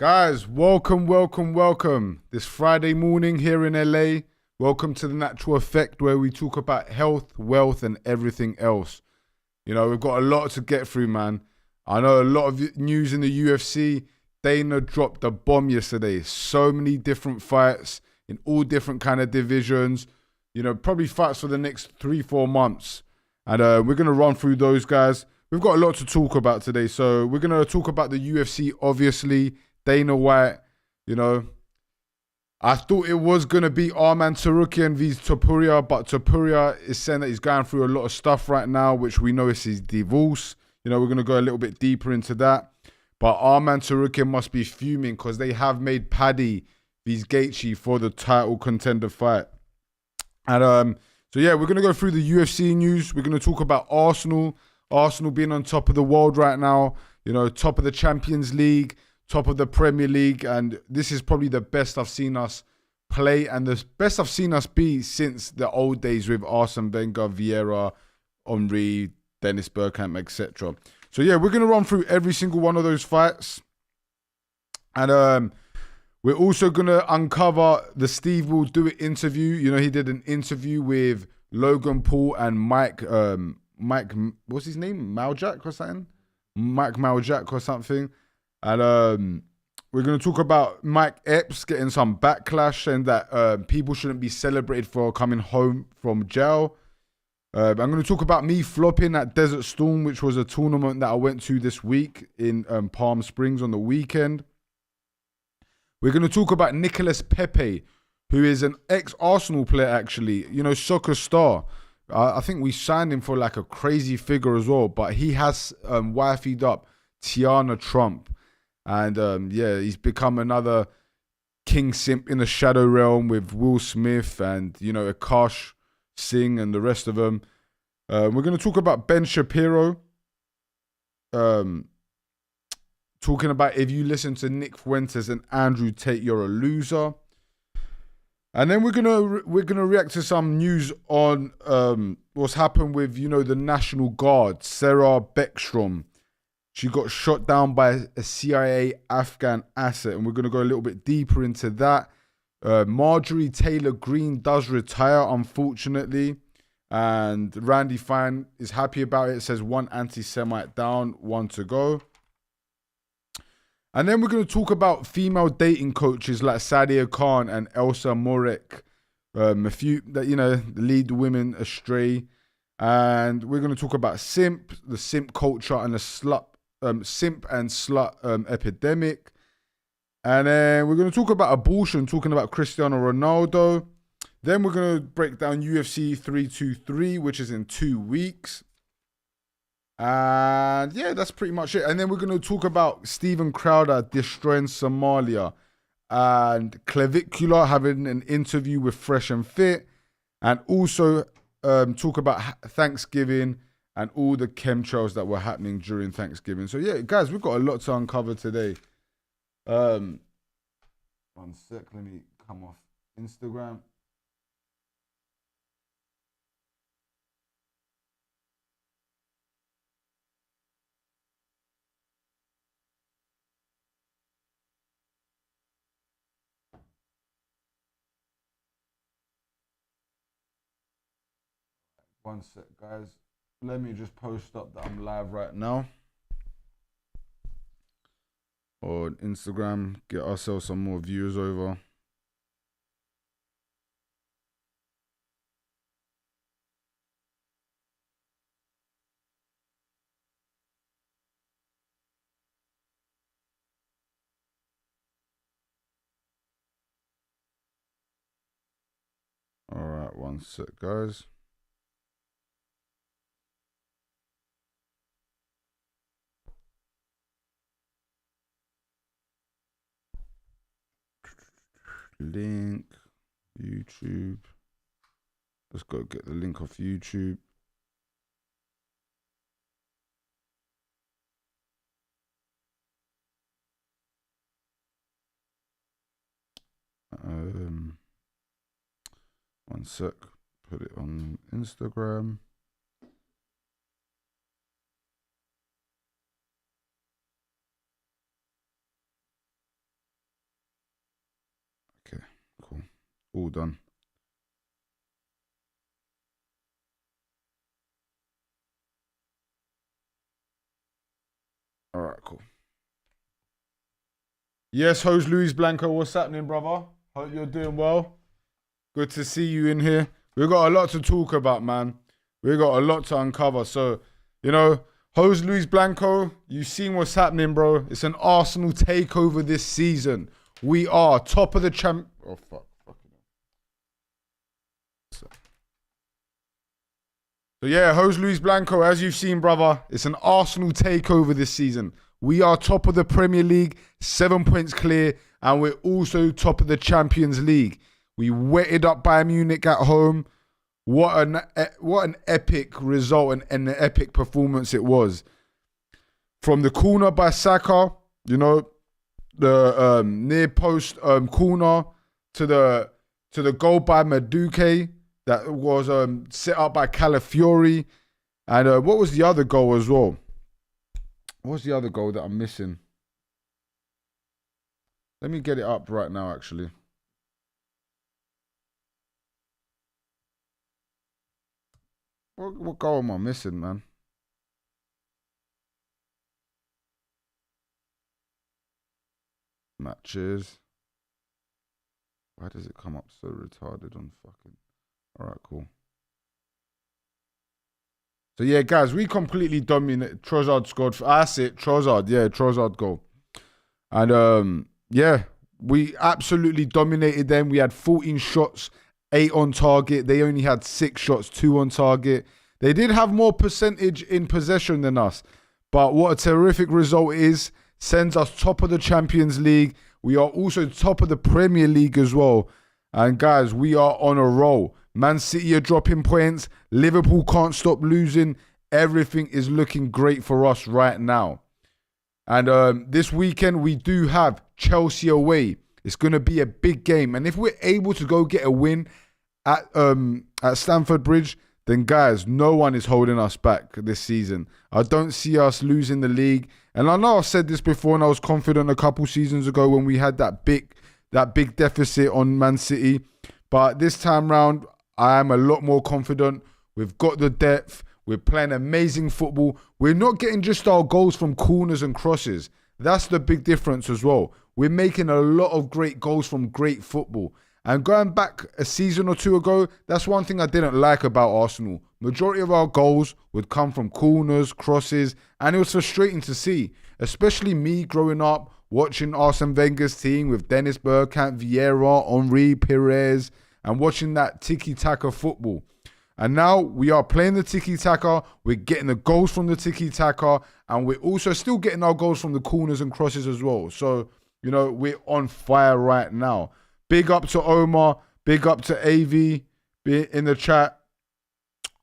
Guys, welcome. This Friday morning here in LA. Welcome to the Natural Effect, where we talk about health, wealth, and everything else. You know, we've got a lot to get through, man. I know a lot of news in the UFC. Teanna dropped a bomb yesterday. So many different fights in all different kind of divisions. You know, probably fights for the next 3-4 months. And we're going to run through those, guys. We've got a lot to talk about today. So we're going to talk about the UFC, obviously. Dana White, you know, I thought it was going to be Arman Tsarukyan vs Topuria, but Topuria is saying that he's going through a lot of stuff right now, which we know is his divorce. You know, we're going to go a little bit deeper into that. But Arman Tsarukyan must be fuming because they have made Paddy vs Gaethje for the title contender fight. And so, yeah, we're going to go through the UFC news. We're going to talk about Arsenal. Arsenal being on top of the world right now, you know, top of the Champions League, top of the Premier League, and this is probably the best I've seen us play and the best I've seen us be since the old days with Arsene Wenger, Vieira, Henry, Dennis Bergkamp, etc. So yeah, we're going to run through every single one of those fights. And we're also going to uncover the Steve Will Do It interview. You know, he did an interview with Logan Paul and Mike, what's his name? Maljack or something? Mike Maljack or something. And we're going to talk about Mike Epps getting some backlash and that people shouldn't be celebrated for coming home from jail. I'm going to talk about me flopping at Desert Storm, which was a tournament that I went to this week in Palm Springs on the weekend. We're going to talk about Nicolas Pepe, who is an ex-Arsenal player, actually. You know, soccer star. I think we signed him for like a crazy figure as well, but he has wifeyed up Teanna Trump. And yeah, he's become another King Simp in the Shadow Realm with Will Smith and, you know, Akash Singh and the rest of them. We're going to talk about Ben Shapiro. Talking about if you listen to Nick Fuentes and Andrew Tate, you're a loser. And then we're gonna react to some news on what's happened with, you know, the National Guard, Sarah Beckstrom. She got shot down by a CIA Afghan asset, and we're going to go a little bit deeper into that. Marjorie Taylor Greene does retire, unfortunately, and Randy Fine is happy about it. It says one anti-Semite down, one to go. And then we're going to talk about female dating coaches like Sadia Khan and Elsa Morek, a few that, you know, lead women astray. And we're going to talk about Simp, the Simp culture, and the Simp and slut epidemic. And then we're going to talk about abortion, talking about Cristiano Ronaldo. Then we're going to break down UFC 323, which is in 2 weeks. And yeah, that's pretty much it. And then we're going to talk about Steven Crowder destroying Somalia and Clavicular having an interview with Fresh and Fit. And also talk about Thanksgiving and all the chemtrails that were happening during Thanksgiving. So yeah, guys, we've got a lot to uncover today. 1 sec, let me come off Instagram. One sec, guys. Let me just post up that I'm live right now on Instagram. Get ourselves some more viewers over. All right, 1 sec, guys. Link, YouTube. Let's go get the link off YouTube. One sec. Put it on Instagram. All done. All right, cool. Yes, host Luis Blanco, what's happening, brother? Hope you're doing well. Good to see you in here. We've got a lot to talk about, man. We've got a lot to uncover. So, host Luis Blanco, you've seen what's happening, bro. It's an Arsenal takeover this season. We are top of the champ. Oh, fuck. So yeah, host Luis Blanco, as you've seen, brother, it's an Arsenal takeover this season. We are top of the Premier League, 7 points clear, and we're also top of the Champions League. We wetted up Bayern Munich at home. What an epic result and an epic performance it was. From the corner by Saka, the near post corner to the goal by Madueke. That was set up by Calafiori. And what was the other goal as well? What was the other goal that I'm missing? Let me get it up right now, actually. What goal am I missing, man? Matches. Why does it come up so retarded on fucking... All right, cool. So, yeah, guys, we completely dominated. Trossard scored. That's it, Trossard. Yeah, Trossard goal. And, yeah, we absolutely dominated them. We had 14 shots, 8 on target. They only had 6 shots, 2 on target. They did have more percentage in possession than us. But what a terrific result it is. Sends us top of the Champions League. We are also top of the Premier League as well. And, guys, we are on a roll. Man City are dropping points. Liverpool can't stop losing. Everything is looking great for us right now. And this weekend, we do have Chelsea away. It's going to be a big game. And if we're able to go get a win at Stamford Bridge, then, guys, no one is holding us back this season. I don't see us losing the league. And I know I've said this before, and I was confident a couple seasons ago when we had that big deficit on Man City. But this time round, I am a lot more confident. We've got the depth. We're playing amazing football. We're not getting just our goals from corners and crosses. That's the big difference as well. We're making a lot of great goals from great football. And going back a season or two ago, that's one thing I didn't like about Arsenal. Majority of our goals would come from corners, crosses, and it was frustrating to see. Especially me growing up, watching Arsene Wenger's team with Dennis Bergkamp, Vieira, Henry, Perez, and watching that tiki-taka football. And now we are playing the tiki-taka, we're getting the goals from the tiki-taka, and we're also still getting our goals from the corners and crosses as well. So, we're on fire right now. Big up to Omar, big up to AV in the chat.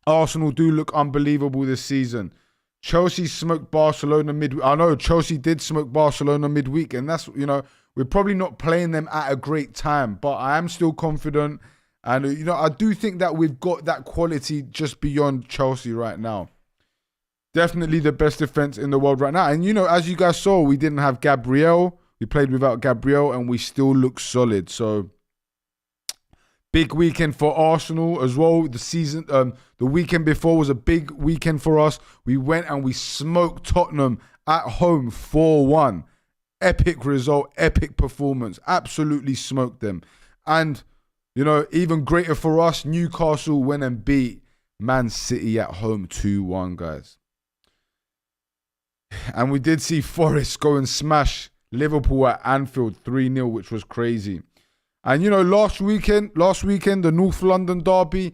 Arsenal do look unbelievable this season. Chelsea smoked Barcelona midweek. I know Chelsea did smoke Barcelona midweek, and that's, we're probably not playing them at a great time, but I am still confident. And, I do think that we've got that quality just beyond Chelsea right now. Definitely the best defense in the world right now. And, as you guys saw, we didn't have Gabriel. We played without Gabriel, and we still look solid. So, big weekend for Arsenal as well. The weekend before was a big weekend for us. We went and we smoked Tottenham at home 4-1. Epic result, epic performance. Absolutely smoked them. And, even greater for us, Newcastle went and beat Man City at home 2-1, guys. And we did see Forest go and smash Liverpool at Anfield 3-0, which was crazy. And, last weekend, the North London derby,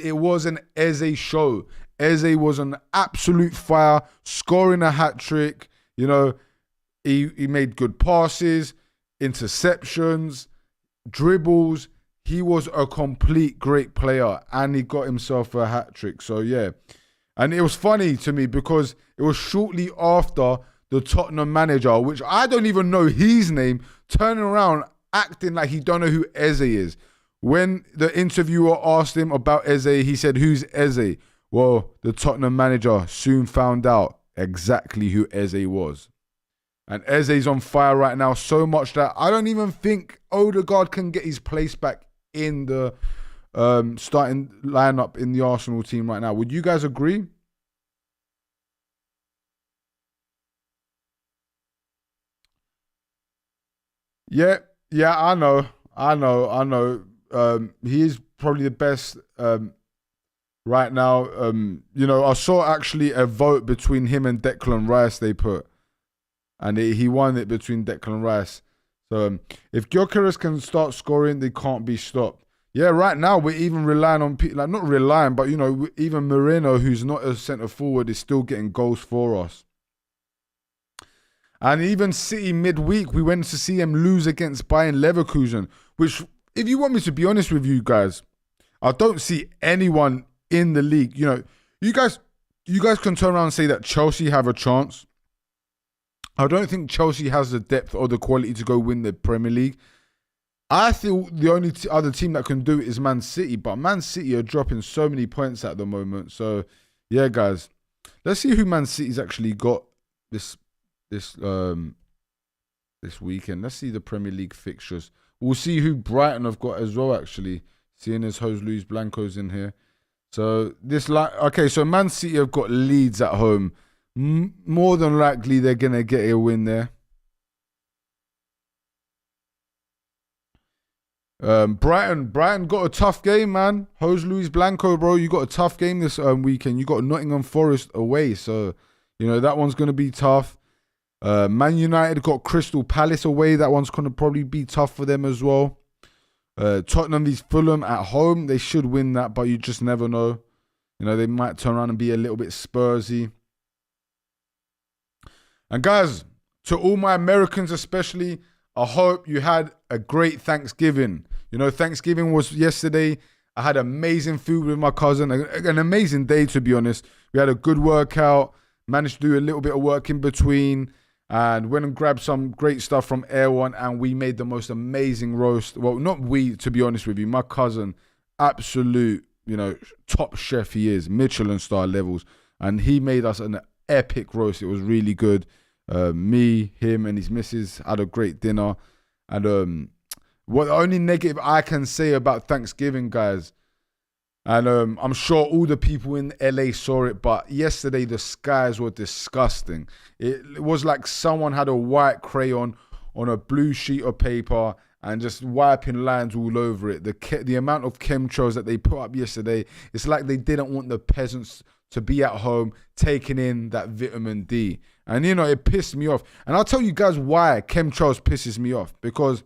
it was an Eze show. Eze was an absolute fire, scoring a hat-trick. He made good passes, interceptions, dribbles. He was a complete great player, and he got himself a hat-trick. So, yeah. And it was funny to me because it was shortly after the Tottenham manager, which I don't even know his name, turning around acting like he don't know who Eze is. When the interviewer asked him about Eze, he said, "Who's Eze?" Well, the Tottenham manager soon found out exactly who Eze was. And Eze's on fire right now so much that I don't even think Odegaard can get his place back in the starting lineup in the Arsenal team right now. Would you guys agree? Yeah, yeah, I know. He is probably the best right now. I saw actually a vote between him and Declan Rice they put, and he won it between Declan Rice. So if Gyökeres can start scoring, they can't be stopped. Yeah, right now we're even relying on people, like not relying, but even Moreno, who's not a centre forward, is still getting goals for us. And even City midweek, we went to see him lose against Bayern Leverkusen, which, if you want me to be honest with you guys, I don't see anyone in the league. You guys can turn around and say that Chelsea have a chance. I don't think Chelsea has the depth or the quality to go win the Premier League. I feel the only other team that can do it is Man City, but Man City are dropping so many points at the moment. So, yeah, guys, let's see who Man City's actually got this weekend. Let's see the Premier League fixtures. We'll see who Brighton have got as well, actually, seeing as Jose Luis Blanco's in here. So so Man City have got Leeds at home. More than likely, they're gonna get a win there. Brighton got a tough game, man. Jose Luis Blanco, bro, you got a tough game this weekend. You got Nottingham Forest away, so that one's gonna be tough. Man United got Crystal Palace away. That one's gonna probably be tough for them as well. Tottenham vs Fulham at home. They should win that, but you just never know. They might turn around and be a little bit Spursy. And guys, to all my Americans especially, I hope you had a great Thanksgiving. Thanksgiving was yesterday. I had amazing food with my cousin. An amazing day, to be honest. We had a good workout. Managed to do a little bit of work in between. And went and grabbed some great stuff from Air One. And we made the most amazing roast. Well, not we, to be honest with you. My cousin, absolute, top chef he is. Michelin star levels. And he made us an epic roast. It was really good. Me, him, and his missus had a great dinner. And what the only negative I can say about Thanksgiving, guys, and I'm sure all the people in LA saw it, but yesterday the skies were disgusting. It was like someone had a white crayon on a blue sheet of paper and just wiping lines all over it. The amount of chemtrails that they put up yesterday, it's like they didn't want the peasants to be at home taking in that vitamin D. And, it pissed me off. And I'll tell you guys why chemtrails pisses me off. Because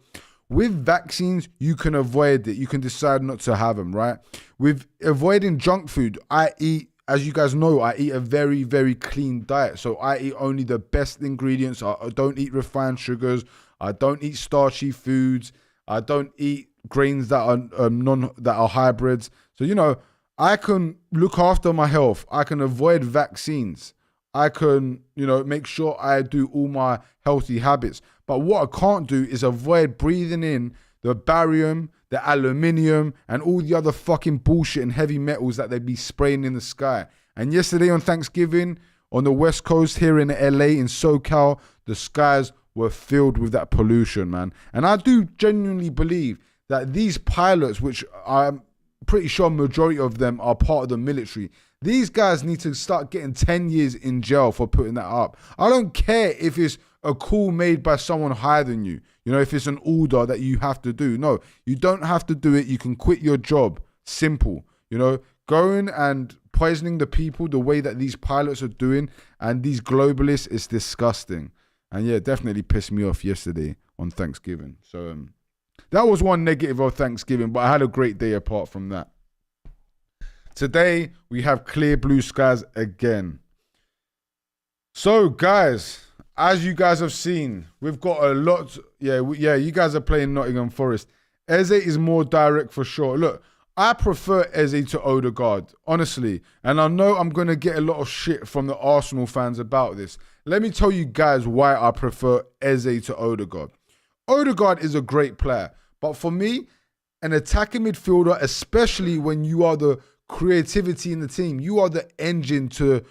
with vaccines, you can avoid it. You can decide not to have them, right? With avoiding junk food, as you guys know, I eat a very, very clean diet. So I eat only the best ingredients. I don't eat refined sugars. I don't eat starchy foods. I don't eat grains that are hybrids. So, I can look after my health. I can avoid vaccines. I can, make sure I do all my healthy habits. But what I can't do is avoid breathing in the barium, the aluminium, and all the other fucking bullshit and heavy metals that they be spraying in the sky. And yesterday on Thanksgiving, on the West Coast here in LA, in SoCal, the skies were filled with that pollution, man. And I do genuinely believe that these pilots, which I'm pretty sure majority of them are part of the military, these guys need to start getting 10 years in jail for putting that up. I don't care if it's a call made by someone higher than you. If it's an order that you have to do. No, you don't have to do it. You can quit your job. Simple. Going and poisoning the people the way that these pilots are doing and these globalists is disgusting. And yeah, definitely pissed me off yesterday on Thanksgiving. So that was one negative of Thanksgiving, but I had a great day apart from that. Today, we have clear blue skies again. So, guys, as you guys have seen, we've got a lot. You guys are playing Nottingham Forest. Eze is more direct for sure. Look, I prefer Eze to Odegaard, honestly. And I know I'm going to get a lot of shit from the Arsenal fans about this. Let me tell you guys why I prefer Eze to Odegaard. Odegaard is a great player. But for me, an attacking midfielder, especially when you are the creativity in the team, you are the engine to,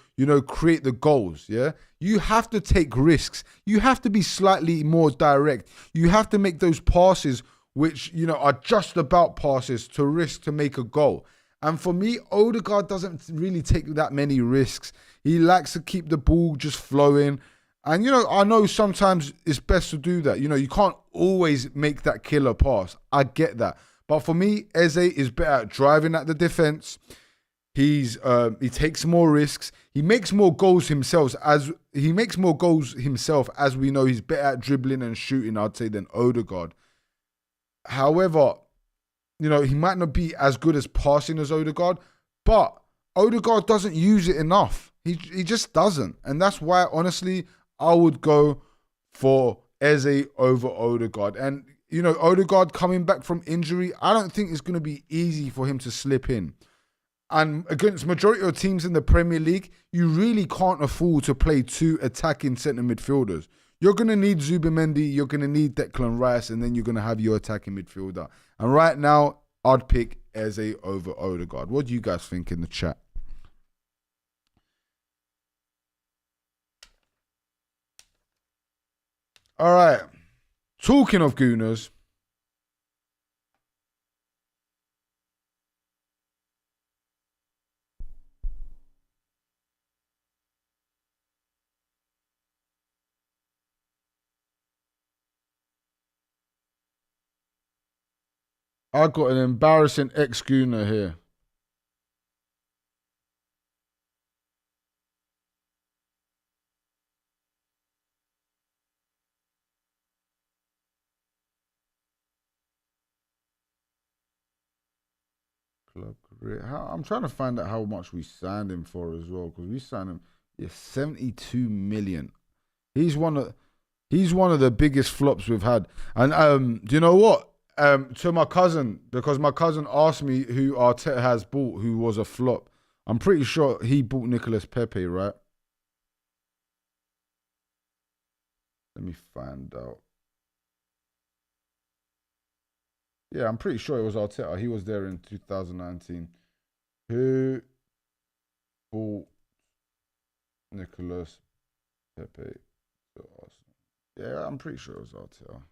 create the goals, yeah? You have to take risks. You have to be slightly more direct. You have to make those passes which, you know, are just about passes to risk to make a goal. And for me, Odegaard doesn't really take that many risks. He likes to keep the ball just flowing. And, you know, I know sometimes it's best to do that. You know, you can't always make that killer pass. I get that. But for me, Eze is better at driving at the defense. He takes more risks. He makes more goals himself as we know. He's better at dribbling and shooting, I'd say, than Odegaard. However, you know, he might not be as good as passing as Odegaard, but Odegaard doesn't use it enough. He just doesn't. And that's why, honestly, I would go for Eze over Odegaard. And, you know, Odegaard coming back from injury, I don't think it's going to be easy for him to slip in. And against majority of teams in the Premier League, you really can't afford to play two attacking centre midfielders. You're going to need Zubimendi, you're going to need Declan Rice, and then you're going to have your attacking midfielder. And right now, I'd pick Eze over Odegaard. What do you guys think in the chat? All right. Talking of Gooners. I got an embarrassing ex-Gooner here. Club career. I'm trying to find out how much we signed him for as well, because we signed him 72 million. He's one of the biggest flops we've had. And do you know what? To my cousin, because my cousin asked me who Arteta has bought who was a flop. I'm pretty sure he bought Nicolas Pepe, right? Let me find out. Yeah, I'm pretty sure it was Arteta. He was there in 2019. Who bought Nicolas Pepe to Arsenal? Yeah, I'm pretty sure it was Arteta.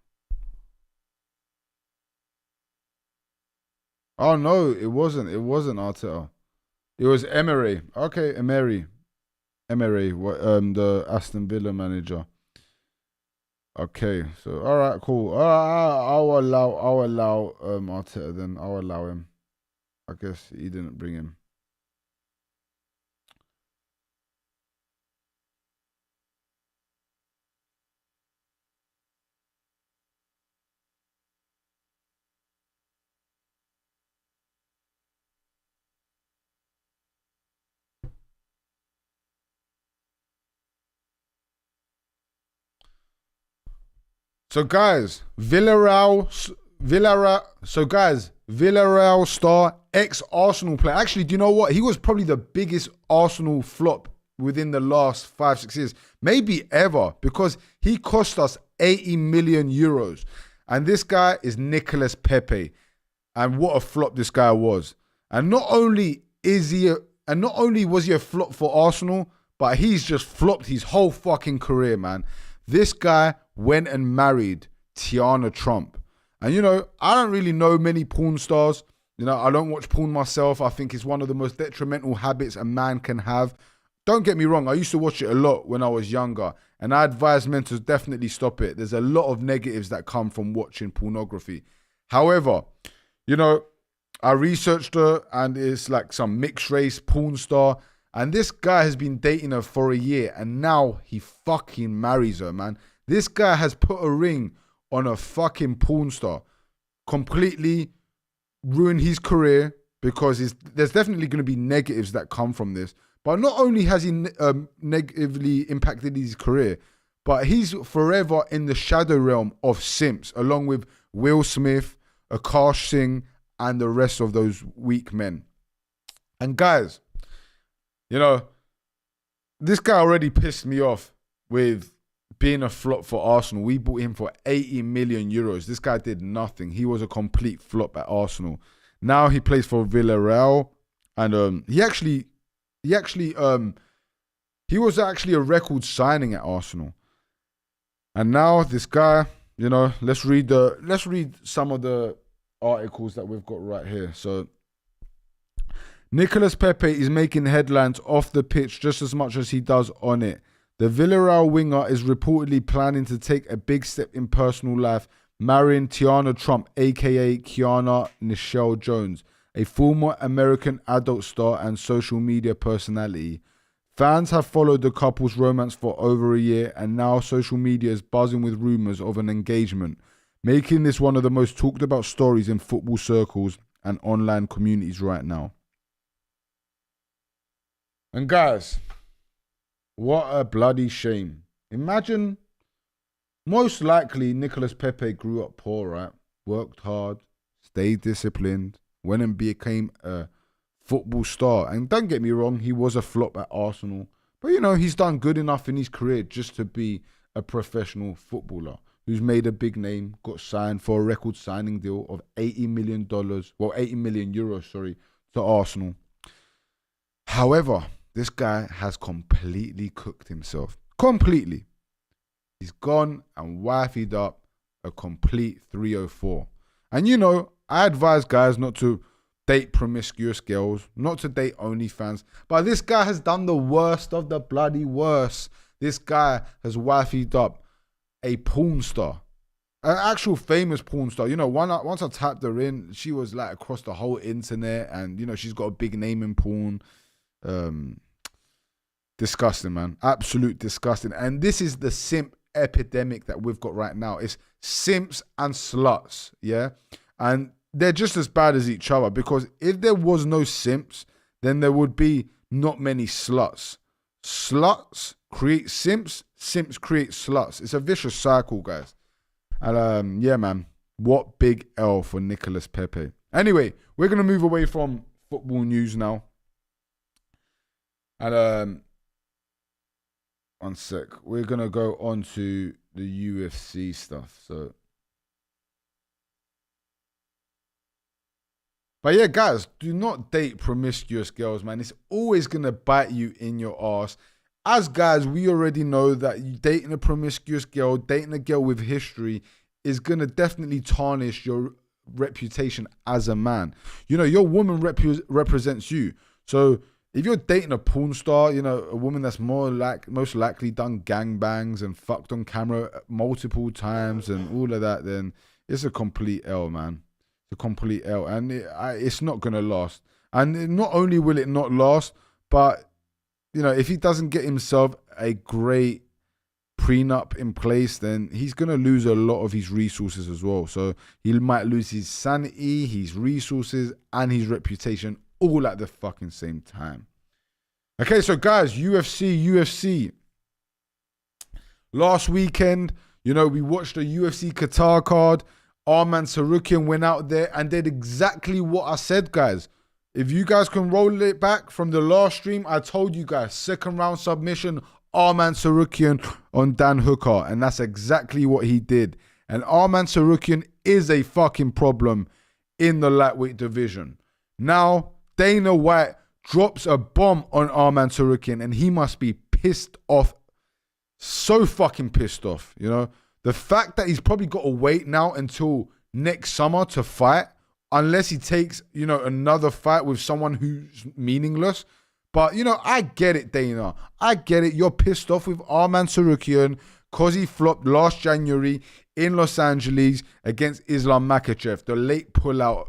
Oh no, it wasn't. It wasn't Arteta. It was Emery. Okay, Emery, the Aston Villa manager. Okay, so all right, cool. I'll allow Arteta then. I'll allow him. I guess he didn't bring him. So guys, Villarreal star, ex-Arsenal player. Actually, do you know what? He was probably the biggest Arsenal flop within the last 5-6 years, maybe ever, because he cost us 80 million euros. And this guy is Nicolas Pepe. And what a flop this guy was. And not only was he a flop for Arsenal, but he's just flopped his whole fucking career, man. This guy went and married Teanna Trump. And, you know, I don't really know many porn stars. You know, I don't watch porn myself. I think it's one of the most detrimental habits a man can have. Don't get me wrong. I used to watch it a lot when I was younger. And I advise men to definitely stop it. There's a lot of negatives that come from watching pornography. However, you know, I researched her and it's like some mixed race porn star. And this guy has been dating her for a year. And now he fucking marries her, man. This guy has put a ring on a fucking porn star. Completely ruined his career because there's definitely going to be negatives that come from this. But not only has he negatively impacted his career, but he's forever in the shadow realm of simps, along with Will Smith, Akash Singh, and the rest of those weak men. And guys, you know, this guy already pissed me off with being a flop for Arsenal. We bought him for 80 million euros. This guy did nothing. He was a complete flop at Arsenal. Now he plays for Villarreal, and he was actually a record signing at Arsenal. And now this guy, let's read some of the articles that we've got right here. So Nicolas Pepe is making headlines off the pitch just as much as he does on it. The Villarreal winger is reportedly planning to take a big step in personal life, marrying Teanna Trump, aka Kiana Nichelle Jones, a former American adult star and social media personality. Fans have followed the couple's romance for over a year, and now social media is buzzing with rumours of an engagement, making this one of the most talked about stories in football circles and online communities right now. And guys, what a bloody shame. Imagine, most likely Nicolas Pepe grew up poor, right? Worked hard, stayed disciplined, went and became a football star. And don't get me wrong, he was a flop at Arsenal. But, he's done good enough in his career just to be a professional footballer who's made a big name, got signed for a record signing deal of $80 million, well, 80 million euros, to Arsenal. However, this guy has completely cooked himself. Completely. He's gone and wifeyed up a complete 304. And I advise guys not to date promiscuous girls, not to date OnlyFans. But this guy has done the worst of the bloody worst. This guy has wifeyed up a porn star. An actual famous porn star. Once I tapped her in, she was like across the whole internet. And, she's got a big name in porn. Disgusting, man. Absolute disgusting. And this is the simp epidemic that we've got right now. It's simps and sluts, yeah? And they're just as bad as each other, because if there was no simps, then there would be not many sluts. Sluts create simps, simps create sluts. It's a vicious cycle, guys. And yeah, man, what big L for Nicolas Pepe. Anyway, we're going to move away from football news now. And one sec. We're going to go on to the UFC stuff. But yeah, guys, do not date promiscuous girls, man. It's always going to bite you in your ass. As guys, we already know that dating a promiscuous girl, dating a girl with history is going to definitely tarnish your reputation as a man. Your woman represents you. So if you're dating a porn star, a woman that's most likely done gangbangs and fucked on camera multiple times and all of that, then it's a complete L, man. It's a complete L. And it's not going to last. And not only will it not last, but, if he doesn't get himself a great prenup in place, then he's going to lose a lot of his resources as well. So he might lose his sanity, his resources, and his reputation all at the fucking same time. Okay, so guys, UFC. Last weekend, we watched the UFC Qatar card. Arman Tsarukyan went out there and did exactly what I said, guys. If you guys can roll it back from the last stream, I told you guys, second round submission, Arman Tsarukyan on Dan Hooker. And that's exactly what he did. And Arman Tsarukyan is a fucking problem in the lightweight division. Now, Dana White drops a bomb on Arman Tsarukyan, and he must be pissed off. So fucking pissed off, The fact that he's probably got to wait now until next summer to fight, unless he takes, another fight with someone who's meaningless. But, I get it, Dana. I get it. You're pissed off with Arman Tsarukyan because he flopped last January in Los Angeles against Islam Makhachev. The late pullout,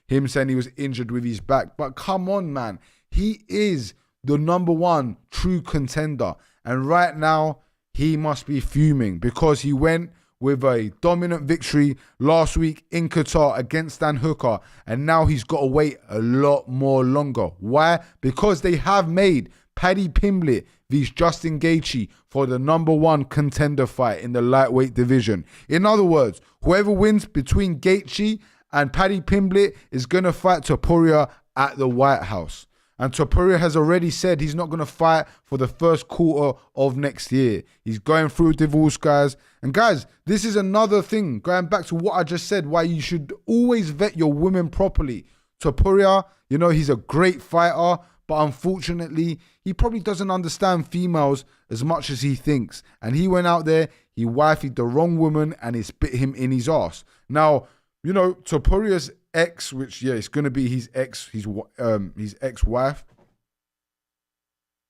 him saying he was injured with his back. But come on, man. He is the number one true contender. And right now, he must be fuming because he went with a dominant victory last week in Qatar against Dan Hooker. And now he's got to wait a lot more longer. Why? Because they have made Paddy Pimblett vs Justin Gaethje for the number one contender fight in the lightweight division. In other words, whoever wins between Gaethje and Paddy Pimblett is going to fight Topuria at the White House. And Topuria has already said he's not going to fight for the first quarter of next year. He's going through a divorce, guys. And guys, this is another thing, going back to what I just said, why you should always vet your women properly. Topuria, he's a great fighter, But unfortunately, he probably doesn't understand females as much as he thinks. And he went out there, he wifed the wrong woman, and it's bit him in his ass. Now, you know, Topuria's ex, which, yeah, it's going to be his ex-wife.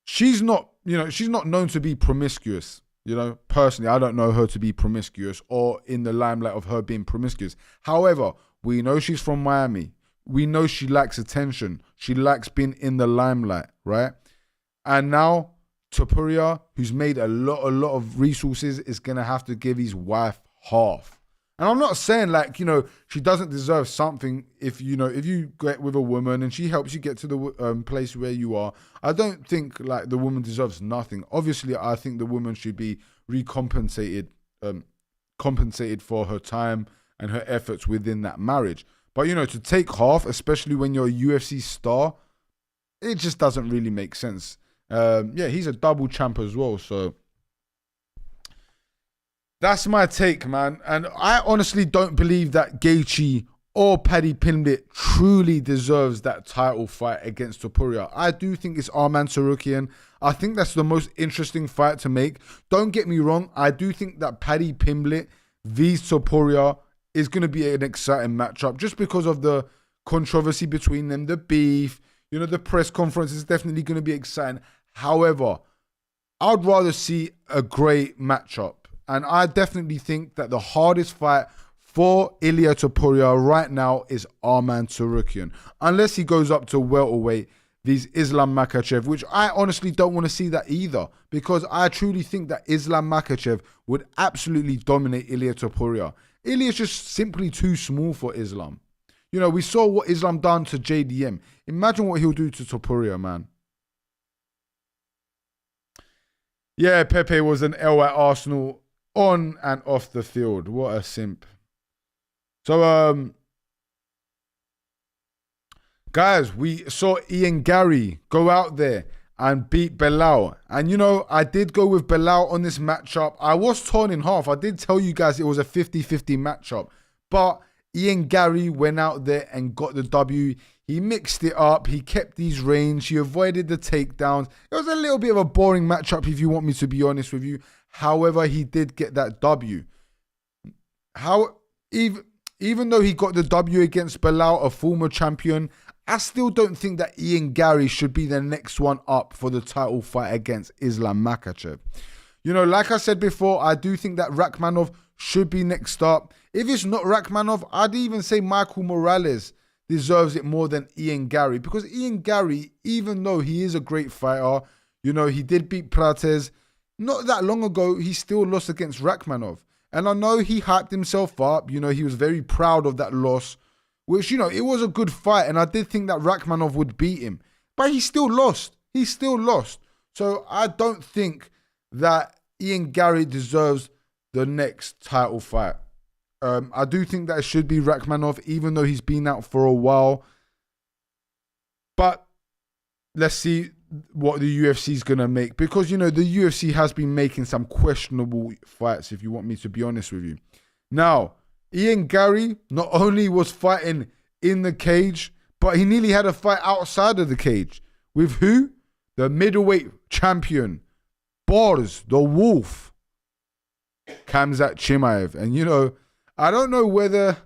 She's not known to be promiscuous. You know, personally, I don't know her to be promiscuous or in the limelight of her being promiscuous. However, we know she's from Miami. We know she likes attention. She likes being in the limelight, right? And now Topuria, who's made a lot of resources, is going to have to give his wife half. And I'm not saying like, you know, she doesn't deserve something if you get with a woman and she helps you get to the place where you are. I don't think like the woman deserves nothing. Obviously, I think the woman should be compensated for her time and her efforts within that marriage. But, you know, to take half, especially when you're a UFC star, it just doesn't really make sense. Yeah, he's a double champ as well, so that's my take, man. And I honestly don't believe that Gaethje or Paddy Pimblett truly deserves that title fight against Topuria. I do think it's Arman Tsarukyan. I think that's the most interesting fight to make. Don't get me wrong. I do think that Paddy Pimblett vs Topuria is going to be an exciting matchup just because of the controversy between them, the beef, you know, the press conference is definitely going to be exciting. However, I'd rather see a great matchup. And I definitely think that the hardest fight for Ilia Topuria right now is Arman Tsarukyan. Unless he goes up to welterweight, these Islam Makhachev, which I honestly don't want to see that either. Because I truly think that Islam Makhachev would absolutely dominate Ilia Topuria. Ilia's just simply too small for Islam. You know, we saw what Islam done to JDM. Imagine what he'll do to Topuria, man. Yeah, Pepe was an L at Arsenal on and off the field. What a simp. So, guys, we saw Ian Gary go out there and beat Belal. And, you know, I did go with Belal on this matchup. I was torn in half. I did tell you guys it was a 50-50 matchup. But Ian Gary went out there and got the W. He mixed it up. He kept these range. He avoided the takedowns. It was a little bit of a boring matchup, if you want me to be honest with you. However, he did get that W. Even though he got the W against Belal, a former champion, I still don't think that Ian Gary should be the next one up for the title fight against Islam Makhachev. You know, like I said before, I do think that Rakhmonov should be next up. If it's not Rakhmonov, I'd even say Michael Morales deserves it more than Ian Gary. Because Ian Gary, even though he is a great fighter, you know, he did beat Prates. Not that long ago, he still lost against Rakhmonov. And I know he hyped himself up. You know, he was very proud of that loss. Which, you know, it was a good fight. And I did think that Rakhmonov would beat him. But he still lost. He still lost. So I don't think that Ian Gary deserves the next title fight. I do think that it should be Rakhmonov, even though he's been out for a while. But let's see what the UFC is going to make. Because, you know, the UFC has been making some questionable fights, if you want me to be honest with you. Now, Ian Gary not only was fighting in the cage, but he nearly had a fight outside of the cage. With who? The middleweight champion, Boris, the Wolf, Khamzat Chimaev. And, you know, I don't know whether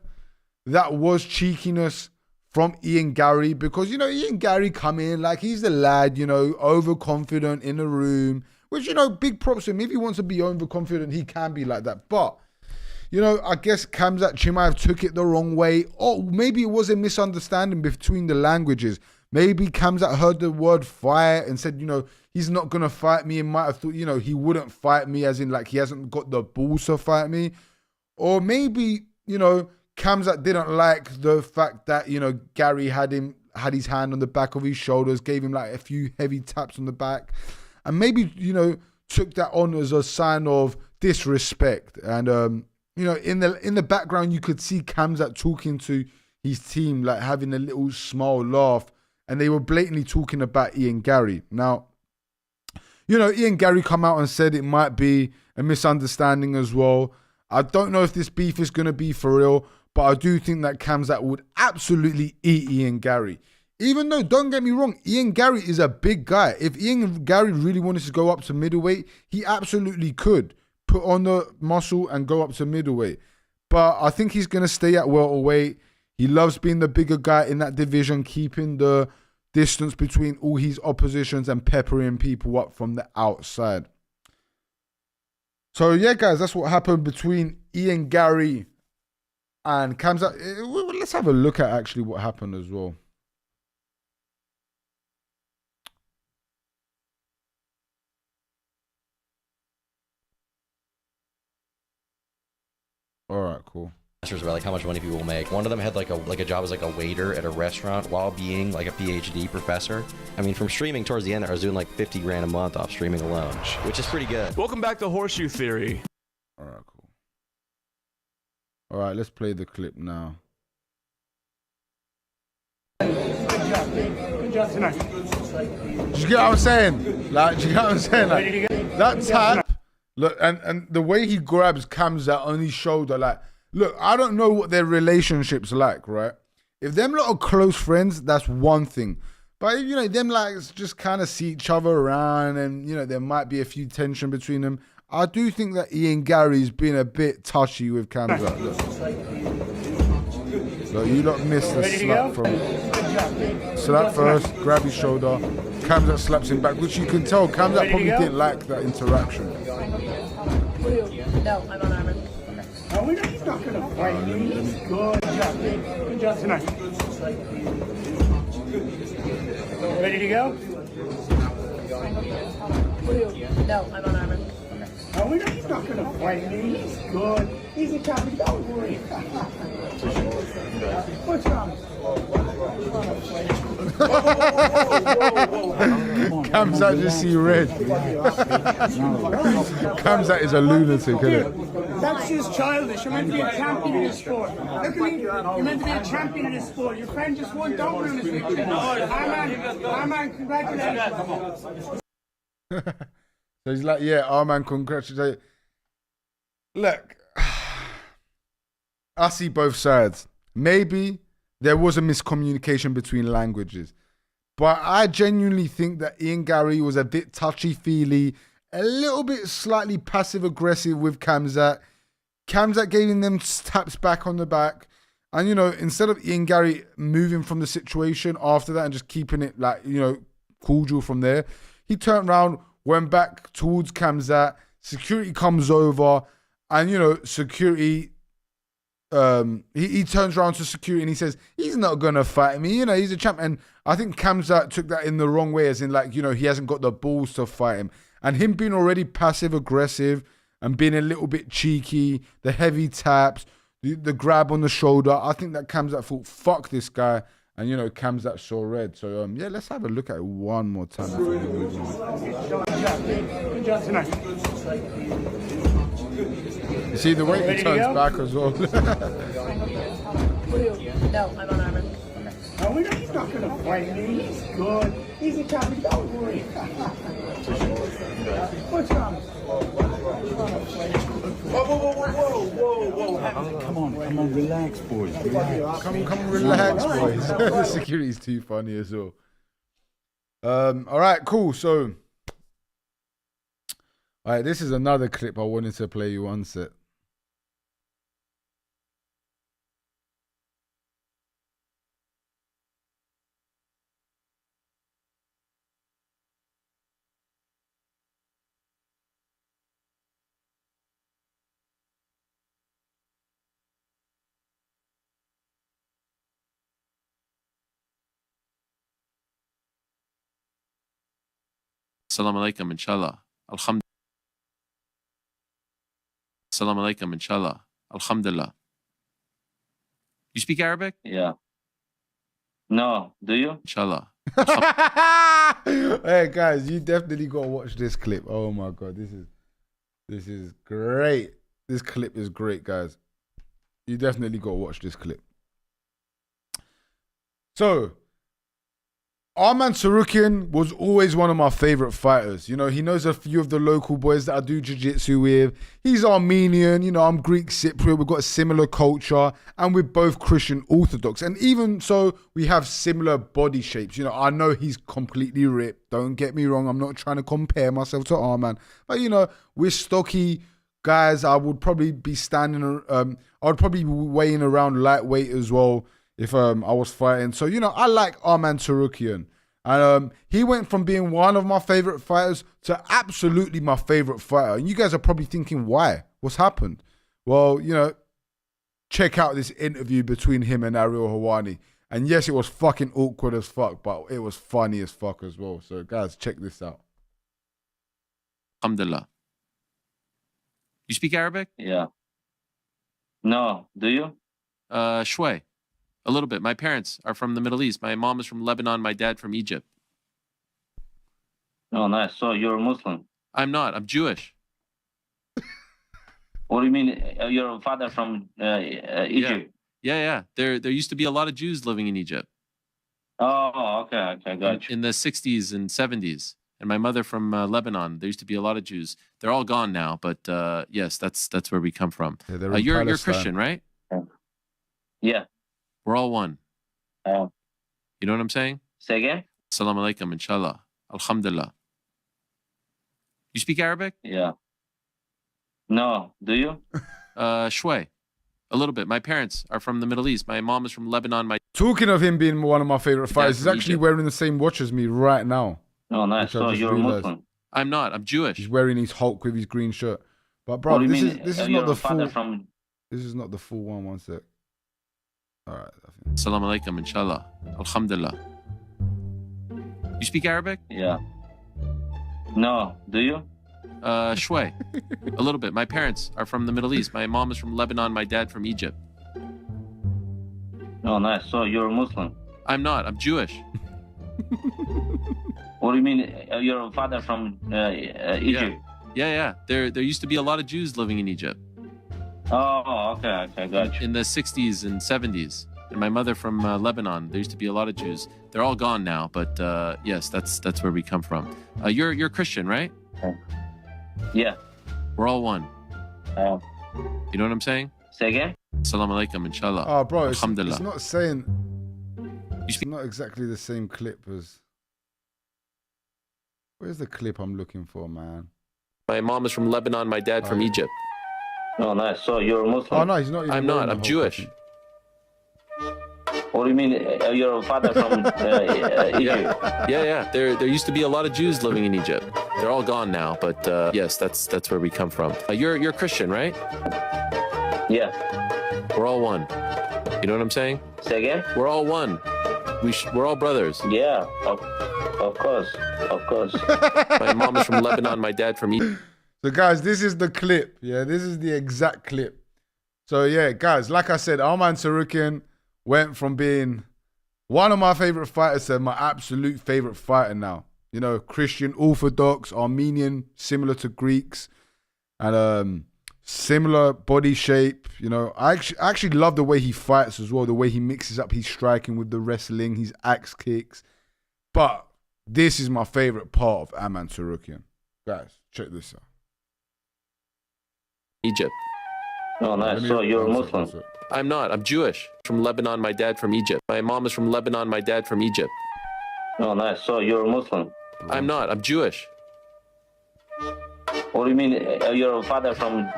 that was cheekiness from Ian Gary, because, you know, Ian Gary come in like he's the lad, you know, overconfident in the room, which, you know, big props to him. If he wants to be overconfident, he can be like that. But, you know, I guess Khamzat Chimaev took it the wrong way, or maybe it was a misunderstanding between the languages. Maybe Khamzat heard the word fight and said, you know, he's not going to fight me, and might have thought, you know, he wouldn't fight me, as in like he hasn't got the balls to fight me. Or maybe, you know, Khamzat didn't like the fact that, you know, Gary had his hand on the back of his shoulders, gave him like a few heavy taps on the back, and maybe, you know, took that on as a sign of disrespect. And you know, in the background, you could see Khamzat talking to his team, like having a little small laugh, and they were blatantly talking about Ian Gary. Now, you know, Ian Gary come out and said it might be a misunderstanding as well. I don't know if this beef is going to be for real, but I do think that Khamzat would absolutely eat Ian Gary. Even though, don't get me wrong, Ian Gary is a big guy. If Ian Gary really wanted to go up to middleweight, he absolutely could put on the muscle and go up to middleweight. But I think he's going to stay at welterweight. He loves being the bigger guy in that division, keeping the distance between all his oppositions and peppering people up from the outside. So, yeah, guys, that's what happened between Ian Gary and Khamzat. Let's have a look at actually what happened as well. All right, cool. About like how much money people make. One of them had like a job as like a waiter at a restaurant while being like a PhD professor. I mean, from streaming towards the end, I was doing like 50 grand a month off streaming alone, which is pretty good. Welcome back to Horseshoe Theory. All right, cool. All right, let's play the clip now. Good job tonight. Do you get what I'm saying? Like, do you get what I'm saying? Like, that tap, look, and the way he grabs Khamzat on his shoulder, like, look, I don't know what their relationship's like, right? If them lot are close friends, that's one thing. But, you know, them like just kind of see each other around and, you know, there might be a few tension between them. I do think that Ian Gary's been a bit touchy with Khamzat. Look, you lot missed the slap from... Slap first, grab his shoulder. Khamzat slaps him back, which you can tell Khamzat probably didn't like that interaction. No, I'm on armor. Oh, he's not going to fight you. He's good job. Good job tonight. Ready to go? No, I'm on armor. Oh, he's not going to fight you. He's good. He's a champion. Don't worry. What's wrong? Khamzat just see red. Khamzat is a lunatic, isn't it? That's just childish. You're meant to be a champion in this sport. Look at me. You're meant to be a champion in this sport. Your friend just won. Don't ruin his weekend. Our man, congratulations. So he's like, yeah, our man, congratulations. Look, I see both sides. Maybe there was a miscommunication between languages. But I genuinely think that Ian Gary was a bit touchy-feely, a little bit slightly passive-aggressive with Khamzat. Khamzat gave them taps back on the back. And, you know, instead of Ian Gary moving from the situation after that and just keeping it, like, you know, cordial from there, he turned around, went back towards Khamzat. Security comes over. And, you know, security... he turns around to security and he says, he's not going to fight me. You know, he's a champ. And I think Khamzat took that in the wrong way, as in, like, you know, he hasn't got the balls to fight him. And him being already passive-aggressive and being a little bit cheeky, the heavy taps, the grab on the shoulder, I think that Khamzat thought, fuck this guy. And, you know, Khamzat saw red. So, yeah, let's have a look at it one more time. Good job tonight. You see the way he turns back as well. No, I'm on armor. Oh, he's not going to fight you. He's good. He's a champion. Don't worry. What's wrong? Whoa. Come on, relax, boys. Come on, relax, boys. The security's too funny as well. All right, cool. So, all right, this is another clip I wanted to play you on set. Assalamu alaikum, inshallah. Alhamdulillah. Assalamu alaikum, inshallah. Alhamdulillah. You speak Arabic? Yeah. No, do you? Inshallah. Hey guys, you definitely gotta watch this clip. Oh my god, this is great. This clip is great, guys. You definitely gotta watch this clip. So Arman Sarukian was always one of my favorite fighters. You know, he knows a few of the local boys that I do jiu-jitsu with. He's Armenian, you know, I'm Greek Cypriot. We've got a similar culture and we're both Christian Orthodox. And even so, we have similar body shapes. You know, I know he's completely ripped. Don't get me wrong. I'm not trying to compare myself to Arman. But, you know, we're stocky guys. I would probably be I would probably be weighing around lightweight as well if I was fighting. So, you know, I like Arman Sarukian. And he went from being one of my favorite fighters to absolutely my favorite fighter. And you guys are probably thinking, why? What's happened? Well, you know, check out this interview between him and Ariel Hawani. And yes, it was fucking awkward as fuck, but it was funny as fuck as well. So, guys, check this out. Alhamdulillah. You speak Arabic? Yeah. No, do you? Shway. A little bit. My parents are from the Middle East. My mom is from Lebanon. My dad from Egypt. Oh, nice. So you're a Muslim. I'm not. I'm Jewish. What do you mean? Your father from Egypt? Yeah. There used to be a lot of Jews living in Egypt. Oh, okay, got you. In the 60s and 70s. And my mother from Lebanon. There used to be a lot of Jews. They're all gone now. But yes, that's where we come from. Yeah, you're Christian, right? Yeah. We're all one. You know what I'm saying? Say again? Assalamu alaikum, inshallah. Alhamdulillah. You speak Arabic? Yeah. No, do you? Shway. A little bit. My parents are from the Middle East. My mom is from Lebanon. Talking of him being one of my favorite fighters, he's from actually Egypt. wearing the same watch as me right now. Oh, nice. Which I So just you're realized. a Muslim. I'm not. I'm Jewish. He's wearing his Hulk with his green shirt. But bro, What do you this mean? is You're not the a father full. from... This is not the full one. One sec. All right. Assalamu alaikum, inshallah. Alhamdulillah. You speak Arabic? Yeah. No, do you? Shway. A little bit. My parents are from the Middle East. My mom is from Lebanon. My dad from Egypt. Oh, nice. So you're a Muslim. I'm not. I'm Jewish. What do you mean? Your father from Egypt? Yeah. There used to be a lot of Jews living in Egypt. Oh, okay, got you. In the 60s and 70s. And my mother from Lebanon. There used to be a lot of Jews. They're all gone now. But yes, that's where we come from. You're Christian, right? Yeah. We're all one. Uh, You know what I'm saying? Say again? Assalamu alaikum, inshallah. Oh, bro, it's Alhamdulillah. not saying. You It's speak not exactly the same clip as. Where's the clip I'm looking for, man? My mom is from Lebanon. My dad from Oh. Egypt. Oh, nice. So you're a Muslim. Oh no, he's not. Even I'm wearing not. the I'm Hulk, Jewish. I think. What do you mean? Your father from Egypt? Yeah. There used to be a lot of Jews living in Egypt. They're all gone now. But yes, that's where we come from. You're Christian, right? Yeah. We're all one. You know what I'm saying? Say again? We're all one. We're all brothers. Yeah. Of course. My mom is from Lebanon. My dad from Egypt. So guys, this is the clip. Yeah, this is the exact clip. So yeah, guys, like I said, Arman Sarukian went from being one of my favorite fighters to my absolute favorite fighter now. You know, Christian Orthodox, Armenian, similar to Greeks, and similar body shape. You know, I actually love the way he fights as well, the way he mixes up his striking with the wrestling, his axe kicks. But this is my favorite part of Arman Sarukian. Guys, check this out. Egypt. Oh, nice. So you're a Muslim. I'm not. I'm Jewish. From Lebanon. My dad from Egypt. My mom is from Lebanon. My dad from Egypt. Oh, nice. So you're a Muslim. I'm not. I'm Jewish. What do you mean? Your father from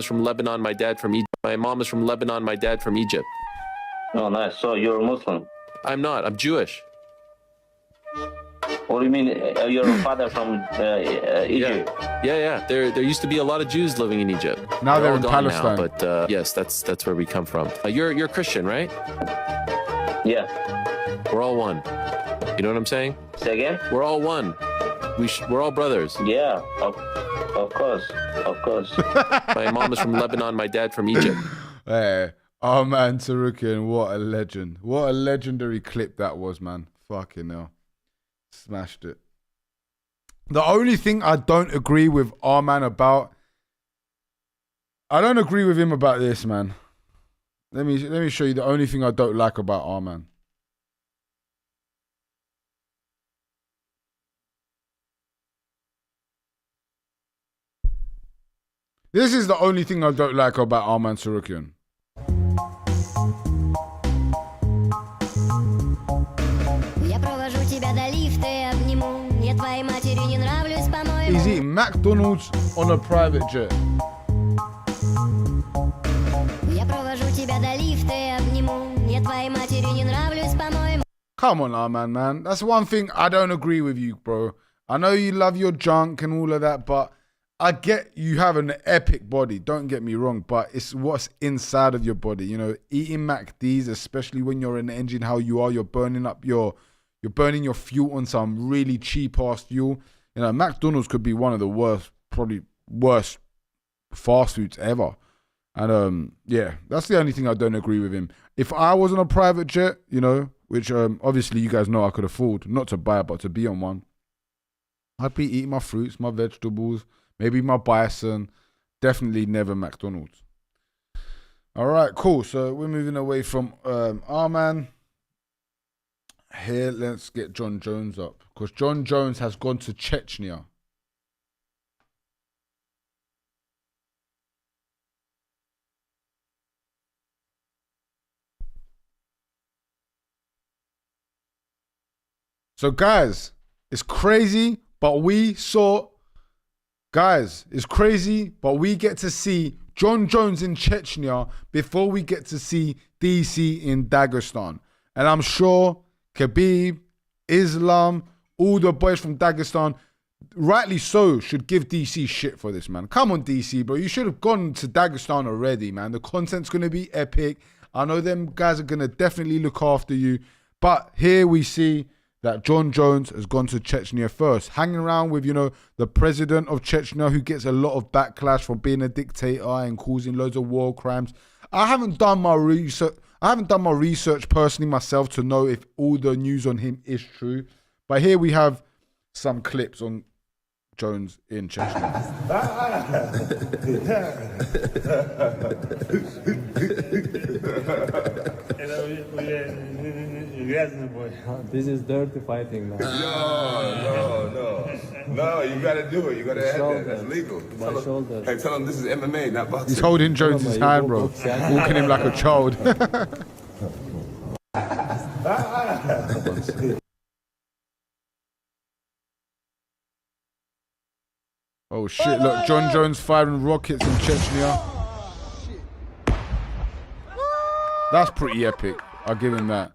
From Lebanon. My dad from Egypt. My mom is from Lebanon. My dad from Egypt. Oh, nice. So you're a Muslim. I'm not. I'm Jewish. What do you mean? Your father from Egypt? Yeah. There used to be a lot of Jews living in Egypt. Now they're all in gone Palestine. Now, but yes, that's where we come from. You're Christian, right? Yeah. We're all one. You know what I'm saying? Say again? We're all one. We're all brothers. Yeah. Of course. My mom is from Lebanon. My dad from Egypt. Hey, Arman Sarukian, what a legend. What a legendary clip that was, man. Fucking hell. Smashed it. The only thing I don't agree with Arman about, I don't agree with him about this, man. Let me show you the only thing I don't like about Arman. This is the only thing I don't like about Arman Sarukian. He's eating McDonald's on a private jet. Come on, Arman, man. That's one thing I don't agree with you, bro. I know you love your junk and all of that, but I get you have an epic body. Don't get me wrong, but it's what's inside of your body. You know, eating McDs, especially when you're in the engine, how you are, you're burning your fuel on some really cheap ass fuel. You know, McDonald's could be one of the worst, probably worst fast foods ever. And yeah, that's the only thing I don't agree with him. If I was on a private jet, you know, which obviously you guys know I could afford, not to buy, but to be on one, I'd be eating my fruits, my vegetables, maybe my bison. Definitely never McDonald's. All right, cool. So we're moving away from Arman. Here, let's get John Jones up, because John Jones has gone to Chechnya. So guys, it's crazy, but we get to see John Jones in Chechnya before we get to see DC in Dagestan. And I'm sure Khabib, Islam, all the boys from Dagestan, rightly so, should give DC shit for this, man. Come on, DC, bro. You should have gone to Dagestan already, man. The content's going to be epic. I know them guys are going to definitely look after you. But here we see that John Jones has gone to Chechnya first, hanging around with, you know, the president of Chechnya, who gets a lot of backlash from being a dictator and causing loads of war crimes. I haven't done my research personally myself to know if all the news on him is true. But here we have some clips on Jones in Chechnya. This is dirty fighting now. No, you gotta do it. You gotta have that. That's legal. My shoulders. Hey, tell him this is MMA, not boxing. He's holding Jones's hand, bro. Walking him like a child. Oh shit, look, John Jones firing rockets in Chechnya. That's pretty epic. I'll give him that.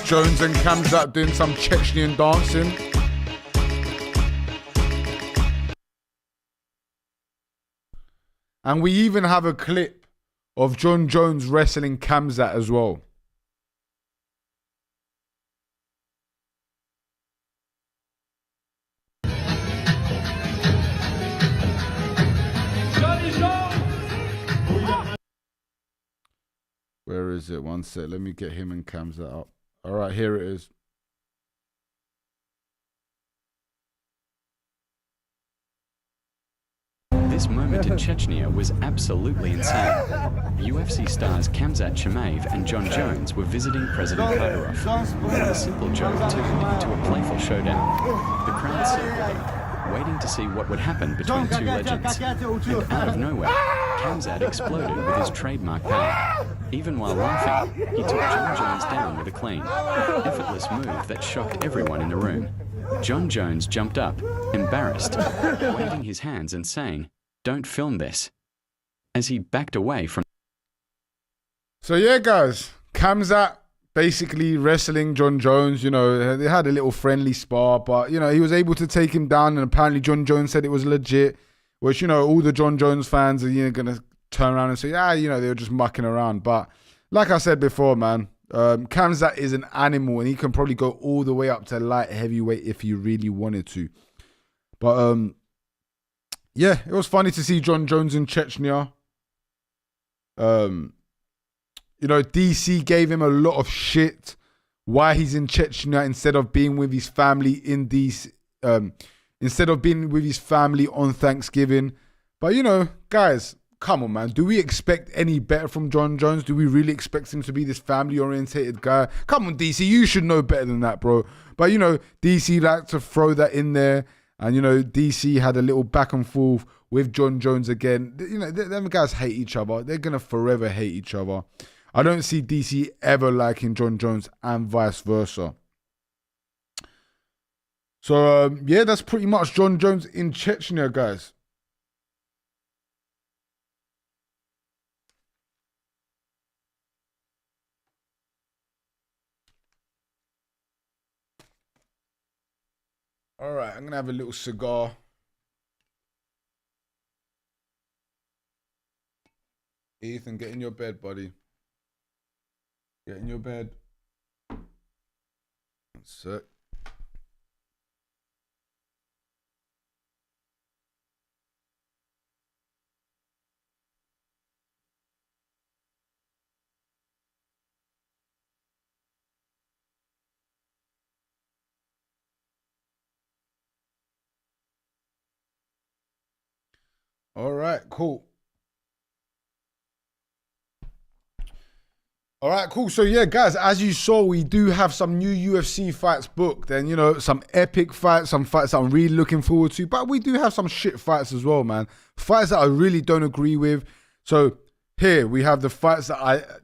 Jones and Khamzat doing some Chechnyan dancing. And we even have a clip of John Jones wrestling Khamzat as well. Where is it? One sec. Let me get him and Khamzat up. All right, here it is. This moment in Chechnya was absolutely insane. UFC stars Khamzat Chimaev and John Jones were visiting President Kadyrov. From a simple joke turned into a playful showdown. The crowd circled, waiting to see what would happen between two legends. And out of nowhere, Khamzat exploded with his trademark power. Even while laughing, he took John Jones down with a clean, effortless move that shocked everyone in the room. John Jones jumped up, embarrassed, waving his hands and saying, "Don't film this," as he backed away from... So yeah, guys, Khamzat basically wrestling John Jones. You know, they had a little friendly spar, but, you know, he was able to take him down, and apparently John Jones said it was legit, which, you know, all the John Jones fans are, you know, going to turn around and say, ah, you know, they were just mucking around. But like I said before, man, Khamzat is an animal, and he can probably go all the way up to light heavyweight if he really wanted to. But yeah, it was funny to see John Jones in Chechnya. You know, DC gave him a lot of shit why he's in Chechnya instead of being with his family in DC, instead of being with his family on Thanksgiving. But, you know, guys, come on, man. Do we expect any better from John Jones? Do we really expect him to be this family-orientated guy? Come on, DC, you should know better than that, bro. But, you know, DC liked to throw that in there. And, you know, DC had a little back and forth with John Jones again. You know, them guys hate each other. They're going to forever hate each other. I don't see DC ever liking John Jones and vice versa. So, yeah, that's pretty much John Jones in Chechnya, guys. All right, I'm going to have a little cigar. Ethan, get in your bed, buddy. Get in your bed. That's it. All right, cool. All right, cool. So, yeah, guys, as you saw, we do have some new UFC fights booked. And, you know, some epic fights, some fights that I'm really looking forward to. But we do have some shit fights as well, man. Fights that I really don't agree with. So, here we have the fights that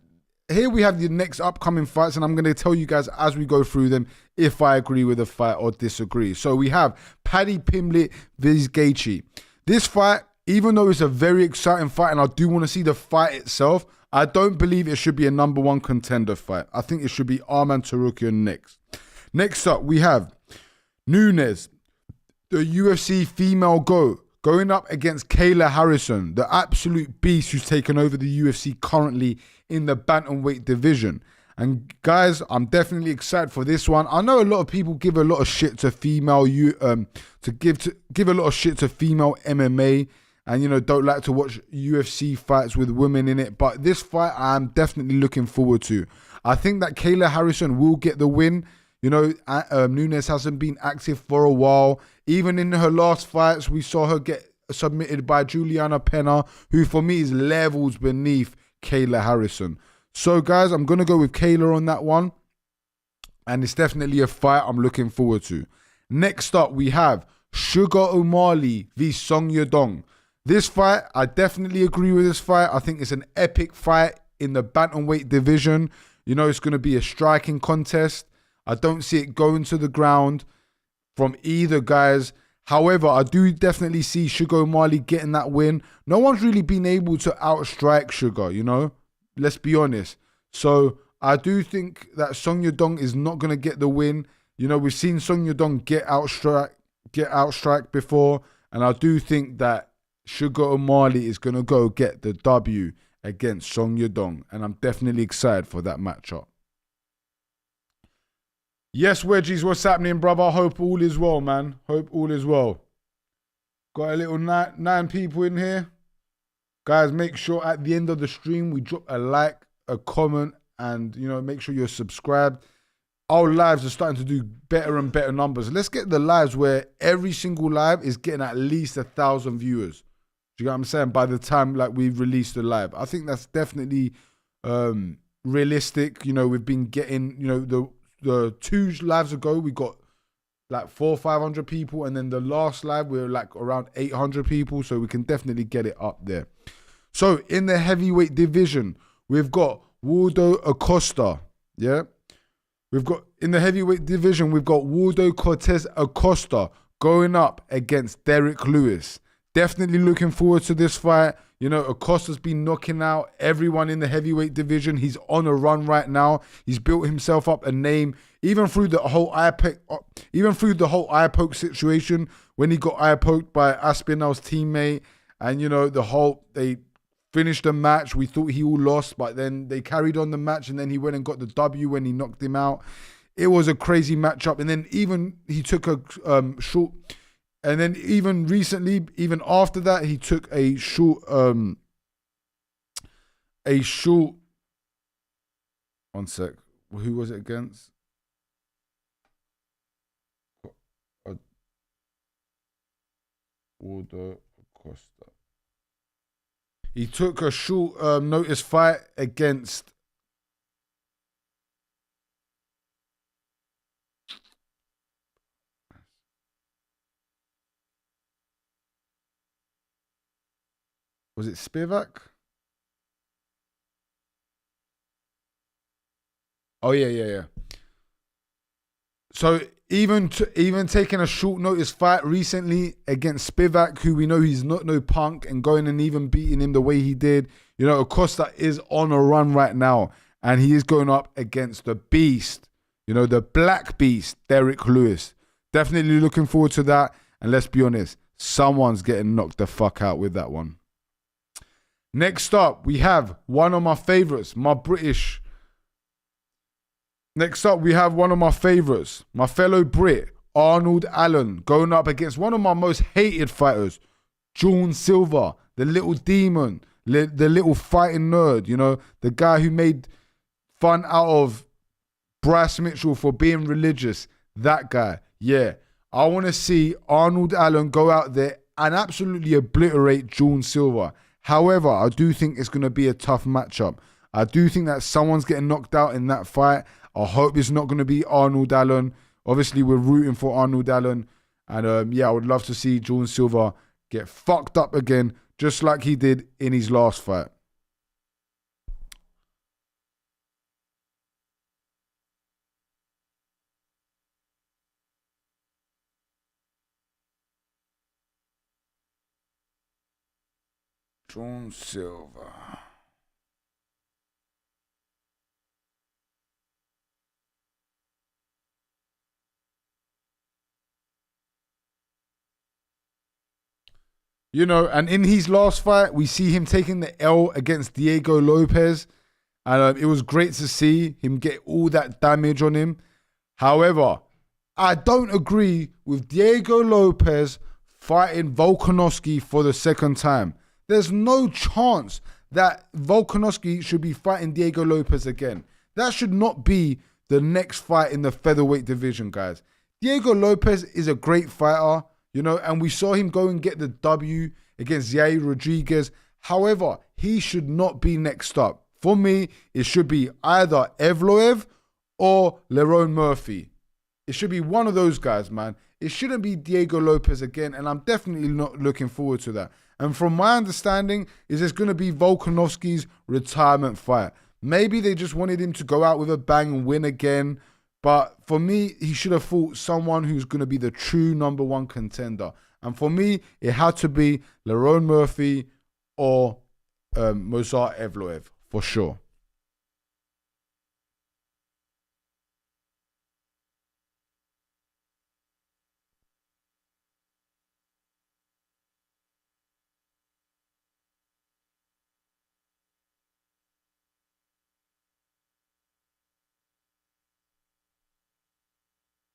Here we have the next upcoming fights. And I'm going to tell you guys as we go through them if I agree with the fight or disagree. So, we have Paddy Pimblett vs. Gaethje. This fight, even though it's a very exciting fight and I do want to see the fight itself, I don't believe it should be a number one contender fight. I think it should be Arman Tsarukyan next. Next up, we have Nunes, the UFC female GOAT, going up against Kayla Harrison, the absolute beast who's taken over the UFC currently in the bantamweight division. And guys, I'm definitely excited for this one. I know a lot of people give a lot of shit to female give a lot of shit to female MMA. And, you know, don't like to watch UFC fights with women in it. But this fight, I'm definitely looking forward to. I think that Kayla Harrison will get the win. You know, Nunes hasn't been active for a while. Even in her last fights, we saw her get submitted by Juliana Pena, who for me is levels beneath Kayla Harrison. So, guys, I'm going to go with Kayla on that one. And it's definitely a fight I'm looking forward to. Next up, we have Sugar O'Malley v Song Yadong. This fight, I definitely agree with this fight. I think it's an epic fight in the bantamweight division. You know, it's going to be a striking contest. I don't see it going to the ground from either guys. However, I do definitely see Sugar O'Malley getting that win. No one's really been able to outstrike Sugar, you know? Let's be honest. So, I do think that Song Yadong is not going to get the win. You know, we've seen Song Yadong get outstrike before. And I do think that Sugar O'Malley is going to go get the W against Song Yadong. And I'm definitely excited for that matchup. Yes, Wedgies, what's happening, brother? Hope all is well, man. Hope all is well. Got a little nine people in here. Guys, make sure at the end of the stream, we drop a like, a comment, and, you know, make sure you're subscribed. Our lives are starting to do better and better numbers. Let's get the lives where every single live is getting at least 1,000 viewers. Do you know what I'm saying? By the time like we've released the live, I think that's definitely realistic. You know, we've been getting, you know, the 2 lives ago, we got like 400 or 500 people. And then the last live, we were like around 800 people. So we can definitely get it up there. So in the heavyweight division, we've got Waldo Acosta. Yeah. We've got, in the heavyweight division, we've got Waldo Cortez Acosta going up against Derek Lewis. Definitely looking forward to this fight. You know, Acosta's been knocking out everyone in the heavyweight division. He's on a run right now. He's built himself up a name, even through the whole eye poke situation when he got eye poked by Aspinall's teammate. And, you know, they finished the match. We thought he all lost, but then they carried on the match and then he went and got the W when he knocked him out. It was a crazy matchup. And then even he took a short... And then even recently, even after that, he took a short, one sec. Who was it against? Waldo Acosta. He took a short notice fight against... Was it Spivak? Oh, yeah. So even taking a short notice fight recently against Spivak, who we know he's not no punk, and going and even beating him the way he did, you know, Acosta is on a run right now, and he is going up against the beast, you know, the black beast, Derek Lewis. Definitely looking forward to that. And let's be honest, someone's getting knocked the fuck out with that one. Next up, we have one of my favorites, Next up, we have one of my favorites, my fellow Brit, Arnold Allen, going up against one of my most hated fighters, John Silver, the little demon, the little fighting nerd, you know, the guy who made fun out of Bryce Mitchell for being religious. That guy, yeah. I want to see Arnold Allen go out there and absolutely obliterate John Silver. However, I do think it's going to be a tough matchup. I do think that someone's getting knocked out in that fight. I hope it's not going to be Arnold Allen. Obviously, we're rooting for Arnold Allen. And yeah, I would love to see John Silver get fucked up again, just like he did in his last fight. John Silver. You know, and in his last fight, we see him taking the L against Diego Lopez. And it was great to see him get all that damage on him. However, I don't agree with Diego Lopez fighting Volkanovski for the second time. There's no chance that Volkanovski should be fighting Diego Lopez again. That should not be the next fight in the featherweight division, guys. Diego Lopez is a great fighter, you know, and we saw him go and get the W against Yair Rodriguez. However, he should not be next up. For me, it should be either Evloev or Lerone Murphy. It should be one of those guys, man. It shouldn't be Diego Lopez again, and I'm definitely not looking forward to that. And from my understanding, is it's going to be Volkanovski's retirement fight. Maybe they just wanted him to go out with a bang and win again. But for me, he should have fought someone who's going to be the true number one contender. And for me, it had to be Lerone Murphy or Movsar Evloev, for sure.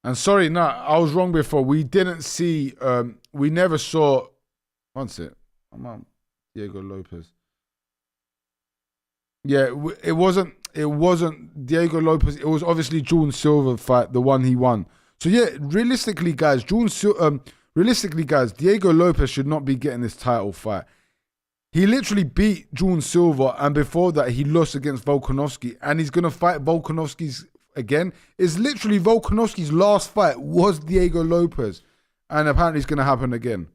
And sorry, no, I was wrong before. We didn't see, we never saw, one sec, I'm on Diego Lopez. Yeah, it wasn't Diego Lopez. It was obviously Jordan Silver fight, the one he won. So yeah, realistically, guys, Diego Lopez should not be getting this title fight. He literally beat Jordan Silver, and before that, he lost against Volkanovski, and he's gonna fight Volkanovski's again. It's literally Volkanovski's last fight was Diego Lopez, and apparently it's going to happen again.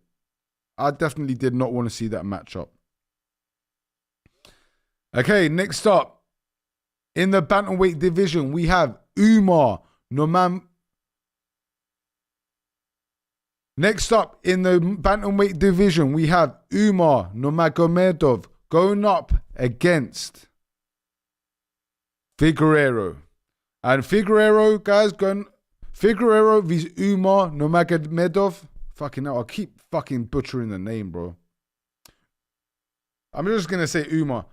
I definitely did not want to see that matchup. Okay, next up, in the bantamweight division, we have Umar Nurmagomedov. Next up, in the bantamweight division, we have Umar Nurmagomedov going up against Figueiredo. And Figueiredo, guys, Figueiredo vs Umar Nurmagomedov. Fucking hell, I keep fucking butchering the name, bro. I'm just going to say Umar.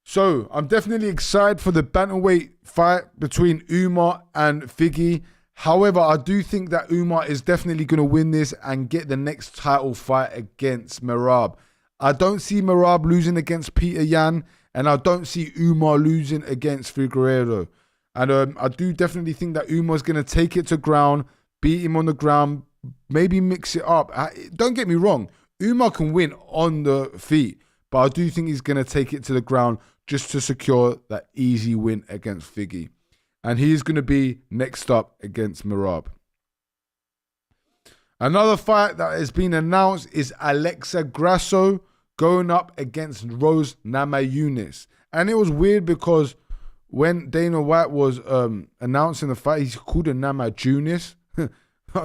So, I'm definitely excited for the bantamweight fight between Umar and Figgy. However, I do think that Umar is definitely going to win this and get the next title fight against Merab. I don't see Merab losing against Peter Yan, and I don't see Umar losing against Figueiredo. And I do definitely think that Umar's going to take it to ground, beat him on the ground, maybe mix it up. Don't get me wrong, Umar can win on the feet, but I do think he's going to take it to the ground just to secure that easy win against Figgy. And he's going to be next up against Merab. Another fight that has been announced is Alexa Grasso going up against Rose Namajunas. And it was weird because when Dana White was announcing the fight, he called her Namajunas. I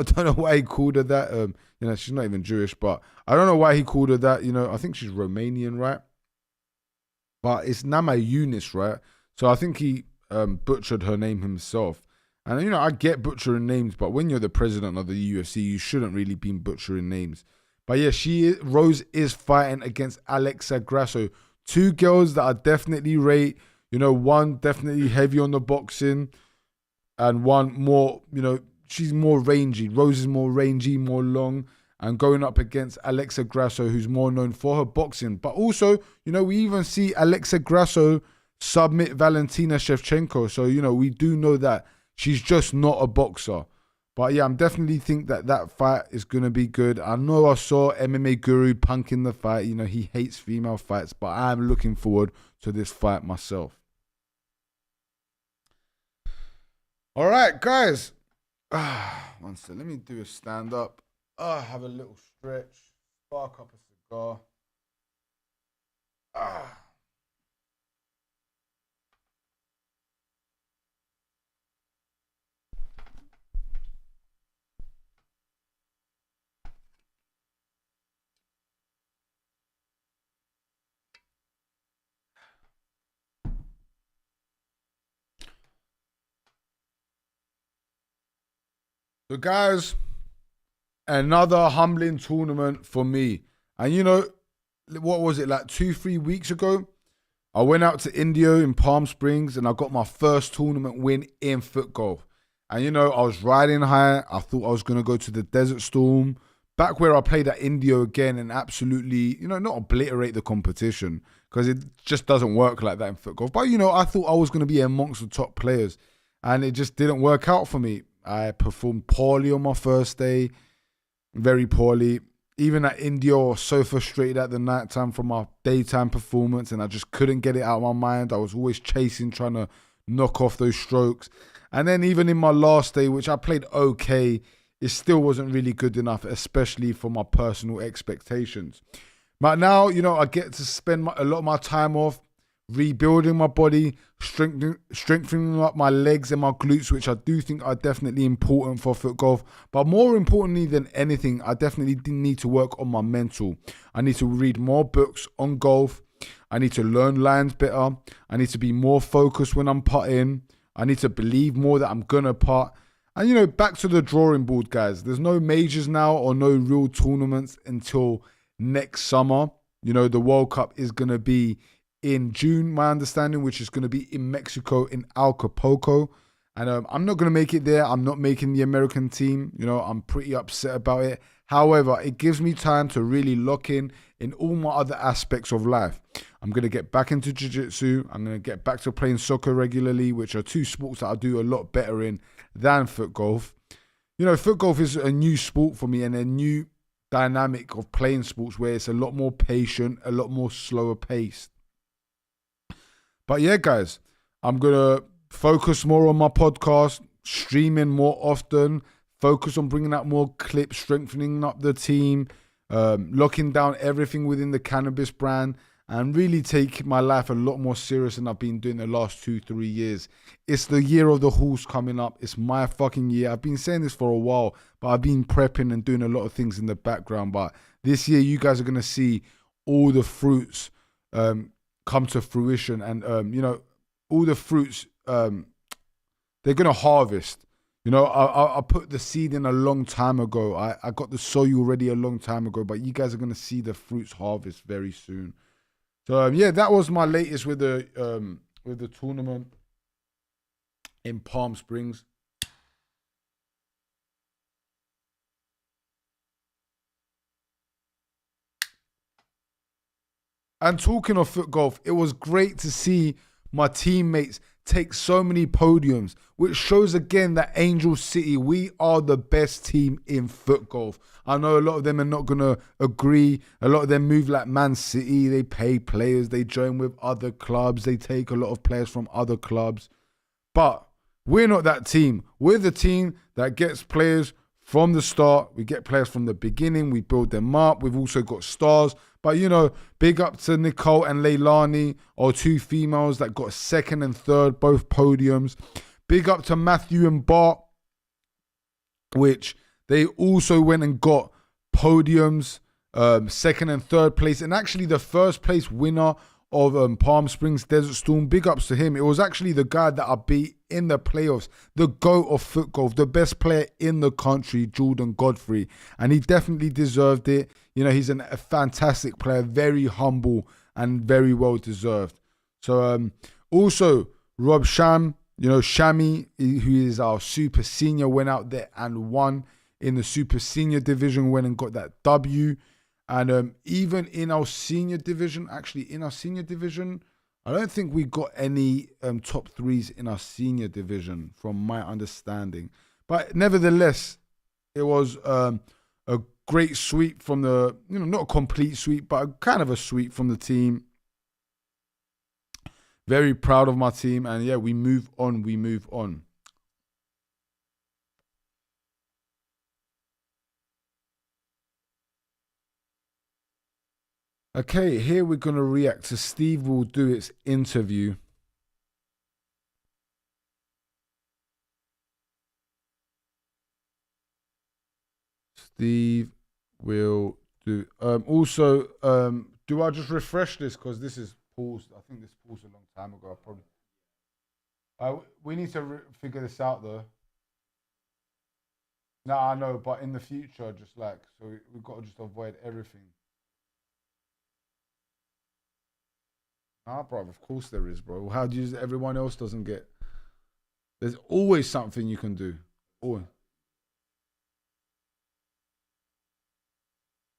don't know why he called her that. She's not even Jewish, but I don't know why he called her that. I think she's Romanian, right? But it's Namajunas, right? So I think he butchered her name himself. And, I get butchering names, but when you're the president of the UFC, you shouldn't really be butchering names. But yeah, Rose is fighting against Alexa Grasso. Two girls that are definitely rate, one definitely heavy on the boxing, and one more, she's more rangy. Rose is more rangy, more long, and going up against Alexa Grasso, who's more known for her boxing. But also, we even see Alexa Grasso submit Valentina Shevchenko. So, we do know that she's just not a boxer. But yeah, I'm definitely think that fight is going to be good. I know I saw MMA Guru punking the fight. He hates female fights, but I'm looking forward to this fight myself. All right, guys. One second. Let me do a stand up. Have a little stretch. Spark up a cigar. So, guys, another humbling tournament for me. And what was it, like 2-3 weeks ago? I went out to India in Palm Springs and I got my first tournament win in foot golf. And, I was riding high. I thought I was going to go to the Desert Storm, back where I played at India again and absolutely, not obliterate the competition, because it just doesn't work like that in foot golf. But, I thought I was going to be amongst the top players and it just didn't work out for me. I performed poorly on my first day, very poorly. Even at India, I was so frustrated at the nighttime from my daytime performance, and I just couldn't get it out of my mind. I was always chasing, trying to knock off those strokes. And then even in my last day, which I played okay, it still wasn't really good enough, especially for my personal expectations. But now, I get to spend a lot of my time off rebuilding my body, strengthening up my legs and my glutes, which I do think are definitely important for foot golf. But more importantly than anything, I definitely need to work on my mental. I need to read more books on golf. I need to learn lines better. I need to be more focused when I'm putting. I need to believe more that I'm gonna putt. And back to the drawing board, guys. There's no majors now or no real tournaments until next summer. The World Cup is gonna be in June, my understanding, which is going to be in Mexico in Acapulco. And I'm not going to make it there. I'm not making the American team. I'm pretty upset about it. However, it gives me time to really lock in all my other aspects of life. I'm going to get back into jiu-jitsu. I'm going to get back to playing soccer regularly, which are two sports that I do a lot better in than foot golf. Foot golf is a new sport for me and a new dynamic of playing sports where it's a lot more patient, a lot more slower paced. But yeah, guys, I'm going to focus more on my podcast, streaming more often, focus on bringing out more clips, strengthening up the team, locking down everything within the cannabis brand, and really take my life a lot more serious than I've been doing the last 2-3 years. It's the year of the horse coming up. It's my fucking year. I've been saying this for a while, but I've been prepping and doing a lot of things in the background. But this year, you guys are going to see all the fruits come to fruition, and all the fruits they're gonna harvest. I put the seed in a long time ago. I got the soil ready a long time ago, but you guys are gonna see the fruits harvest very soon. So yeah, that was my latest with the tournament in Palm Springs. And talking of foot golf, it was great to see my teammates take so many podiums, which shows again that Angel City, we are the best team in foot golf. I know a lot of them are not going to agree. A lot of them move like Man City. They pay players. They join with other clubs. They take a lot of players from other clubs. But we're not that team. We're the team that gets players from the start. We get players from the beginning. We build them up. We've also got stars. But, you know, big up to Nicole and Leilani, our two females that got second and third, both podiums. Big up to Matthew and Bart, which they also went and got podiums, second and third place. And actually the first place winner of Palm Springs Desert Storm, big ups to him. It was actually the guy that I beat in the playoffs, the GOAT of foot golf, the best player in the country, Jordan Godfrey. And he definitely deserved it. You know, he's a fantastic player, very humble and very well deserved. So also Rob Sham, you know, Shami, who is our super senior, went out there and won in the super senior division, went and got that W. And even in our senior division, I don't think we got any top threes in our senior division from my understanding. But nevertheless, it was a great sweep from the, you know, not a complete sweep, but kind of a sweep from the team. Very proud of my team. And yeah, we move on. Okay, here we're going to react to Steve Will Do It's interview. Steve Will Do. Also, do I just refresh this? Because this is paused. I think this paused a long time ago. We need to figure this out though. No, I know, but in the future, just like, so we've got to just avoid everything. Nah, bro, of course there is, bro. How do you, everyone else doesn't get? There's always something you can do. Always.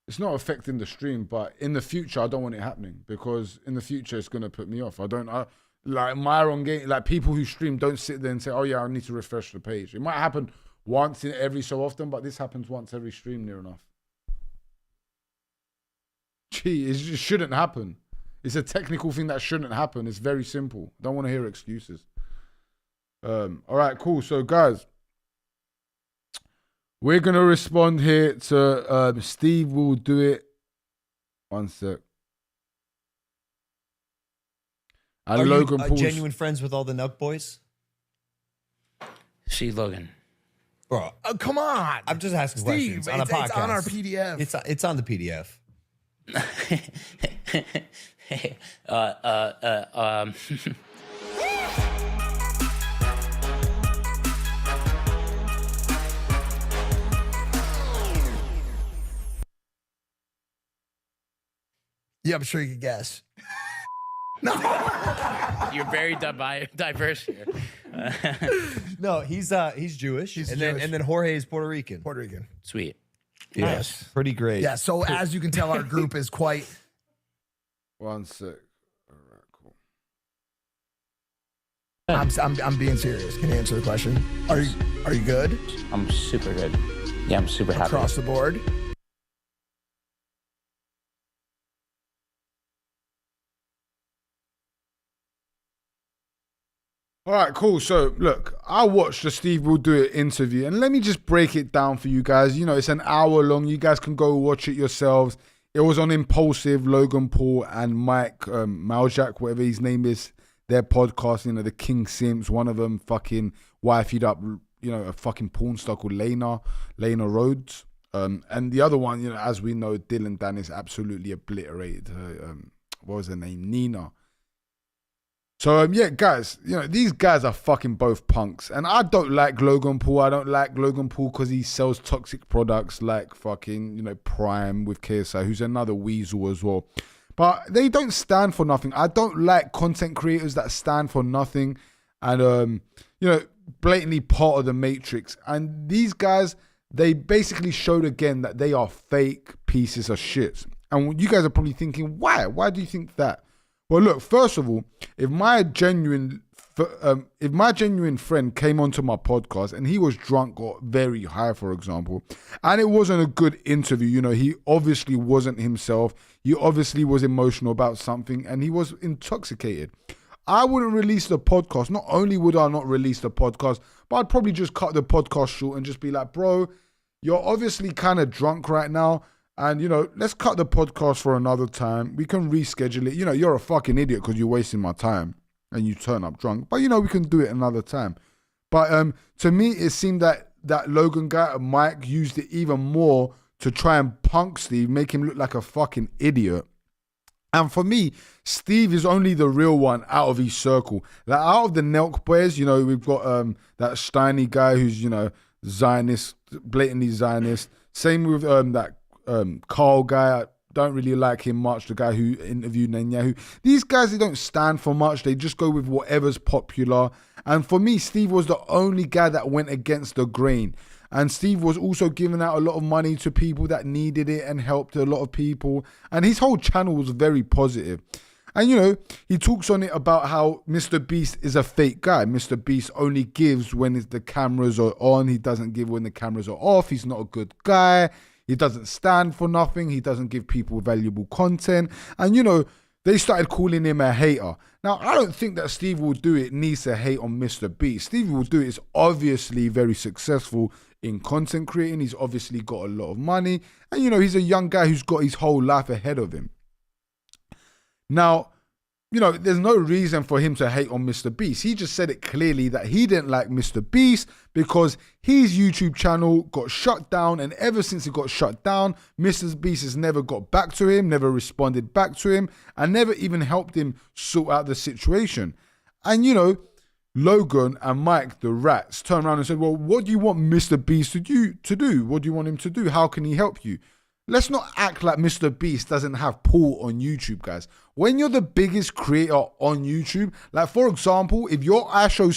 It's not affecting the stream, but in the future, I don't want it happening because in the future, it's going to put me off. Like Myron game, like people who stream don't sit there and say, oh yeah, I need to refresh the page. It might happen once in every so often, but this happens once every stream near enough. Gee, it just shouldn't happen. It's a technical thing that shouldn't happen. It's very simple. Don't want to hear excuses. All right, cool. So, guys, we're going to respond here to Steve Will Do It. One sec. And are Logan you genuine friends with all the Nug boys? See, Logan. Bro, come on. I'm just asking Steve, questions on a podcast. It's on our PDF. It's on the PDF. Yeah, I'm sure you can guess. No. You're very diverse here. No, he's Jewish. He's and Jewish. then Jorge is Puerto Rican. Puerto Rican. Sweet. Yes. Pretty great. Yeah, so as you can tell, our group is quite... One sec. All right, cool. I'm being serious. Can you answer the question? Are you good? I'm super good. Yeah, I'm super happy. Across the board? All right, cool. So, look, I watched the Steve Will Do It interview, and let me just break it down for you guys. You know, it's an hour long. You guys can go watch it yourselves. It was on Impulsive, Logan Paul and Mike Maljak, whatever his name is, their podcast, you know, the King Simps. One of them fucking wifeyed up, you know, a fucking porn star called Lena Rhodes. And the other one, you know, as we know, Dylan Dennis absolutely obliterated her, what was her name? Nina. So, yeah, guys, you know, these guys are fucking both punks. And I don't like Logan Paul. I don't like Logan Paul because he sells toxic products like fucking, you know, Prime with KSI, who's another weasel as well. But they don't stand for nothing. I don't like content creators that stand for nothing and, you know, blatantly part of the Matrix. And these guys, they basically showed again that they are fake pieces of shit. And you guys are probably thinking, why? Why do you think that? Well, look, first of all, if my genuine if my genuine friend came onto my podcast and he was drunk or very high, for example, and it wasn't a good interview, you know, he obviously wasn't himself. He obviously was emotional about something and he was intoxicated. I wouldn't release the podcast. Not only would I not release the podcast, but I'd probably just cut the podcast short and just be like, bro, you're obviously kind of drunk right now. And, you know, let's cut the podcast for another time. We can reschedule it. You know, you're a fucking idiot because you're wasting my time and you turn up drunk. But, you know, we can do it another time. But to me, it seemed that Logan guy, Mike, used it even more to try and punk Steve, make him look like a fucking idiot. And for me, Steve is only the real one out of his circle. Like, out of the Nelk boys, you know, we've got that Steiny guy who's, you know, Zionist, blatantly Zionist. Same with that Carl guy. I don't really like him much, the guy who interviewed Netanyahu. These guys, they don't stand for much. They just go with whatever's popular. And for me, Steve was the only guy that went against the grain. And Steve was also giving out a lot of money to people that needed it and helped a lot of people. And his whole channel was very positive. And, you know, he talks on it about how Mr. Beast is a fake guy. Mr. Beast only gives when the cameras are on. He doesn't give when the cameras are off. He's not a good guy. He doesn't stand for nothing. He doesn't give people valuable content. And, you know, they started calling him a hater. Now, I don't think that Steve Will Do It needs to hate on Mr. Beast. Steve Will Do It is obviously very successful in content creating. He's obviously got a lot of money. And, you know, he's a young guy who's got his whole life ahead of him. Now, you know, there's no reason for him to hate on Mr. Beast. He just said it clearly that he didn't like Mr. Beast because his YouTube channel got shut down. And ever since it got shut down, Mr. Beast has never got back to him, never responded back to him, and never even helped him sort out the situation. And, you know, Logan and Mike, the rats, turned around and said, well, what do you want Mr. Beast to do? What do you want him to do? How can he help you? Let's not act like Mr. Beast doesn't have pull on YouTube, guys. When you're the biggest creator on YouTube, like for example, if you're Asho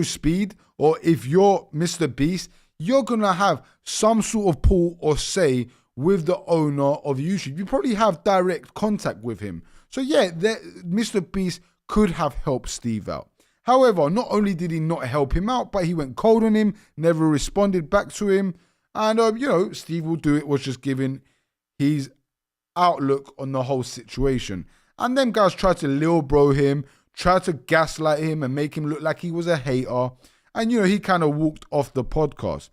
Speed or if you're Mr. Beast, you're gonna have some sort of pull or say with the owner of YouTube. You probably have direct contact with him. So yeah, Mr. Beast could have helped Steve out. However, not only did he not help him out, but he went cold on him, never responded back to him. And, you know, Steve Will Do It was just giving his outlook on the whole situation. And them guys tried to lil bro him, tried to gaslight him and make him look like he was a hater. And, you know, he kind of walked off the podcast.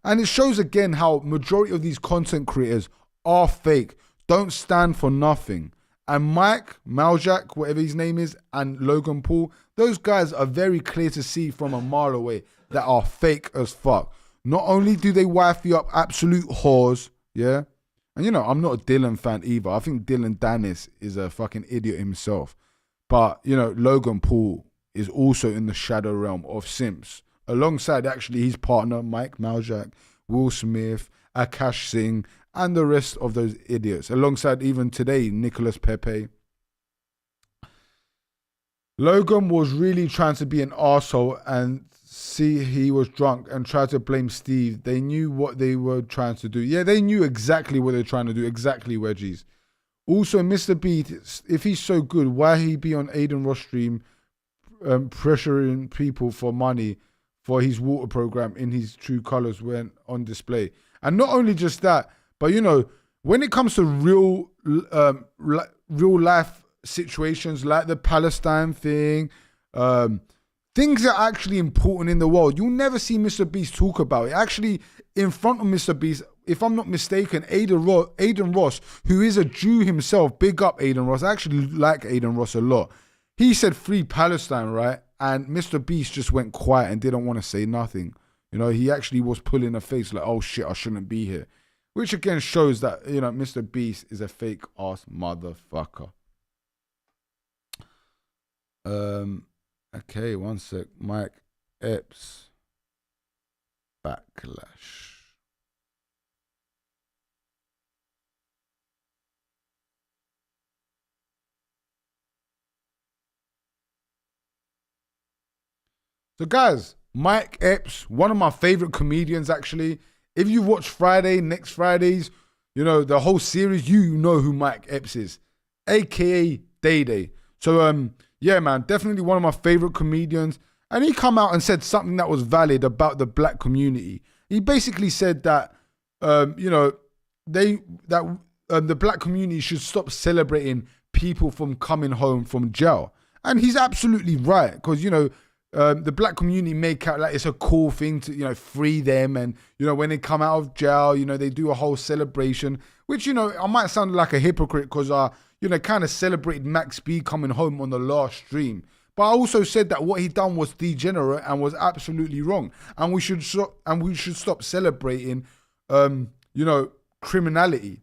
And it shows again how majority of these content creators are fake, don't stand for nothing. And Mike, Maljak, whatever his name is, and Logan Paul, those guys are very clear to see from a mile away that are fake as fuck. Not only do they wife you up absolute whores, yeah? And, you know, I'm not a Dylan fan either. I think Dylan Dennis is a fucking idiot himself. But, you know, Logan Paul is also in the shadow realm of simps. Alongside, actually, his partner, Mike Maljak, Will Smith, Akash Singh, and the rest of those idiots. Alongside, even today, Nicolas Pepe. Logan was really trying to be an arsehole and see he was drunk and tried to blame Steve. They knew what they were trying to do. Yeah, they knew exactly what they're trying to do. Exactly, wedgies. Also, Mr. Beat, if he's so good, why he be on Aiden Ross stream pressuring people for money for his water program in his true colors when on display? And not only just that, but, you know, when it comes to real life situations like the Palestine thing, things are actually important in the world. You'll never see Mr. Beast talk about it. Actually, in front of Mr. Beast, if I'm not mistaken, Aiden Ross, who is a Jew himself, big up Aiden Ross. I actually like Aiden Ross a lot. He said free Palestine, right? And Mr. Beast just went quiet and didn't want to say nothing. You know, he actually was pulling a face like, oh shit, I shouldn't be here. Which again shows that, you know, Mr. Beast is a fake ass motherfucker. Okay, one sec. Mike Epps. Backlash. So guys, Mike Epps, one of my favorite comedians actually. If you watch Friday, next Fridays, you know, the whole series, you know who Mike Epps is, aka Day Day. So yeah, man, definitely one of my favorite comedians. And he come out and said something that was valid about the black community. He basically said that, you know, the black community should stop celebrating people from coming home from jail. And he's absolutely right, because, you know, the black community make out like it's a cool thing to, you know, free them. And, you know, when they come out of jail, you know, they do a whole celebration, which, you know, I might sound like a hypocrite because, you know, kind of celebrated Max B coming home on the last stream. But I also said that what he done was degenerate and was absolutely wrong. And we should stop celebrating, you know, criminality.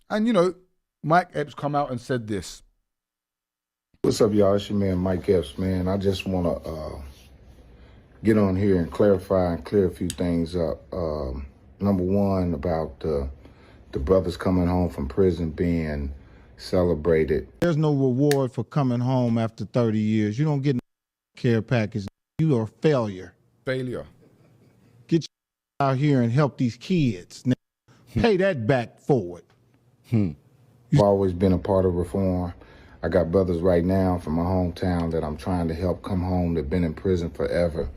And, you know, Mike Epps come out and said this. What's up, y'all? It's your man, Mike Epps, man. I just want to get on here and clarify and clear a few things up. Number one, about the brothers coming home from prison being celebrated. There's no reward for coming home after 30 years. You don't get no care package. You are a failure. Failure. Get your out here and help these kids. Now, pay that back forward. I've always been a part of reform. I got brothers right now from my hometown that I'm trying to help come home. They've been in prison forever.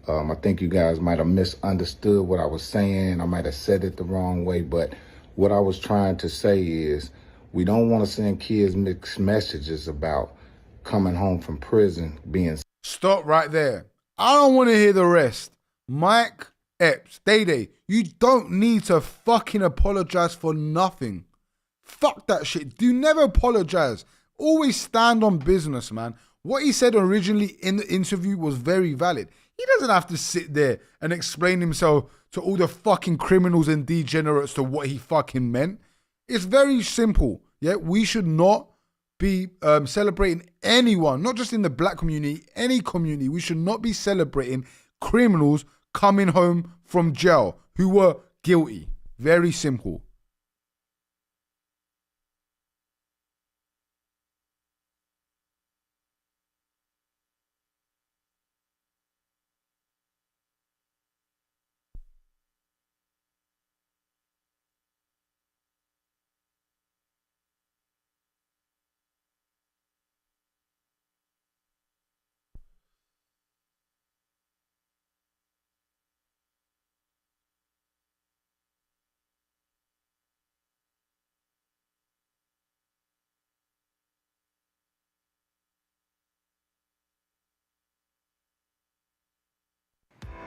I think you guys might have misunderstood what I was saying. I might have said it the wrong way, but what I was trying to say is we don't want to send kids mixed messages about coming home from prison being... Stop right there. I don't want to hear the rest. Mike Epps, Day, you don't need to fucking apologize for nothing. Fuck that shit. Do never apologize. Always stand on business, man. What he said originally in the interview was very valid. He doesn't have to sit there and explain himself to all the fucking criminals and degenerates to what he fucking meant. It's very simple. Yeah, we should not be celebrating anyone, not just in the black community, any community. We should not be celebrating criminals coming home from jail who were guilty. Very simple.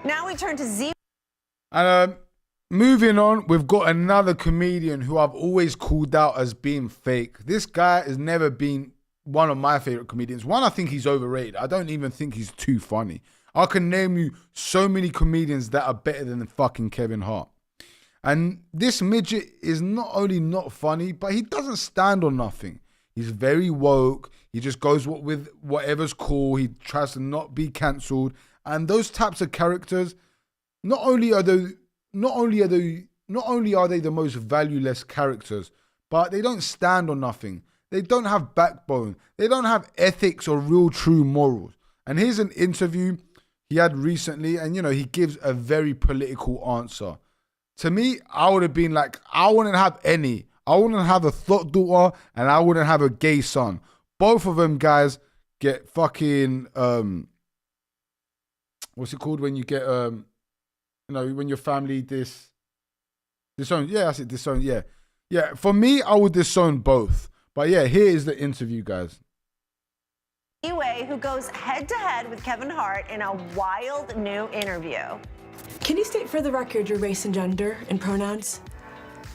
Now we turn to Z. And moving on, we've got another comedian who I've always called out as being fake. This guy has never been one of my favorite comedians. One, I think he's overrated. I don't even think he's too funny. I can name you so many comedians that are better than fucking Kevin Hart. And this midget is not only not funny, but he doesn't stand on nothing. He's very woke. He just goes with whatever's cool. He tries to not be cancelled. And those types of characters, not only are they the most valueless characters, but they don't stand on nothing. They don't have backbone. They don't have ethics or real true morals. And here's an interview he had recently, and you know, he gives a very political answer. To me, I would have been like, I wouldn't have any. I wouldn't have a thought daughter, and I wouldn't have a gay son. Both of them guys get fucking what's it called when you get you know, when your family disown? Yeah, I said disown. Yeah. For me, I would disown both. But yeah, here is the interview, guys. Anyway, who goes head to head with Kevin Hart in a wild new interview. Can you state for the record your race and gender and pronouns?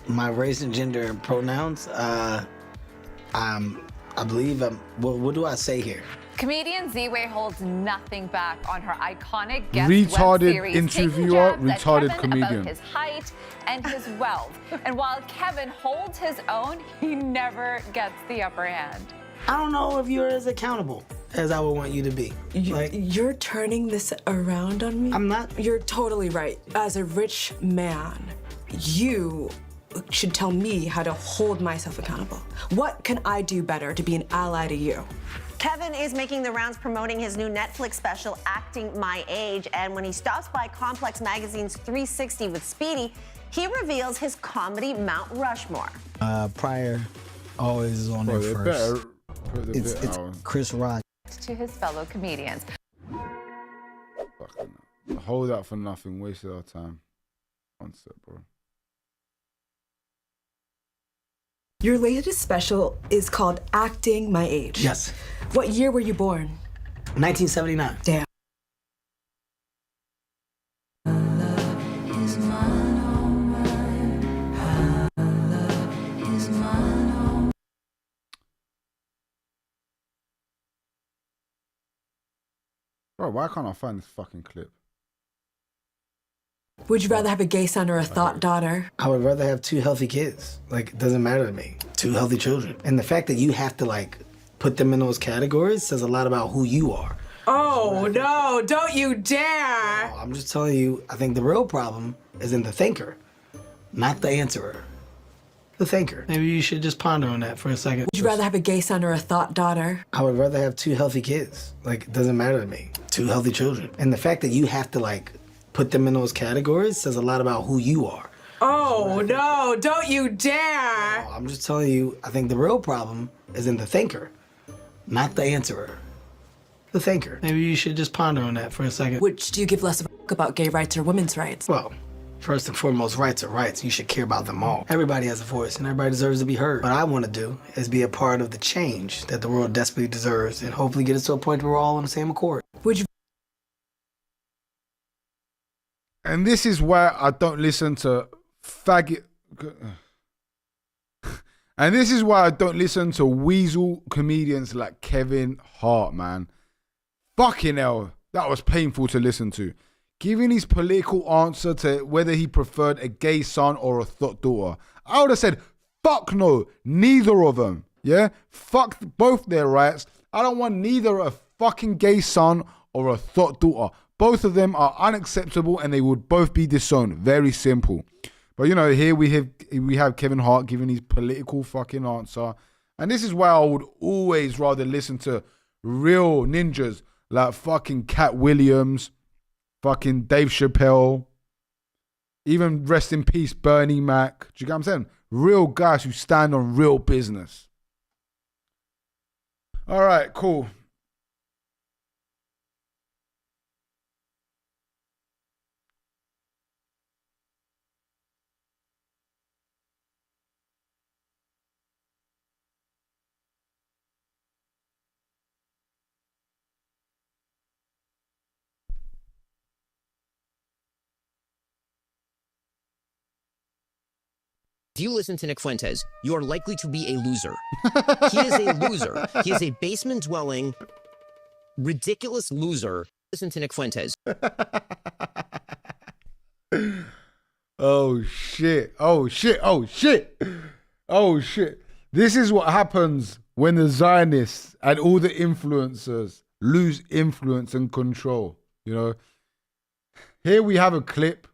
My race and gender and pronouns? I believe what do I say here? Comedian Z-Way holds nothing back on her iconic guest Retarded web series, interviewer, taking jabs retarded at Kevin comedian. about his height and his wealth. And while Kevin holds his own, he never gets the upper hand. I don't know if you're as accountable as I would want you to be. You're turning this around on me? I'm not. You're totally right. As a rich man, you should tell me how to hold myself accountable. What can I do better to be an ally to you? Kevin is making the rounds promoting his new Netflix special, Acting My Age. And when he stops by Complex Magazine's 360 with Speedy, he reveals his comedy Mount Rushmore. Pryor always is on there first. It's Chris Rock, to his fellow comedians. Fucking hell. Hold out for nothing. Wasted our time. One sec, bro. Your latest special is called Acting My Age. Yes. What year were you born? 1979. Damn. Bro, why can't I find this fucking clip? Would you rather have a gay son or a thought daughter? I would rather have 2 healthy kids. Like, it doesn't matter to me. 2 healthy children. And the fact that you have to, like, put them in those categories says a lot about who you are. Oh, no, don't you dare! I'm just telling you, I think the real problem is in the thinker, not the answerer. The thinker. Maybe you should just ponder on that for a second. Would you rather have a gay son or a thought daughter? I would rather have 2 healthy kids. Like, it doesn't matter to me. 2 healthy children. And the fact that you have to, like, put them in those categories says a lot about who you are. Oh, no, don't you dare! I'm just telling you, I think the real problem is in the thinker, not the answerer. The thinker. Maybe you should just ponder on that for a second. Which do you give less of a fuck about, gay rights or women's rights? Well, first and foremost, rights are rights. You should care about them all. Everybody has a voice and everybody deserves to be heard. What I want to do is be a part of the change that the world desperately deserves and hopefully get us to a point where we're all on the same accord. Would you? And this is why I don't listen to faggot. And this is why I don't listen to weasel comedians like Kevin Hart, man. Fucking hell, that was painful to listen to. Giving his political answer to whether he preferred a gay son or a thought daughter. I would have said, fuck no, neither of them. Yeah? Fuck both their rights. I don't want neither a fucking gay son or a thought daughter. Both of them are unacceptable and they would both be disowned. Very simple. But you know, here we have Kevin Hart giving his political fucking answer. And this is why I would always rather listen to real ninjas like fucking Cat Williams, fucking Dave Chappelle, even rest in peace Bernie Mac. Do you get what I'm saying? Real guys who stand on real business. All right, cool. If you listen to Nick Fuentes, you are likely to be a loser. He is a loser. He is a basement-dwelling, ridiculous loser. Listen to Nick Fuentes. Oh, shit. Oh, shit. Oh, shit. Oh, shit. This is what happens when the Zionists and all the influencers lose influence and control. You know, here we have a clip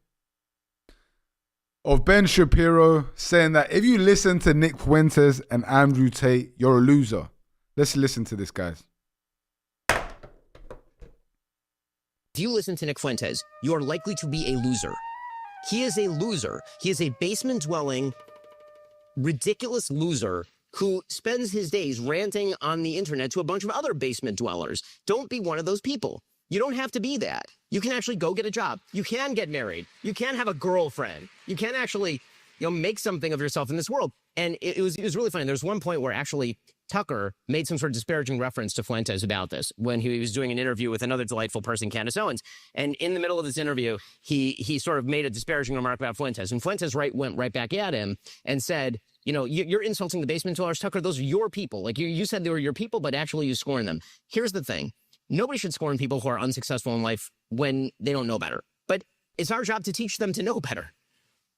of Ben Shapiro saying that if you listen to Nick Fuentes and Andrew Tate, you're a loser. Let's listen to this, guys. If you listen to Nick Fuentes, you are likely to be a loser. He is a loser. He is a basement-dwelling, ridiculous loser who spends his days ranting on the internet to a bunch of other basement dwellers. Don't be one of those people. You don't have to be that. You can actually go get a job. You can get married. You can have a girlfriend. You can actually, make something of yourself in this world. And it was really funny. There was one point where actually Tucker made some sort of disparaging reference to Fuentes about this when he was doing an interview with another delightful person, Candace Owens. And in the middle of this interview, he sort of made a disparaging remark about Fuentes. And Fuentes went right back at him and said, you're insulting the basement dwellers, Tucker. Those are your people. Like you said they were your people, but actually you scorn them. Here's the thing. Nobody should scorn people who are unsuccessful in life when they don't know better. But it's our job to teach them to know better,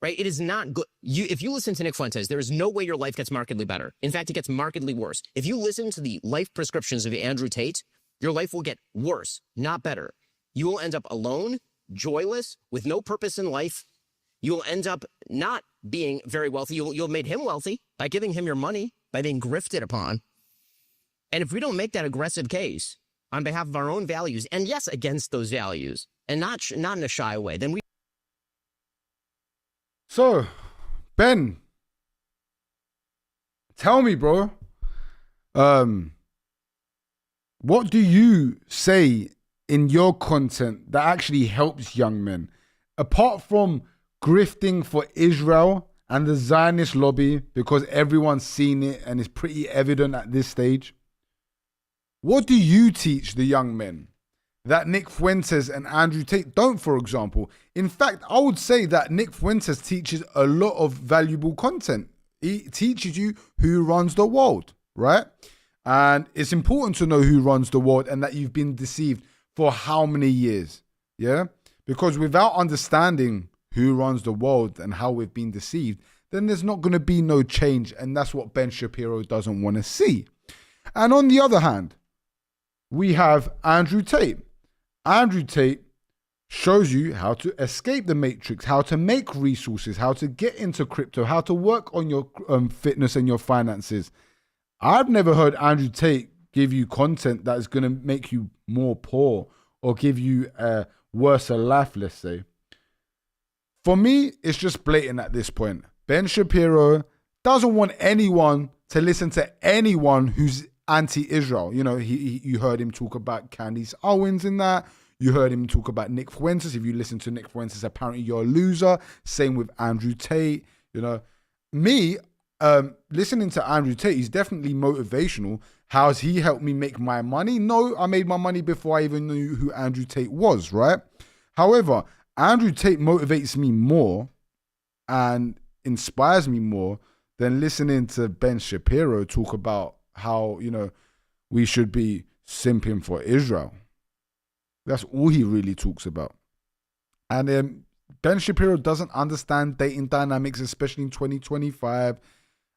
right? It is not good. If you listen to Nick Fuentes, there is no way your life gets markedly better. In fact, it gets markedly worse. If you listen to the life prescriptions of Andrew Tate, your life will get worse, not better. You will end up alone, joyless, with no purpose in life. You will end up not being very wealthy. You'll have made him wealthy by giving him your money, by being grifted upon. And if we don't make that aggressive case on behalf of our own values, and yes, against those values, and not in a shy way, then we... So, Ben, tell me, bro, what do you say in your content that actually helps young men? Apart from grifting for Israel and the Zionist lobby, because everyone's seen it and it's pretty evident at this stage, what do you teach the young men that Nick Fuentes and Andrew Tate don't, for example? In fact, I would say that Nick Fuentes teaches a lot of valuable content. He teaches you who runs the world, right? And it's important to know who runs the world and that you've been deceived for how many years, yeah? Because without understanding who runs the world and how we've been deceived, then there's not going to be no change. And that's what Ben Shapiro doesn't want to see. And on the other hand, we have Andrew Tate. Andrew Tate shows you how to escape the matrix, how to make resources, how to get into crypto, how to work on your fitness and your finances. I've never heard Andrew Tate give you content that is going to make you more poor or give you a worse life, let's say. For me, it's just blatant at this point. Ben Shapiro doesn't want anyone to listen to anyone who's anti-Israel. You know, you heard him talk about Candace Owens in that. You heard him talk about Nick Fuentes. If you listen to Nick Fuentes, apparently you're a loser. Same with Andrew Tate. You know, me, listening to Andrew Tate, he's definitely motivational. How has he helped me make my money? No, I made my money before I even knew who Andrew Tate was, right? However, Andrew Tate motivates me more and inspires me more than listening to Ben Shapiro talk about how, you know, we should be simping for Israel. That's all he really talks about. And Ben Shapiro doesn't understand dating dynamics, especially in 2025.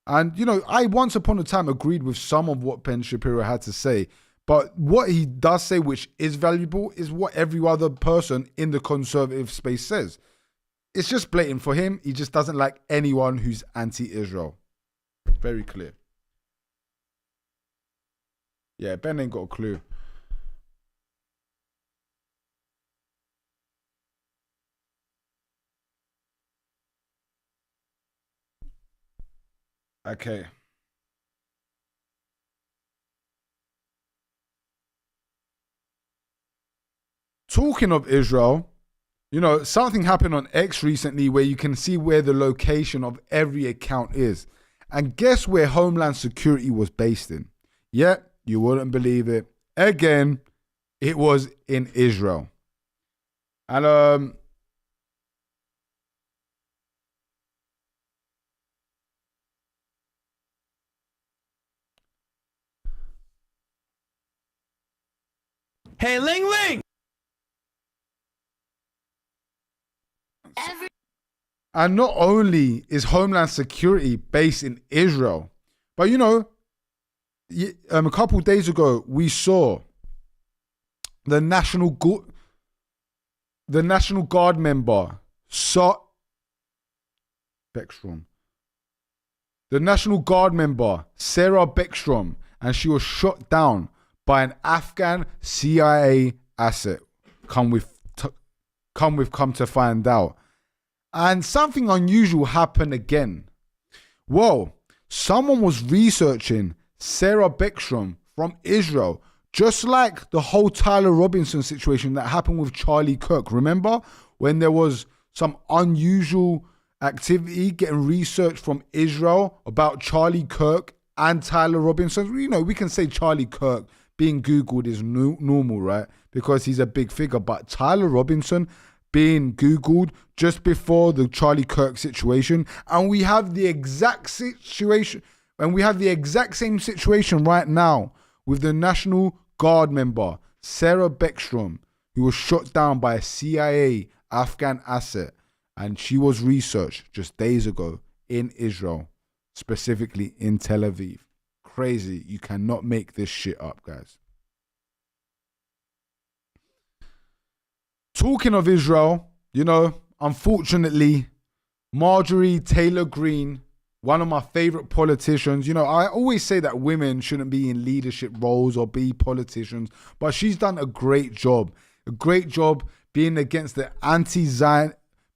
And, you know, I once upon a time agreed with some of what Ben Shapiro had to say. But what he does say, which is valuable, is what every other person in the conservative space says. It's just blatant for him. He just doesn't like anyone who's anti-Israel. Very clear. Yeah, Ben ain't got a clue. Okay. Talking of Israel, you know, something happened on X recently where you can see where the location of every account is. And guess where Homeland Security was based in? Yeah, you wouldn't believe it. Again, it was in Israel. And Hey, Ling Ling! And not only is Homeland Security based in Israel, but, you know, a couple days ago, we saw the National Guard member, Beckstrom. The National Guard member, Sarah Beckstrom, and she was shot down by an Afghan CIA asset. Come to find out. And something unusual happened again. Well, someone was researching Sarah Beckstrom from Israel, just like the whole Tyler Robinson situation that happened with Charlie Kirk. Remember when there was some unusual activity getting researched from Israel about Charlie Kirk and Tyler Robinson? You know, we can say Charlie Kirk being Googled is normal, right? Because he's a big figure. But Tyler Robinson being Googled just before the Charlie Kirk situation. And we have the exact situation, and we have the exact same situation right now with the National Guard member, Sarah Beckstrom, who was shot down by a CIA Afghan asset. And she was researched just days ago in Israel, specifically in Tel Aviv. Crazy. You cannot make this shit up, guys. Talking of Israel, you know, unfortunately, Marjorie Taylor Greene, one of my favorite politicians, you know, I always say that women shouldn't be in leadership roles or be politicians, but she's done a great job being against the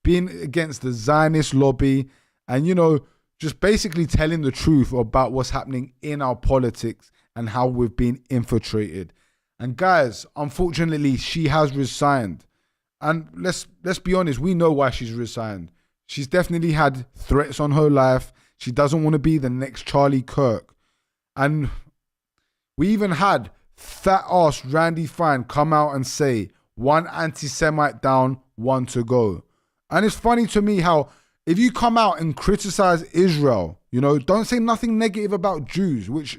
being against the Zionist lobby and, you know, just basically telling the truth about what's happening in our politics and how we've been infiltrated. And guys, unfortunately, she has resigned. And let's be honest, we know why she's resigned. She's definitely had threats on her life. She doesn't want to be the next Charlie Kirk. And we even had fat ass Randy Fine come out and say, one anti-Semite down, one to go. And it's funny to me how if you come out and criticize Israel, don't say nothing negative about Jews, which,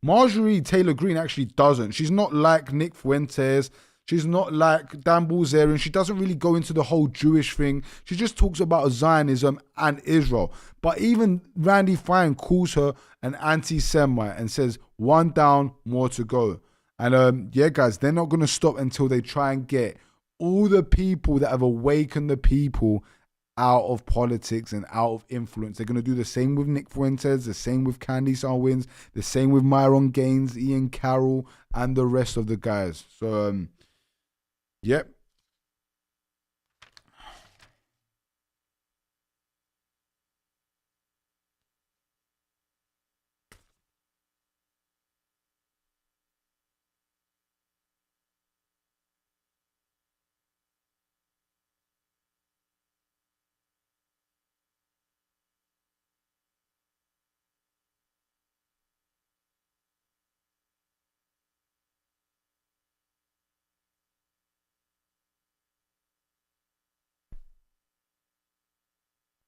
Marjorie Taylor Greene actually doesn't. She's not like Nick Fuentes. She's not like Dan Bilzerian. She doesn't really go into the whole Jewish thing. She just talks about Zionism and Israel. But even Randy Fine calls her an anti-Semite and says, one down, more to go. And yeah, guys, they're not going to stop until they try and get all the people that have awakened the people out of politics and out of influence. They're going to do the same with Nick Fuentes, the same with Candice Owens, the same with Myron Gaines, Ian Carroll, and the rest of the guys. So, yep.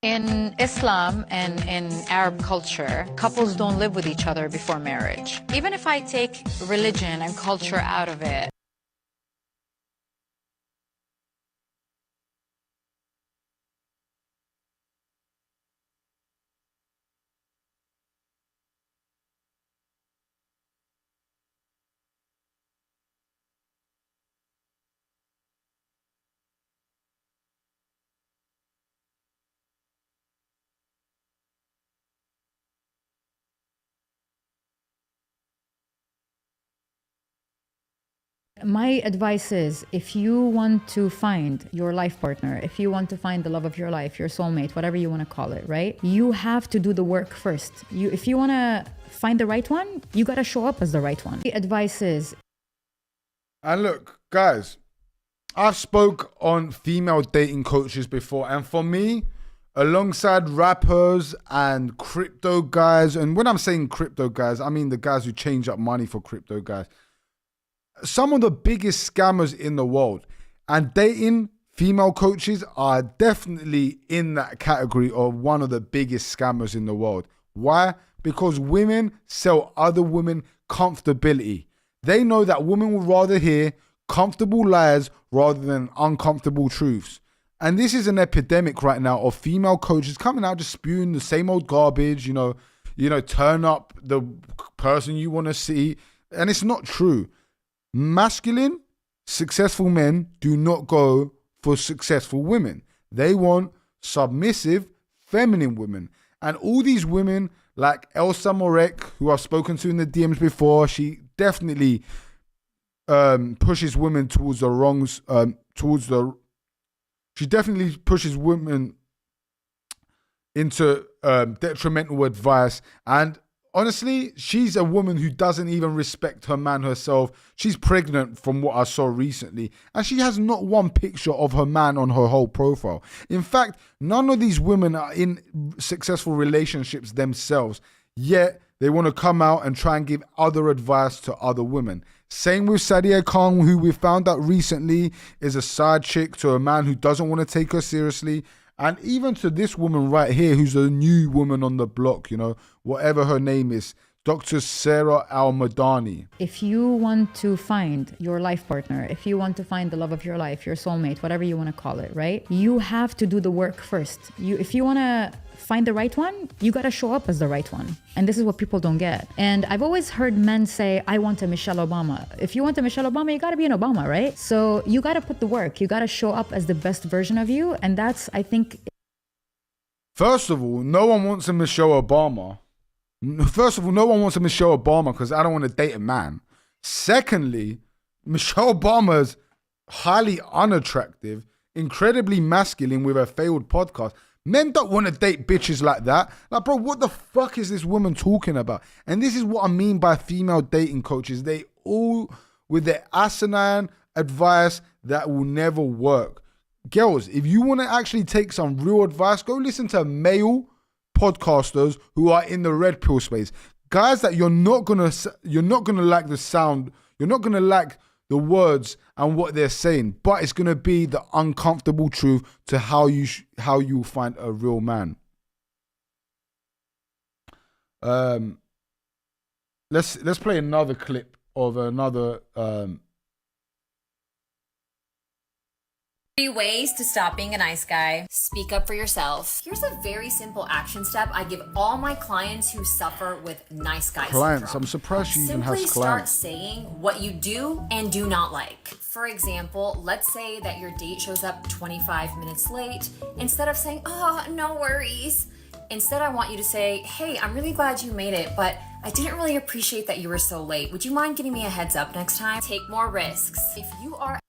In Islam and in Arab culture, couples don't live with each other before marriage. Even if I take religion and culture out of it, my advice is, if you want to find your life partner, if you want to find the love of your life, your soulmate, whatever you want to call it, right? You have to do the work first. If you want to find the right one, you got to show up as the right one. The advice is... And look, guys, I've spoke on female dating coaches before, and for me, alongside rappers and crypto guys, and when I'm saying crypto guys, I mean the guys who change up money for crypto guys, some of the biggest scammers in the world, and dating female coaches are definitely in that category of one of the biggest scammers in the world. Why? Because women sell other women comfortability. They know that women would rather hear comfortable lies rather than uncomfortable truths. And this is an epidemic right now of female coaches coming out just spewing the same old garbage, turn up the person you want to see. And it's not true. Masculine, successful men do not go for successful women. They want submissive, feminine women. And all these women like Elsa Morek, who I've spoken to in the DMs before, she definitely pushes women towards the wrongs, she definitely pushes women into detrimental advice. And honestly, she's a woman who doesn't even respect her man herself. She's pregnant from what I saw recently, and she has not one picture of her man on her whole profile. In fact, none of these women are in successful relationships themselves, yet they want to come out and try and give other advice to other women. Same with Sadia Khan, who we found out recently is a side chick to a man who doesn't want to take her seriously. And even to this woman right here, who's a new woman on the block, whatever her name is, Dr. Sarah Al-Madani. If you want to find your life partner, if you want to find the love of your life, your soulmate, whatever you want to call it, right? You have to do the work first. If you want to find the right one, you got to show up as the right one. And this is what people don't get. And I've always heard men say, I want a Michelle Obama. If you want a Michelle Obama, you got to be an Obama, right? So you got to put the work. You got to show up as the best version of you. And that's, I think... First of all, no one wants a Michelle Obama. First of all, no one wants a Michelle Obama because I don't want to date a man. Secondly, Michelle Obama's highly unattractive, incredibly masculine with a failed podcast. Men don't want to date bitches like that. Like, bro, what the fuck is this woman talking about? And this is what I mean by female dating coaches. They all with their asinine advice that will never work. Girls, if you want to actually take some real advice, go listen to male podcasters who are in the red pill space. Guys that you're not gonna like the sound, you're not gonna like the words and what they're saying, but it's gonna be the uncomfortable truth to how you find a real man. Let's play another clip of another 3 ways to stop being a nice guy. Speak up for yourself. Here's a very simple action step I give all my clients who suffer with nice guy clients. syndrome. I'm surprised she even has Simply start clients. saying what you do and do not like. For example, let's say that your date shows up 25 minutes late. Instead of saying, "Oh, no worries," instead I want you to say, "Hey, I'm really glad you made it, but I didn't really appreciate that you were so late. Would you mind giving me a heads up next time?" Take more risks. If you are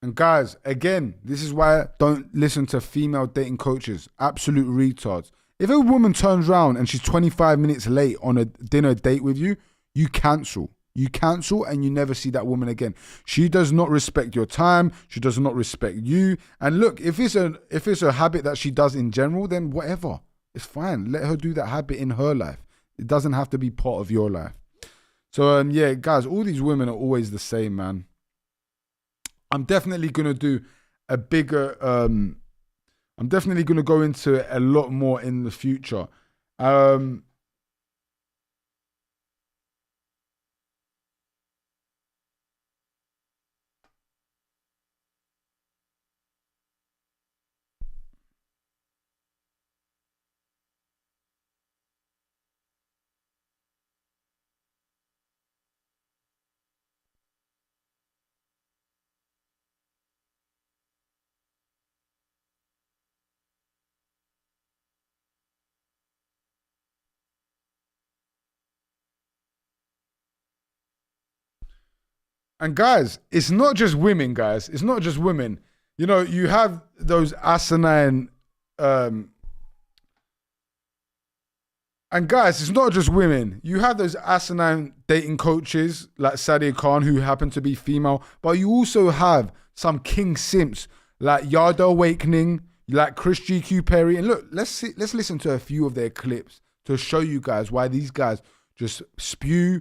And guys, again, this is why I don't listen to female dating coaches. Absolute retards. If a woman turns around and she's 25 minutes late on a dinner date with you, you cancel. You cancel and you never see that woman again. She does not respect your time. She does not respect you. And look, if it's a habit that she does in general, then whatever. It's fine. Let her do that habit in her life. It doesn't have to be part of your life. So yeah, guys, all these women are always the same, man. I'm definitely going to do a bigger, I'm definitely going to go into it a lot more in the future. And guys, it's not just women, guys. It's not just women. You know, you have those asinine, and guys, it's not just women. You have those asinine dating coaches like Sadia Khan who happen to be female, but you also have some king simps like Yada Awakening, like Chris GQ Perry. And look, let's listen to a few of their clips to show you guys why these guys just spew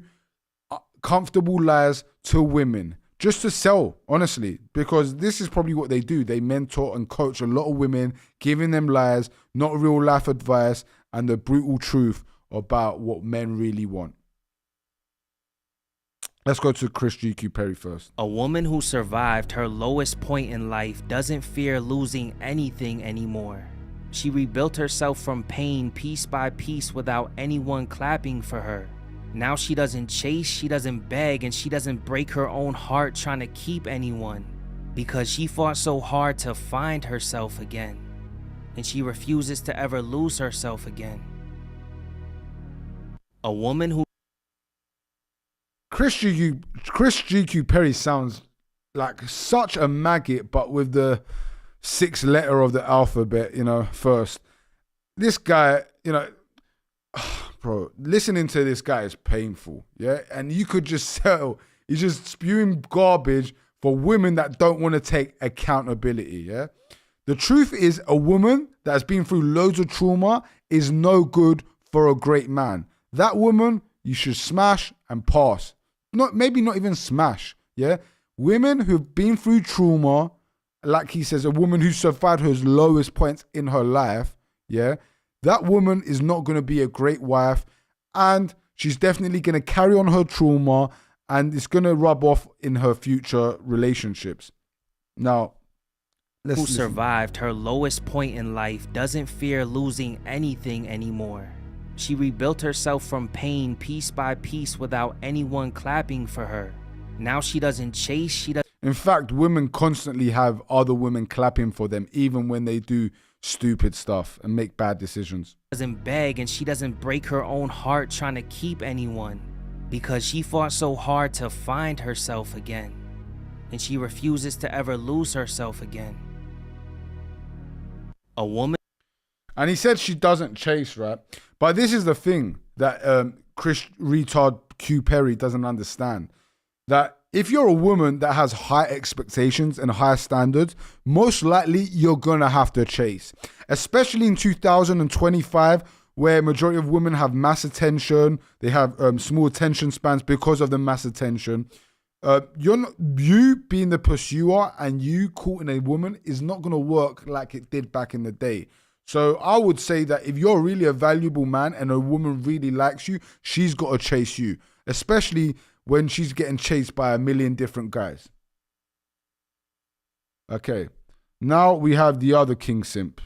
comfortable lies to women just to sell, honestly, because this is probably what they do. They mentor and coach a lot of women, giving them lies, not real life advice, and the brutal truth about what men really want. Let's go to Chris GQ Perry first. A woman who survived her lowest point in life doesn't fear losing anything anymore. She rebuilt herself from pain piece by piece without anyone clapping for her. Now she doesn't chase, she doesn't beg, and she doesn't break her own heart trying to keep anyone, because she fought so hard to find herself again, and she refuses to ever lose herself again. A woman who... Chris GQ Perry sounds like such a maggot, but with the 6th letter of the alphabet, you know, first. This guy, you know... Bro, listening to this guy is painful, yeah? And you could just sell, he's just spewing garbage for women that don't want to take accountability, yeah? The truth is, a woman that has been through loads of trauma is no good for a great man. That woman, you should smash and pass. Maybe not even smash, yeah? Women who've been through trauma, like he says, a woman who survived her lowest points in her life, yeah? That woman is not going to be a great wife, and she's definitely going to carry on her trauma, and it's going to rub off in her future relationships. Now, who survived her lowest point in life doesn't fear losing anything anymore. She rebuilt herself from pain piece by piece without anyone clapping for her. Now she doesn't chase, she doesn't... In fact, women constantly have other women clapping for them, even when they do stupid stuff and make bad decisions. Doesn't beg, and she doesn't break her own heart trying to keep anyone, because she fought so hard to find herself again, and she refuses to ever lose herself again. A woman... And he said she doesn't chase, right? But this is the thing that Chris retard Q Perry doesn't understand. that if you're a woman that has high expectations and high standards, most likely you're going to have to chase. Especially in 2025, where majority of women have mass attention, they have small attention spans because of the mass attention. You being the pursuer and you courting a woman is not going to work like it did back in the day. So I would say that if you're really a valuable man and a woman really likes you, she's got to chase you, especially when she's getting chased by a million different guys. Okay, now we have the other king simp.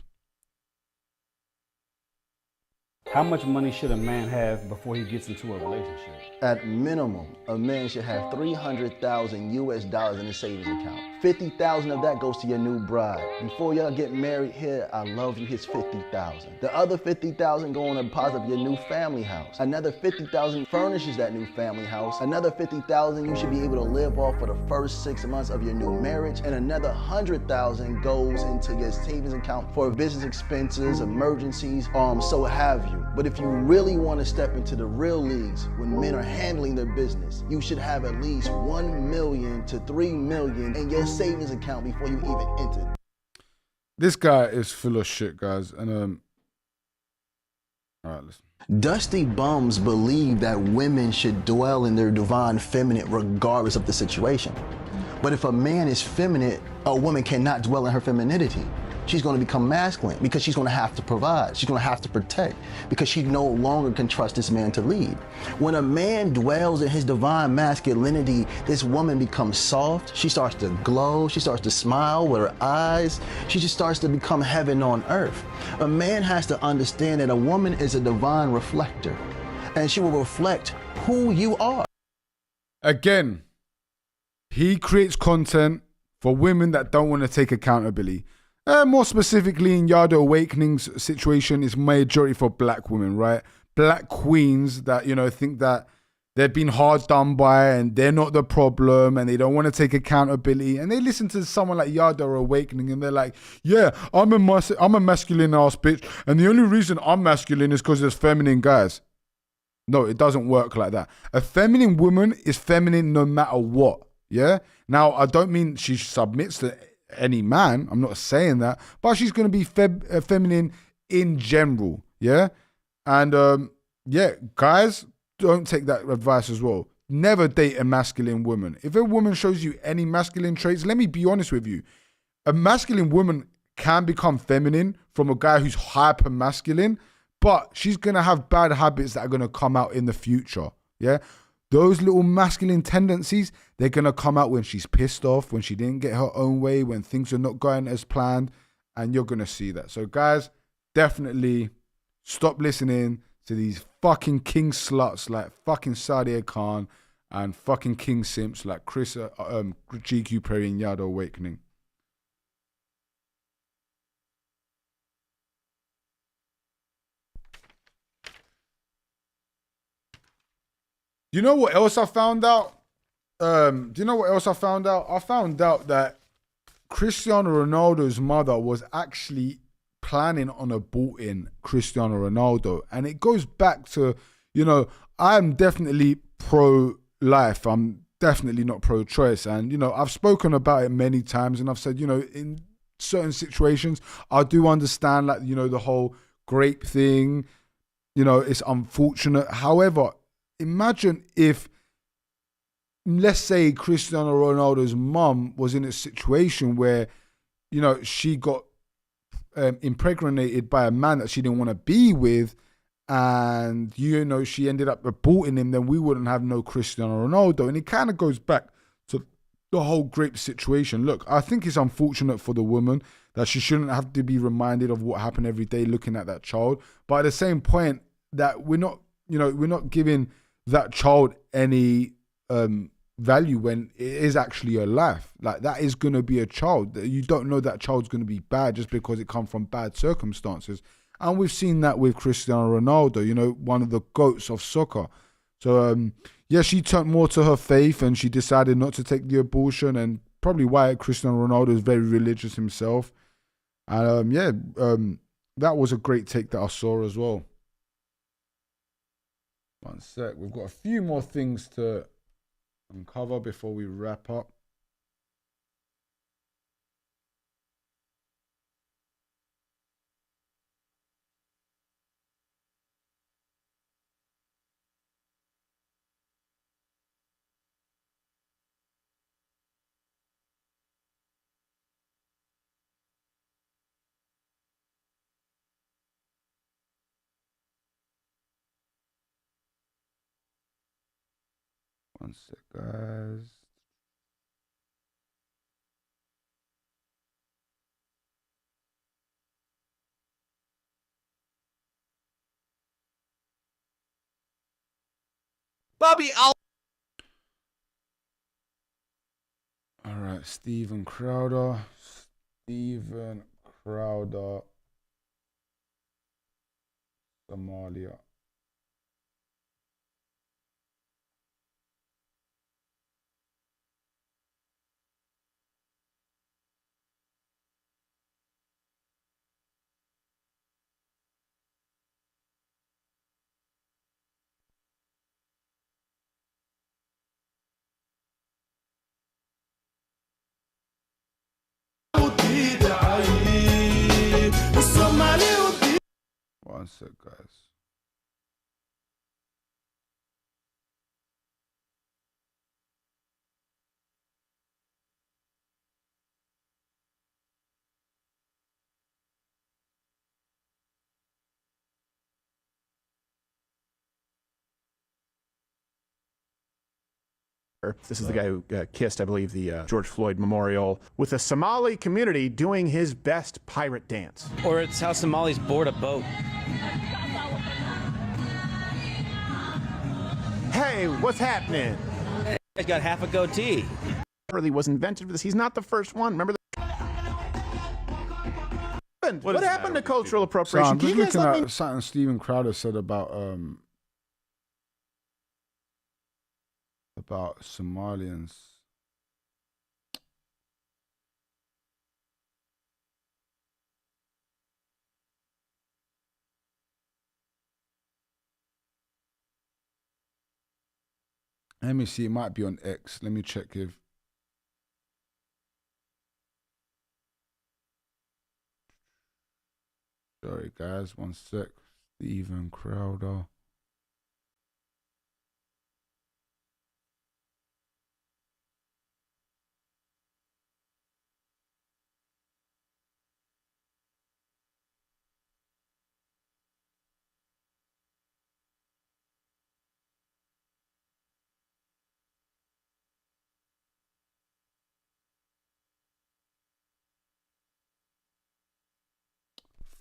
How much money should a man have before he gets into a relationship? At minimum, a man should have $300,000 US in his savings account. 50,000 of that goes to your new bride. Before y'all get married here, I love you, hits 50,000. The other 50,000 go on a deposit of your new family house. Another 50,000 furnishes that new family house. Another 50,000 you should be able to live off for the first 6 months of your new marriage. And another 100,000 goes into your savings account for business expenses, emergencies, so have you. But if you really want to step into the real leagues when men are handling their business, you should have at least 1 million to 3 million in your savings account before you even enter. This guy is full of shit, guys. And all right, listen. Dusty bums believe that women should dwell in their divine feminine regardless of the situation. But if a man is feminine, a woman cannot dwell in her femininity. She's going to become masculine because she's going to have to provide. She's going to have to protect because she no longer can trust this man to lead. When a man dwells in his divine masculinity, this woman becomes soft. She starts to glow. She starts to smile with her eyes. She just starts to become heaven on earth. A man has to understand that a woman is a divine reflector and she will reflect who you are. Again, he creates content for women that don't want to take accountability. More specifically, in Yada Awakening's situation, is majority for black women, right? Black queens that, think that they've been hard done by and they're not the problem and they don't want to take accountability. And they listen to someone like Yada Awakening and they're like, yeah, I'm a masculine ass bitch. And the only reason I'm masculine is because there's feminine guys. No, it doesn't work like that. A feminine woman is feminine no matter what, yeah? Now, I don't mean she submits to any man, I'm not saying that, but she's going to be feminine in general, yeah? And yeah, guys, don't take that advice as well. Never date a masculine woman. If a woman shows you any masculine traits, let me be honest with you, a masculine woman can become feminine from a guy who's hyper masculine, but she's going to have bad habits that are going to come out in the future, yeah? Those little masculine tendencies, they're going to come out when she's pissed off, when she didn't get her own way, when things are not going as planned, and you're going to see that. So guys, definitely stop listening to these fucking king sluts like fucking Sadia Khan and fucking king simps like Chris, GQ Perry and Yada Awakening. You know what else I found out? I found out that Cristiano Ronaldo's mother was actually planning on aborting Cristiano Ronaldo. And it goes back to, I'm definitely pro-life. I'm definitely not pro-choice. And, I've spoken about it many times and I've said, in certain situations, I do understand, the whole grape thing, it's unfortunate. However, imagine if, let's say, Cristiano Ronaldo's mum was in a situation where, she got impregnated by a man that she didn't want to be with, and, she ended up aborting him, then we wouldn't have no Cristiano Ronaldo. And it kind of goes back to the whole grape situation. Look, I think it's unfortunate for the woman that she shouldn't have to be reminded of what happened every day looking at that child. But at the same point, that we're not giving that child any value when it is actually a life. Like, that is going to be a child. You don't know that child's going to be bad just because it comes from bad circumstances. And we've seen that with Cristiano Ronaldo, one of the GOATs of soccer. So, she turned more to her faith and she decided not to take the abortion, and probably why Cristiano Ronaldo is very religious himself. And, that was a great take that I saw as well. One sec, we've got a few more things to... uncover before we wrap up. One sec, guys. Bobby, I'll. All right, Steven Crowder. Steven Crowder. Somalia. One sec, guys. This is the guy who kissed, I believe, the George Floyd Memorial with a Somali community doing his best pirate dance. Or it's how Somalis board a boat. Hey, what's happening? He's got half a goatee. Really was invented for this. He's not the first one. Remember what happened to cultural So appropriation? I'm Can just you guys looking let me at something Steven Crowder said about Somalians. Let me see. It might be on X. Let me check if. Sorry, guys. One sec. Steven Crowder.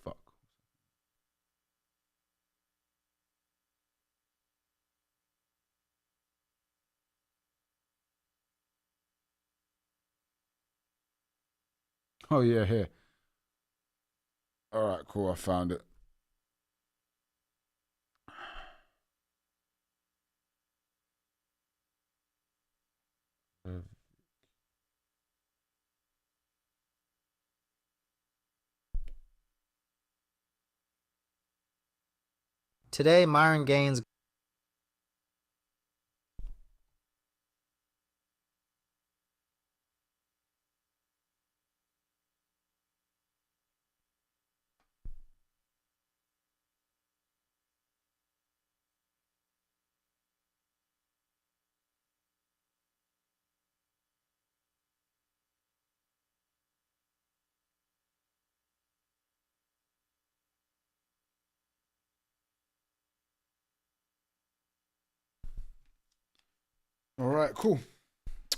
Fuck. Oh, yeah, here. All right, cool. I found it. Today, Myron Gaines. All right, cool.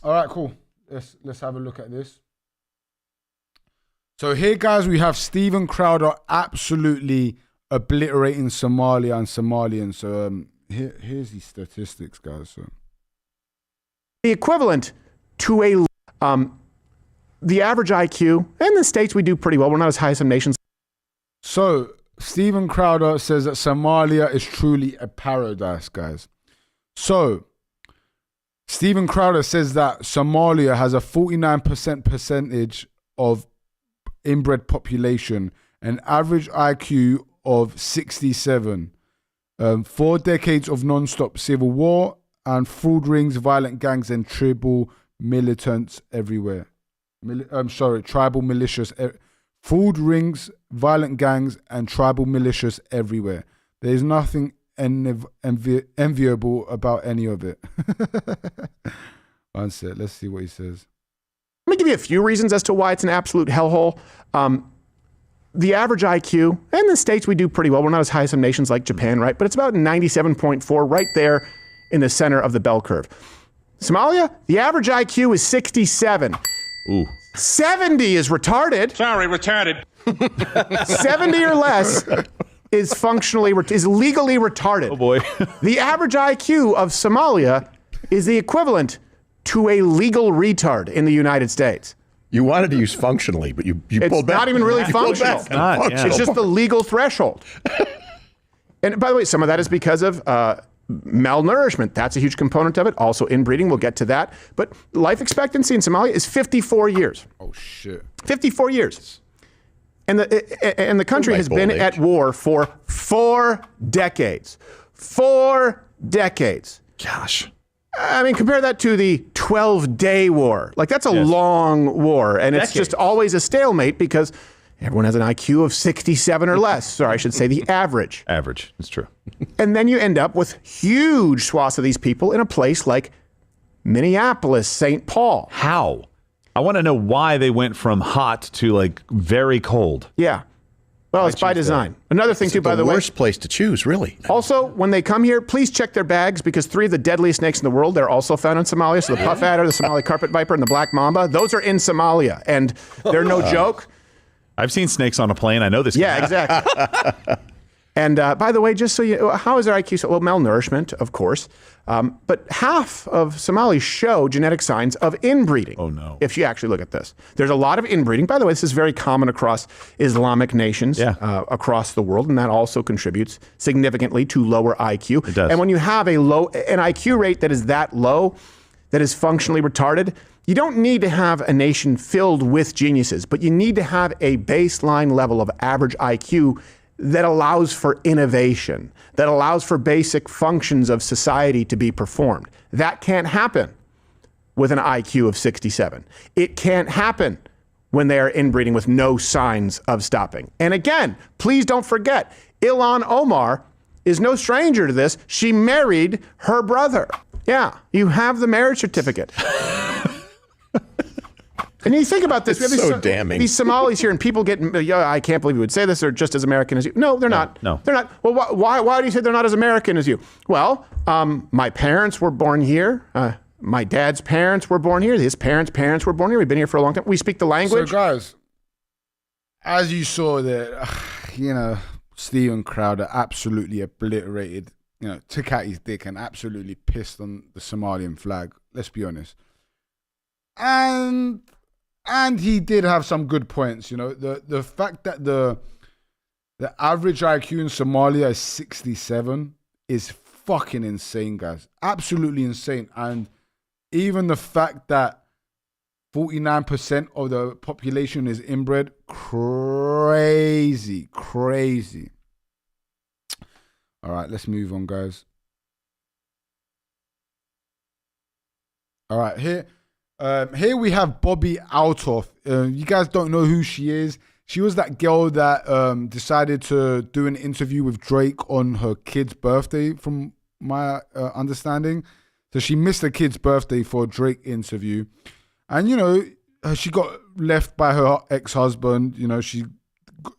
All right, cool. Let's have a look at this. So here, guys, we have Steven Crowder absolutely obliterating Somalia and Somalians. So here's the statistics, guys. So the equivalent to the average IQ in the States? We do pretty well. We're not as high as some nations. So Steven Crowder says that Somalia is truly a paradise, guys. So Steven Crowder says that Somalia has a 49% percentage of inbred population, an average IQ of 67, 4 decades of non-stop civil war, and fraud rings, violent gangs, and tribal militants everywhere. Tribal militias. Fraud rings, violent gangs, and tribal militias everywhere. There is nothing enviable about any of it. One sec, let's see what he says. Let me give you a few reasons as to why it's an absolute hellhole. The average IQ, in the States we do pretty well. We're not as high as some nations like Japan, right? But it's about 97.4 right there in the center of the bell curve. Somalia, the average IQ is 67. Ooh. 70 is retarded. Sorry, retarded. 70 or less is legally retarded. Oh boy. The average IQ of Somalia is the equivalent to a legal retard in the United States. You wanted to use functionally, but you pulled back. It's not even really functional. It's just the legal threshold. And by the way, some of that is because of malnourishment. That's a huge component of it. Also inbreeding, we'll get to that. But life expectancy in Somalia is 54 years. Oh, shit. 54 years. And the country has been at war for 4 decades. 4 decades. Gosh. I mean, compare that to the 12-day war. Like, that's a long war. And it's just always a stalemate because everyone has an IQ of 67 or less. Or I should say the average. Average. It's true. And then you end up with huge swaths of these people in a place like Minneapolis, St. Paul. How? I want to know why they went from hot to like very cold. Yeah. Well, it's by design. Another thing, too, by the way. The worst place to choose, really. Also, when they come here, please check their bags because 3 of the deadliest snakes in the world, they're also found in Somalia. So the puff adder, the Somali carpet viper, and the black mamba, those are in Somalia. And they're no joke. I've seen snakes on a plane. I know this. Yeah, exactly. And by the way, just so you know, how is their IQ? So, well, malnourishment, of course. But half of Somalis show genetic signs of inbreeding. Oh, no. If you actually look at this. There's a lot of inbreeding. By the way, this is very common across Islamic nations across the world, and that also contributes significantly to lower IQ. It does. And when you have an IQ rate that is that low, that is functionally retarded, you don't need to have a nation filled with geniuses, but you need to have a baseline level of average IQ that allows for innovation, that allows for basic functions of society to be performed. That can't happen with an IQ of 67. It can't happen when they are inbreeding with no signs of stopping. And again, please don't forget, Ilhan Omar is no stranger to this. She married her brother. Yeah, you have the marriage certificate. And you think about this. It's we have so damning. These Somalis here, and people get, I can't believe you would say this. They're just as American as you. No, they're not. No. They're not. Well, why do you say they're not as American as you? Well, my parents were born here. My dad's parents were born here. His parents were born here. We've been here for a long time. We speak the language. So, guys, as you saw that, Steven Crowder absolutely obliterated, took out his dick and absolutely pissed on the Somalian flag. Let's be honest. And he did have some good points, the fact that the average IQ in Somalia is 67 is fucking insane, guys. Absolutely insane. And even the fact that 49% of the population is inbred, crazy. All right, let's move on, guys. All right, here we have Bobby Altoff. You guys don't know who she is. She was that girl that decided to do an interview with Drake on her kid's birthday, from my understanding. So she missed her kid's birthday for a Drake interview. And, she got left by her ex-husband.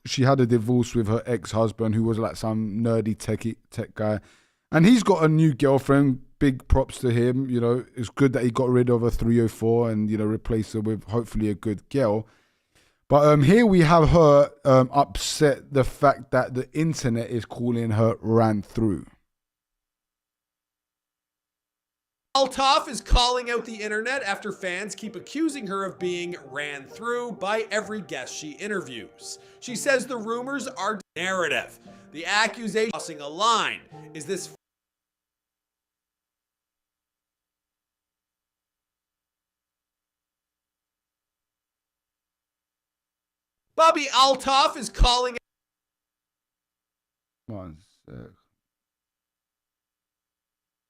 She had a divorce with her ex-husband, who was like some nerdy tech guy. And he's got a new girlfriend. Big props to him. It's good that he got rid of a 304 and, replaced her with hopefully a good girl. But here we have her upset the fact that the internet is calling her ran through. Altoff is calling out the internet after fans keep accusing her of being ran through by every guest she interviews. She says the rumors are narrative. The accusation crossing a line. Is this Bobby Altoff is calling. One sec.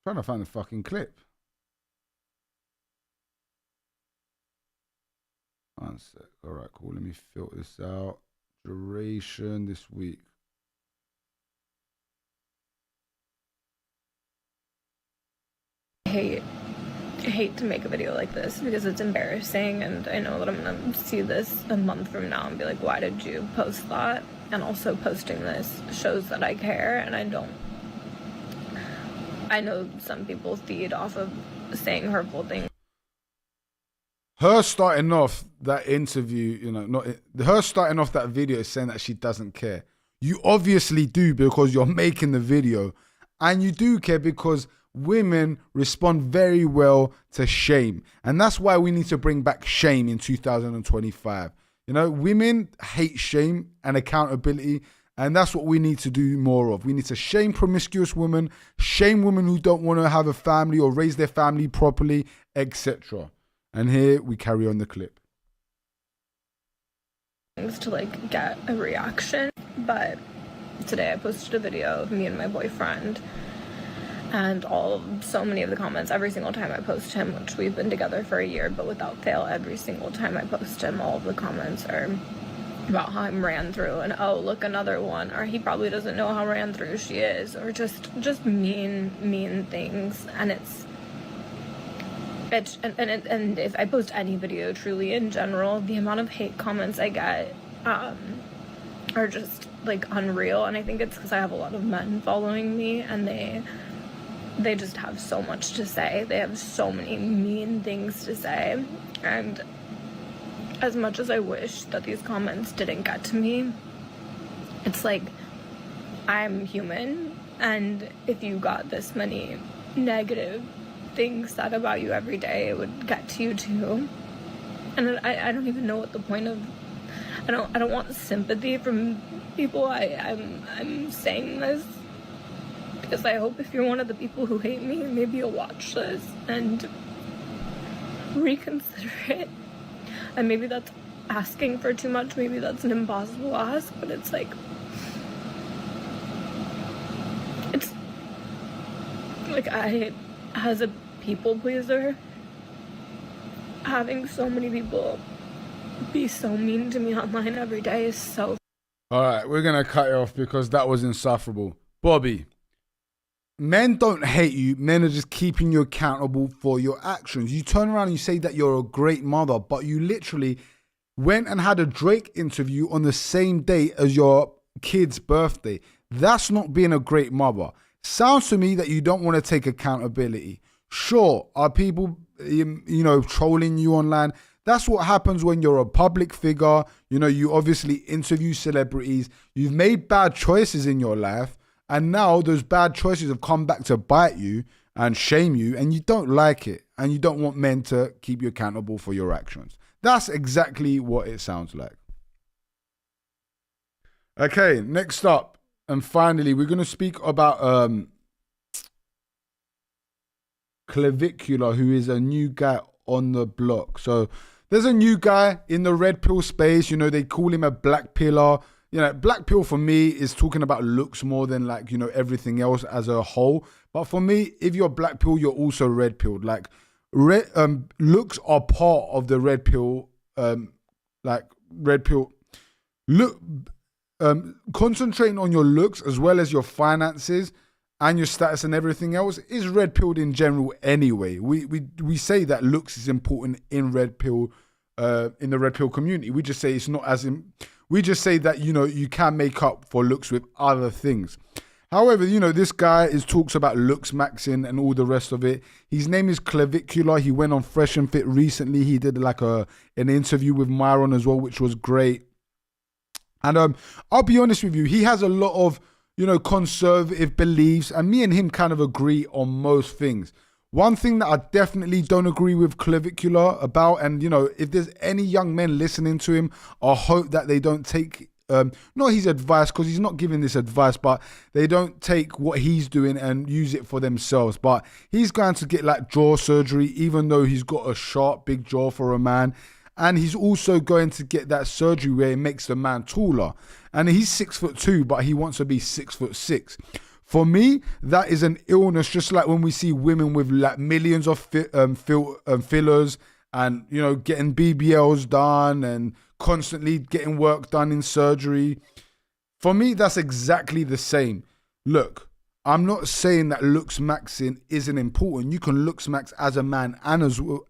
Trying to find the fucking clip. One sec. All right, cool. Let me filter this out. Duration this week. I hate to make a video like this because it's embarrassing, and I know that I'm gonna see this a month from now and be like, why did you post that? And also posting this shows that I care, and I know some people feed off of saying hurtful things. Her starting off that interview, you know, her starting off that video is saying that she doesn't care. You obviously do, because you're making the video, and you do care because women respond very well to shame. And that's why we need to bring back shame in 2025. You know, women hate shame and accountability, and that's what we need to do more of. We need to shame promiscuous women, shame women who don't want to have a family or raise their family properly, etc. And here we carry on the clip. To like get a reaction, but today I posted a video of me and my boyfriend, and so many of the comments every single time I post him, which we've been together for a year, but without fail, every single time I post him, all of the comments are about how I'm ran through, and oh, look, another one, or he probably doesn't know how ran through she is, or just mean things. And and if I post any video truly in general, the amount of hate comments I get are just like unreal. And I think it's because I have a lot of men following me, and they just have so much to say. They have so many mean things to say. And as much as I wish that these comments didn't get to me, it's like, I'm human, and if you got this many negative things said about you every day, it would get to you too. And I don't even know what the point of, I don't want sympathy from people. I'm saying this because I hope if you're one of the people who hate me, maybe you'll watch this and reconsider it. And maybe that's asking for too much, maybe that's an impossible ask, but it's like, I, as a people pleaser, having so many people be so mean to me online every day is so... All right, we're going to cut it off because that was insufferable. Bobby, men don't hate you. Men are just keeping you accountable for your actions. You turn around and you say that you're a great mother, but you literally went and had a Drake interview on the same day as your kid's birthday. That's not being a great mother. Sounds to me that you don't want to take accountability. Sure, are people, trolling you online? That's what happens when you're a public figure. You know, you obviously interview celebrities. You've made bad choices in your life, and now those bad choices have come back to bite you and shame you, and you don't like it, and you don't want men to keep you accountable for your actions. That's exactly what it sounds like. Okay, next up, and finally, we're going to speak about Clavicular, who is a new guy on the block. So there's a new guy in the red pill space. You know, they call him a black pillar. You know, black pill for me is talking about looks more than like, you know, everything else as a whole. But for me, if you're black pill, you're also red pilled. Like looks are part of the red pill. Concentrating on your looks as well as your finances and your status and everything else is red pilled in general anyway. We say that looks is important in red pill, in the red pill community. We just say it's not as in. We just say that, you know, you can make up for looks with other things. However, you know, this guy talks about looks maxing and all the rest of it. His name is Clavicular. He went on Fresh and Fit recently. He did like an interview with Myron as well, which was great. And I'll be honest with you, he has a lot of, you know, conservative beliefs, and me and him kind of agree on most things. One thing that I definitely don't agree with Clavicular about, and, you know, if there's any young men listening to him, I hope that they don't take, not his advice, because he's not giving this advice, but they don't take what he's doing and use it for themselves. But he's going to get like jaw surgery, even though he's got a sharp, big jaw for a man. And he's also going to get that surgery where it makes the man taller. And he's 6'2", but he wants to be 6'6". For me, that is an illness, just like when we see women with like millions of fillers and, you know, getting BBLs done and constantly getting work done in surgery. For me, that's exactly the same. Look, I'm not saying that looks maxing isn't important. You can looks max as a man and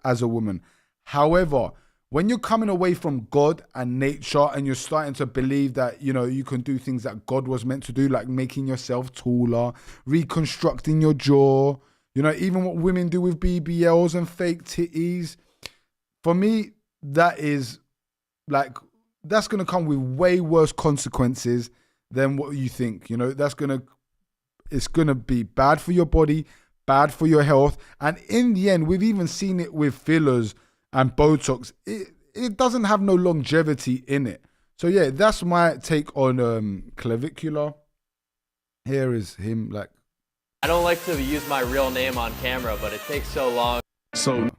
as a woman. However, when you're coming away from God and nature and you're starting to believe that, you know, you can do things that God was meant to do, like making yourself taller, reconstructing your jaw, you know, even what women do with BBLs and fake titties. For me, that is like, that's going to come with way worse consequences than what you think. You know, it's going to be bad for your body, bad for your health. And in the end, we've even seen it with fillers and Botox. It doesn't have no longevity in it. So yeah, that's my take on clavicular. Here is him like. I don't like to use my real name on camera, but it takes so long.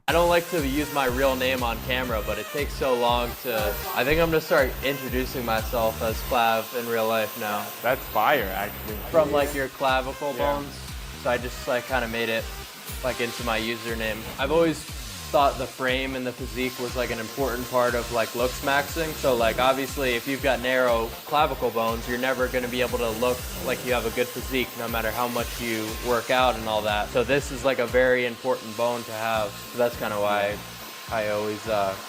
I don't like to use my real name on camera, but it takes so long to. I think I'm gonna start introducing myself as Clav in real life now. That's fire, actually. From like your clavicle bones. So I just like kind of made it like into my username. I've always thought the frame and the physique was like an important part of like looks maxing. So like obviously if you've got narrow clavicle bones, you're never gonna be able to look like you have a good physique no matter how much you work out and all that. So this is like a very important bone to have. So that's kind of why I always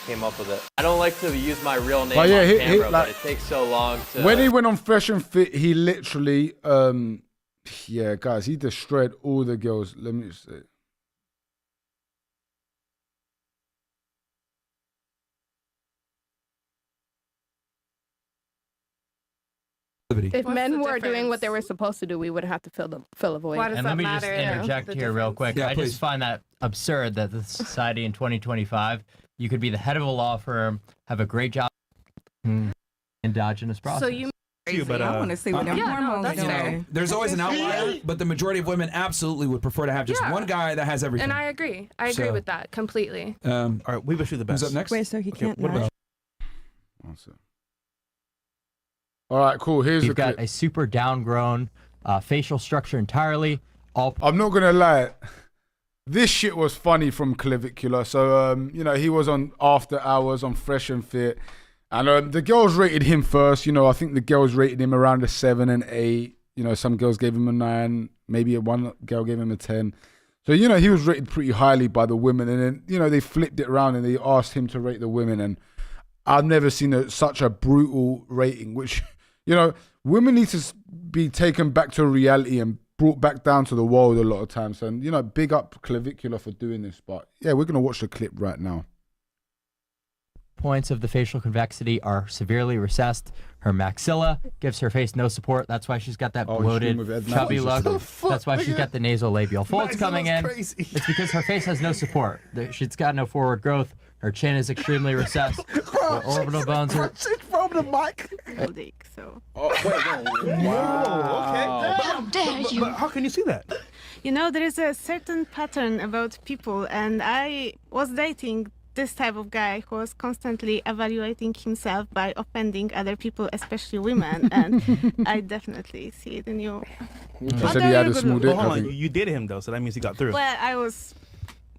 came up with it. I don't like to use my real name on camera, but it takes so long to... When he went on Fresh and Fit, he literally, yeah, guys, he destroyed all the girls. Let me just say. If men were doing what they were supposed to do, we would have to fill a void. And let me just interject here real quick. Yeah, I just find that absurd that the society in 2025, you could be the head of a law firm, have a great job, endogenous process. So you But, I want to see what them hormones do. There's always an outlier, but the majority of women absolutely would prefer to have just one guy that has everything. And I agree. I agree with that completely. All right, we wish you the best. Who's up next? Wait, so he can't What about? All right, cool. Here's You've got a super downgrown facial structure entirely. I'm not gonna lie, this shit was funny from Clavicular. So you know, he was on After Hours on Fresh and Fit, and the girls rated him first. You know, I think the girls rated him around a 7 and 8. You know, some girls gave him a 9, maybe one girl gave him a 10. So you know, he was rated pretty highly by the women, and then you know they flipped it around and they asked him to rate the women, and I've never seen such a brutal rating, which. You know, women need to be taken back to reality and brought back down to the world a lot of times. And, you know, big up Clavicular for doing this. But, yeah, we're going to watch the clip right now. Points of the facial convexity are severely recessed. Her maxilla gives her face no support. That's why she's got that bloated, chubby look. That's why she's got the nasolabial folds coming in. It's because her face has no support. She's got no forward growth. Her chin is extremely recessed. Her orbital bones are... from the mic. So. Oh, wait, no. Wow. Okay. How dare you? But how can you see that? You know, there is a certain pattern about people, and I was dating this type of guy who was constantly evaluating himself by offending other people, especially women, and I definitely see it in you. He said he had a smooth dick. Hold on, you dated him though, so that means he got through. Well, I was.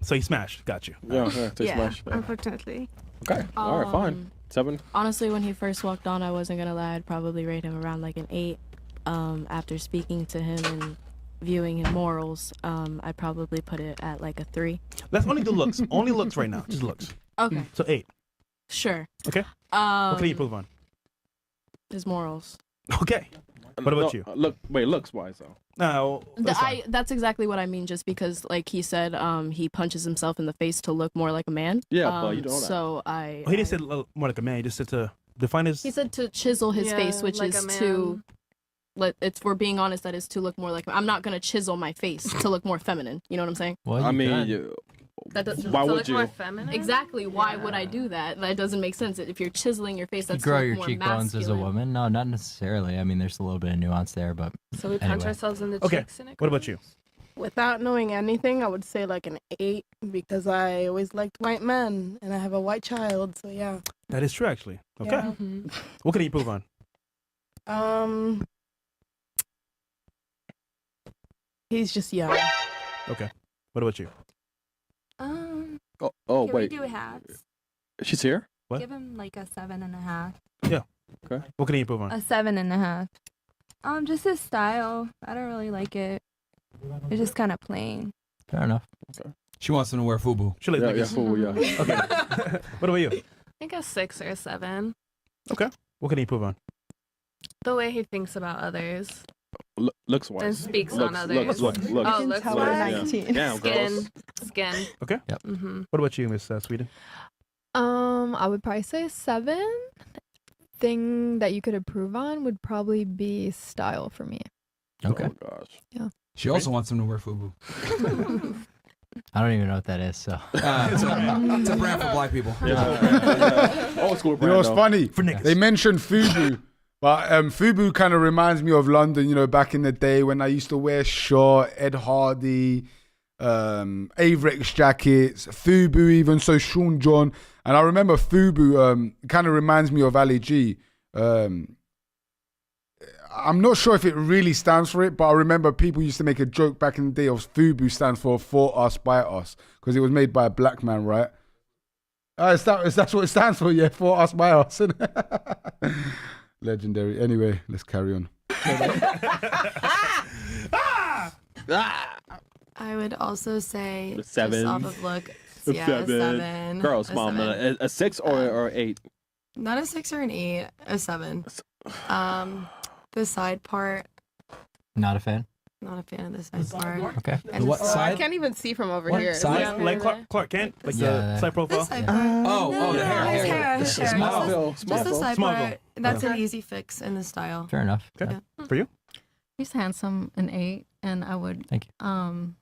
So he smashed. Got you. Yeah, smashed. unfortunately. Okay. All right. Fine. 7. Honestly, when he first walked on, I wasn't gonna lie. I'd probably rate him around like an 8. After speaking to him and viewing his morals, I'd probably put it at like a 3. Let's only do looks. Only looks right now. Just looks. Okay. So 8. Sure. Okay. What can you improve on? His morals. Okay. What about you? Looks wise though. No. That's exactly what I mean. Just because, like he said, he punches himself in the face to look more like a man. Yeah, but you don't know that. So he didn't say more like a man. He just said to define his. He said to chisel his face, which like is to. It's for being honest. That is to look more like. I'm not gonna chisel my face to look more feminine. You know what I'm saying? Well, I mean, why would you? Exactly. Why would I do that? That doesn't make sense. If you're chiseling your face, You that's grow your more cheekbones as a masculine. woman? No, not necessarily. I mean, there's a little bit of nuance there, but So we punch anyway. ourselves in the Okay. cheeks. What about you? Without knowing anything, I would say like an 8 because I always liked white men and I have a white child. So yeah. That is true, actually. Okay. Yeah. What can you improve on? He's just young. Okay. What about you? Oh Can wait. we do halves? She's here? What? Give him like a 7.5. Yeah. Okay. What can you improve on? A 7.5. Just his style. I don't really like it. It's just kind of plain. Fair enough. Okay. She wants him to wear FUBU. She likes FUBU, yeah. Okay. What about you? I think a 6 or a 7. Okay. What can you improve on? The way he thinks about others. Looks wise. And speaks on others. Looks. Oh, looks wise. Damn, girls. Skin. Okay. Yep. What about you, Miss Sweden? I would probably say 7. Thing that you could improve on would probably be style for me. Okay. Oh gosh. Yeah. She also wants him to wear FUBU. I don't even know what that is, so. It's a brand for black people. Old school brand. You know what's though. funny? For niggas. They mentioned FUBU, but FUBU kind of reminds me of London, you know, back in the day when I used to wear short, Ed Hardy, Avrex jackets, FUBU even, so Sean John. And I remember FUBU kind of reminds me of Ali G. I'm not sure if it really stands for it, but I remember people used to make a joke back in the day of FUBU stands for us, by us, because it was made by a black man, right? Is that what it stands for? Yeah, for us, by us. Legendary. Anyway, let's carry on. I would also say A 7. just off of look. A Yeah, 7. a 7. Girl, a small. 7. A 6 or 8? Not a 6 or an 8, a 7. The side part, Not a fan. not a fan of the side part. Okay. And What the side? I can't even see from over What here. side? Yeah. Like Clark Kent? Like Yeah. the side profile? The side part. Oh, the hair. His hair. Just His hair. Smallville. Just the side Smallville. part. That's Yeah. an easy fix in the style. Fair enough. Okay. For you? He's handsome, an 8, and I would Thank you.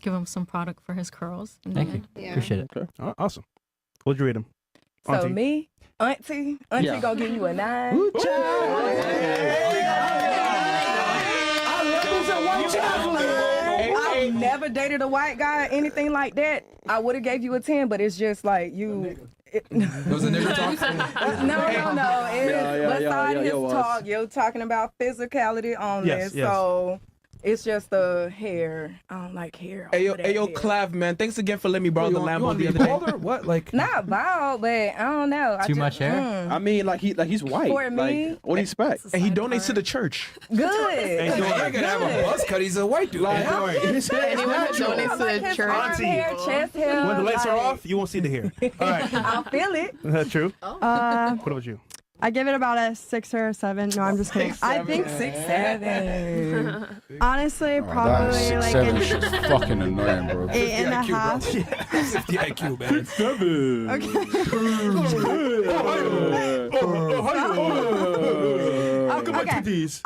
give him some product for his curls. And Thank you. Yeah. Appreciate it. Okay. Awesome. What'd you rate him? So Auntie. me, Auntie Yeah. gonna give you a 9. I've never dated a white guy, anything like that. I would have gave you a 10, but it's just like you. Was a nigger talk? No. It's besides his it was. talk, you're talking about physicality only. Yes, yes. So it's just the hair. I don't like hair. Hey over that yo, hair. Clav, man. Thanks again for letting me borrow the Lambo the other day. What? Like Not bald, but I don't know. Too much hair? I mean, he's white. For me? Like, what do you expect? And he donates to the church. Good. Hey, you ain't gonna have a buzz cut. He's a white dude. Like, man. Anyone that donates to the church. Arm hair, chest hair. When the lights are like, off, you won't see the hair. All right. I'll feel it. Is that true? Uh, What about you? I give it about a 6 or a 7. No, I'm just kidding. I think 6, 7. Honestly, probably That like 6'7" an shit's fucking annoying, bro. 8.5. 50 IQ, man. 7. Look at my titties.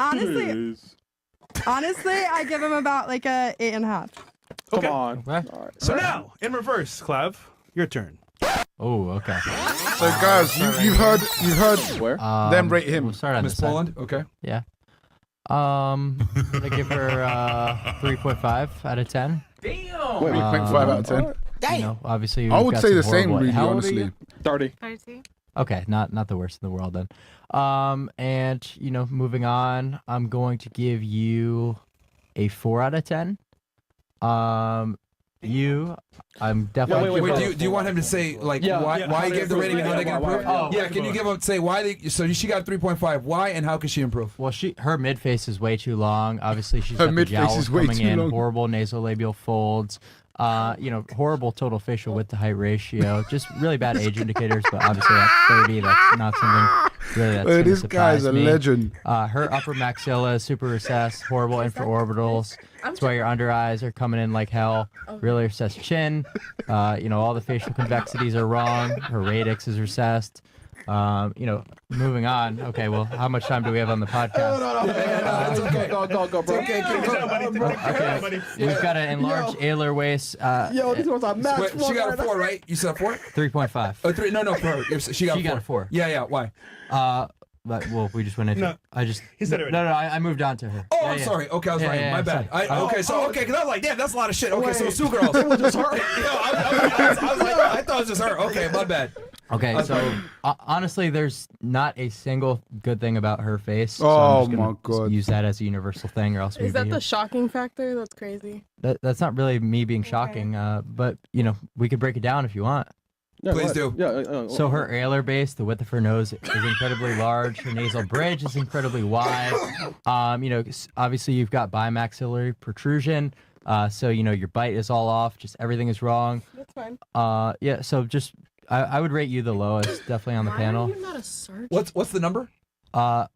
Honestly, I give him about like a 8.5. Come on. So now, in reverse, Clav, your turn. Oh, okay. So guys, you've heard Where? them rate him. We'll start on Miss this side. Poland. Okay. Yeah. I give her 3.5 out of 10. Wait, 3.5 out of 10. You know, obviously, I we've would got say some the same, horrible- really, How old are you? honestly. 30. 30. Okay, not the worst in the world then. And you know, moving on, I'm going to give you a 4 out of 10. I'm definitely. Wait, do you want him to say like why he gave the rating and how they can improve? Yeah, can you give him say why they? So she got 3.5. Why and how can she improve? Well, her mid face is way too long. Obviously, she's Her got the mid-face jowls is way coming too in, long. horrible nasolabial folds. You know, horrible total facial width to height ratio. Just really bad age indicators. But obviously, at 30, that's not something really that's Hey, gonna this guy's surprise a me. legend. Her upper maxilla is super recessed, horrible infraorbitals. That's why your under eyes are coming in like hell. Really recessed chin. You know, all the facial convexities are wrong. Her radix is recessed. You know, moving on. Okay, well, how much time do we have on the podcast? It's okay. Go, bro. Okay, we've got an enlarged alar waist. These ones are match. Wait, she got a 4, right? You said 4? 3.5. Oh, 3. No, for her. She got a 4. Yeah. Why? But, well, we just went into. No, he said it already. No, I moved on to her. Oh, Yeah, I'm yeah. sorry. Okay, I was Yeah, right. yeah, My bad. sorry. Because I was like, damn, that's a lot of shit. Okay, so it's 2 girls. It was just her. I thought it was just her. Okay, my bad. Okay, so honestly, there's not a single good thing about her face. So Oh I'm just my gonna God. use that as a universal thing, or else we'd Is be that here. the shocking factor? That's crazy. That's not really me being shocking, but we could break it down if you want. Yeah, Please go ahead. do. Yeah. So her alar base, the width of her nose is incredibly large. Her nasal bridge is incredibly wide. Obviously you've got bimaxillary protrusion. So your bite is all off. Just everything is wrong. That's fine. Yeah. So just I would rate you the lowest, definitely on the panel. Why are you not a surgeon? What's the number? I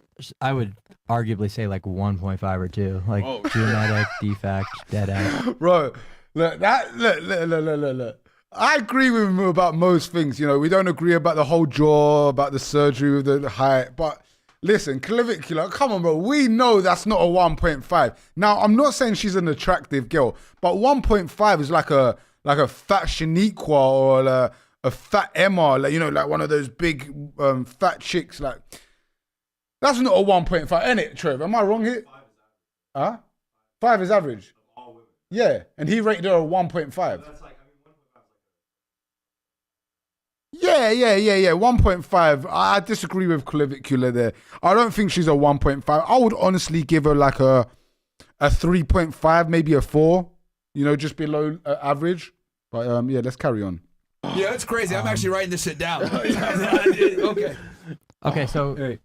would arguably say like 1.5 or 2, like genetic defect, dead end. Bro, look. I agree with him about most things. We don't agree about the whole jaw, about the surgery with the height. But listen, clavicular, come on, bro. We know that's not a 1.5. Now, I'm not saying she's an attractive girl, but 1.5 is like a fat Shaniqua or a fat Emma, like one of those big fat chicks. Like, that's not a 1.5, innit, Trev? Am I wrong here? 5 is average. Yeah, and he rated her a 1.5. Yeah. 1.5. I disagree with clavicular there. I don't think she's a 1.5. I would honestly give her like a 3.5, maybe a 4. Just below average. But yeah, let's carry on. Yeah, it's crazy. I'm actually writing this shit down. Okay. Okay, so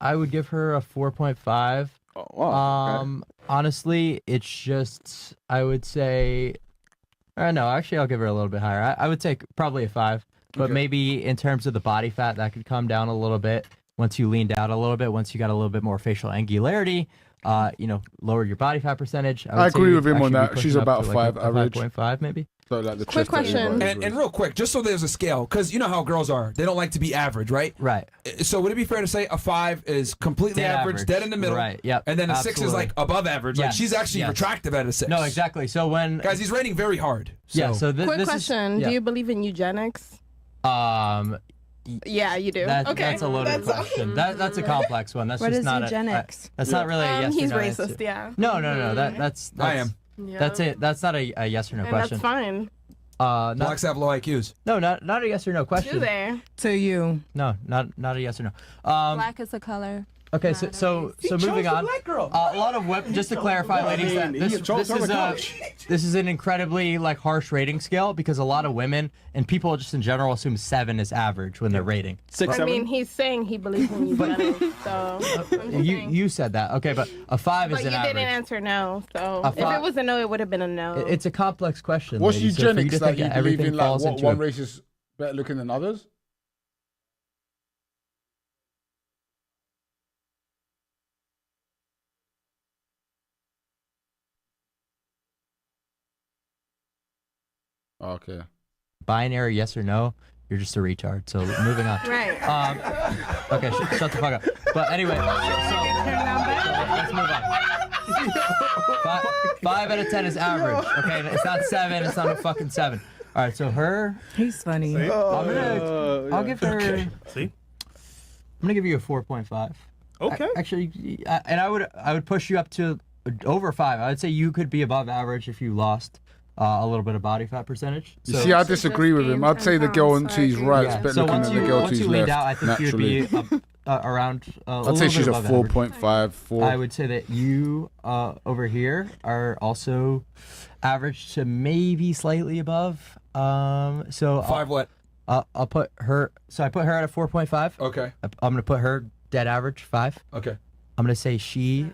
I would give her a 4.5. Oh, wow. Okay. Honestly, it's just, I would say, no, actually, I'll give her a little bit higher. I would say probably a 5, but maybe in terms of the body fat, that could come down a little bit once you leaned out a little bit, once you got a little bit more facial angularity, lower your body fat percentage. I agree with him on that. She's about 5 average. 5.5 maybe. So like the Quick question. And real quick, just so there's a scale, because you know how girls are. They don't like to be average, right? Right. So would it be fair to say a 5 is completely Dead average, dead in the middle? Right, yep. And then a 6 is Absolutely. like above average. Like Yes, she's actually yes. attractive at a 6. No, exactly. So when... Guys, he's rating very hard. Yeah, so Quick this question. is... Do you believe in eugenics? Yeah, you do. Okay. That's a loaded question. That's a complex one. That's What just is not eugenics? That's not really a yes He's or no racist, answer. yeah. No. That's I am. Yeah. That's it. That's not a yes or no And question. that's fine. Blacks have low IQs. No, not a yes or no question. Do they? To you. No, not a yes or no. Black is a color. Okay, so moving on. A lot of just to clarify, ladies, that this is an incredibly harsh rating scale because a lot of women and people just in general assume 7 is average when they're rating. 6, 7. I mean, he's saying he believes in eugenics, so I'm just saying. You said that, okay, but a 5 But is you an average. didn't answer no, so A if five- it was a no, it would have been a no. It's a complex question. What's ladies, so for you eugenics? to Like think you that believe everything in like falls what into one a- race is better looking than others? Okay. binary yes or no, you're just a retard. So moving on. Right. Okay, shut the fuck up. But anyway, let's move on. 5 out of 10 is average. Okay, it's not 7. It's not a fucking 7. All right, so her. He's funny. I'll give her. Okay. See? I'm gonna give you a 4.5. Okay. Actually, and I would push you up to over 5. I would say you could be above average if you lost a little bit of body fat percentage. You see, I disagree with him. I'd say the girl on to his right is better So looking once than the girl to once his you left. leaned out, I think you'd be around. I'd say she's a 4.5. 4. I would say that you over here are also average to maybe slightly above. So 5 what? I'll put her. So I put her at a 4.5. Okay. I'm gonna put her dead average 5. Okay. I'm gonna say she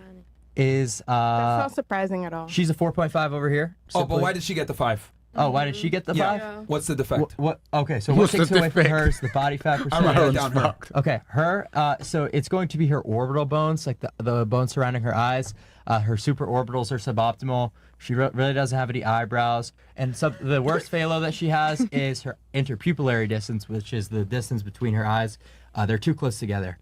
is. That's not surprising at all. She's a 4.5 over here. Oh, but why did she get the 5? Oh, why did she get the 5? Yeah. What's the defect? What? Okay, so what takes away from her is the body fat percentage. down her. Okay, her. So it's going to be her orbital bones, like the bones surrounding her eyes. Her supraorbitals are suboptimal. She really doesn't have any eyebrows, and the worst phalo that she has is her interpupillary distance, which is the distance between her eyes. They're too close together.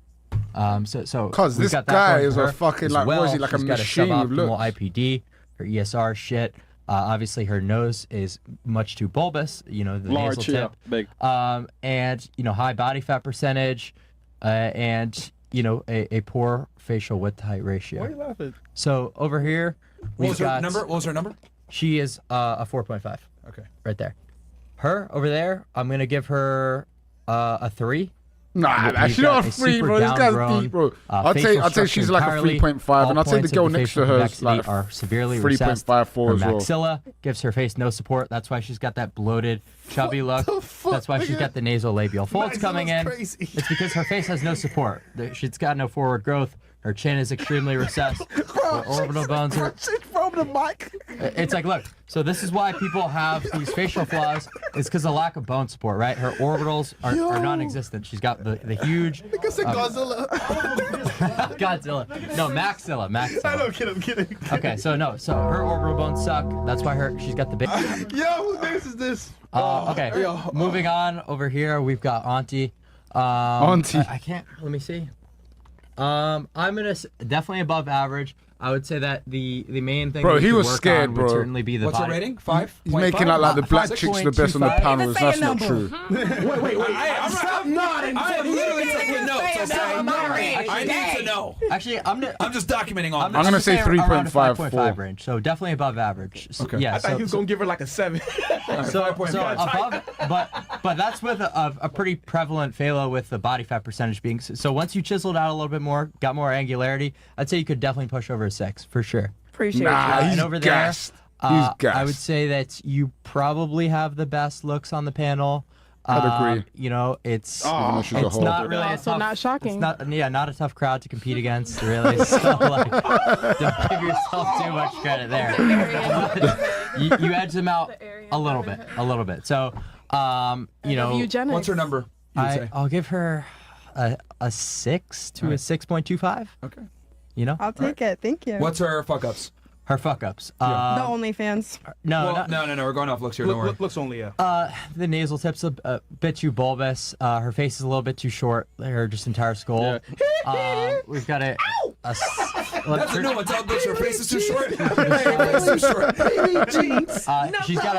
So Cause we've this got that guy going is for a her fucking as like what is well. he like a She's got machine with suboptimal looks? IPD. Her ESR is shit. Obviously, her nose is much too bulbous. The Large, nasal tip. big. And high body fat percentage, and a poor facial width to height ratio. Why are you laughing? So over here, What was her number? What was her number? She is a 4.5. Okay. Right there. Her over there, I'm gonna give her A 3. Nah, actually not a 3, bro. This guy's deep, bro. I'd say she's like a 3.5, and I'd say the girl next to her is like are severely 3.54 as well. Maxilla gives her face no support. That's why she's got that bloated, chubby look. That's why she's got the nasal labial folds coming in. It's because her face has no support. She's got no forward growth. Her chin is extremely recessed. Her orbital bones are. From the mic. It's like, look. So this is why people have these facial flaws. It's because of lack of bone support, right? Her orbitals are non-existent. She's got the huge. I think I said Godzilla. Godzilla. No, Maxilla. I'm kidding. Okay, so her orbital bones suck. That's why she's got the big. Yo, who is this? Okay, moving on over here, we've got Auntie. Auntie. I can't. Let me see. I'm gonna definitely above average. I would say that the main thing. Bro, he was work scared, on bro. Would certainly be the What's body. your rating? 5? He's making out like the black chicks the best on the panels. That's not true. Wait. Stop nodding. I'm literally taking notes. I need to know. Actually, I'm just documenting all. I'm gonna say 3.54 range. So definitely above average. So, okay. Yeah. I thought he was gonna give her like a 7. So above, but that's with a pretty prevalent phthalo with the body fat percentage being. So once you chiseled out a little bit more, got more angularity, I'd say you could definitely push over a 6 for sure. Appreciate you. And over there, gassed. He's gassed. I would say that you probably have the best looks on the panel. I'd agree. You know, it's not really also not shocking. It's not a tough crowd to compete against, really. So like, don't give yourself too much credit there. You edge them out a little bit. So, you know, what's her number? I'll give her a 6 to a 6.25. Okay. You know, I'll take it. Thank you. What's her fuck ups? Her fuck ups. The OnlyFans. No, We're going off looks here. Don't worry. Looks only, yeah. The nasal tip's a bit too bulbous. Her face is a little bit too short. Her just entire skull. We've got That's a new one. Tell bitch her face is too short. She's got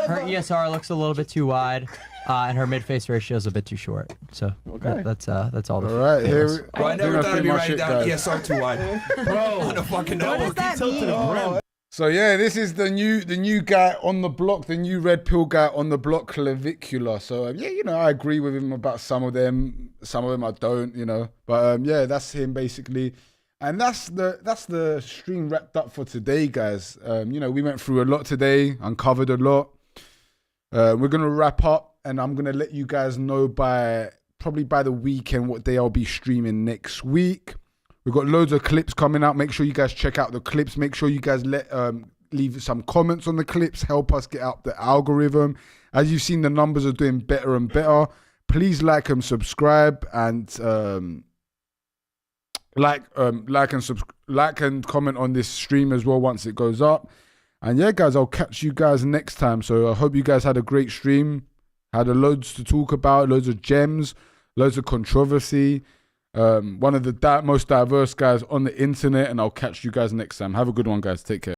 her ESR looks a little bit too wide. And her mid-face ratio is a bit too short. So that's all the. All right, here. Bro, I never thought I'd be writing down ESR too wide. Bro, on a fucking What does that mean? So yeah, this is the new guy on the block, the new red pill guy on the block, Clavicular. So yeah, you know, I agree with him about some of them I don't, you know. But yeah, that's him basically. And that's the stream wrapped up for today, guys. You know, we went through a lot today, uncovered a lot. We're gonna wrap up. And I'm going to let you guys know probably by the weekend what day I'll be streaming next week. We've got loads of clips coming out. Make sure you guys check out the clips. Make sure you guys leave some comments on the clips. Help us get up the algorithm. As you've seen, the numbers are doing better and better. Please like and subscribe and like and comment on this stream as well once it goes up. And yeah, guys, I'll catch you guys next time. So I hope you guys had a great stream. Had loads to talk about, loads of gems, loads of controversy. One of the most diverse guys on the internet, and I'll catch you guys next time. Have a good one, guys. Take care.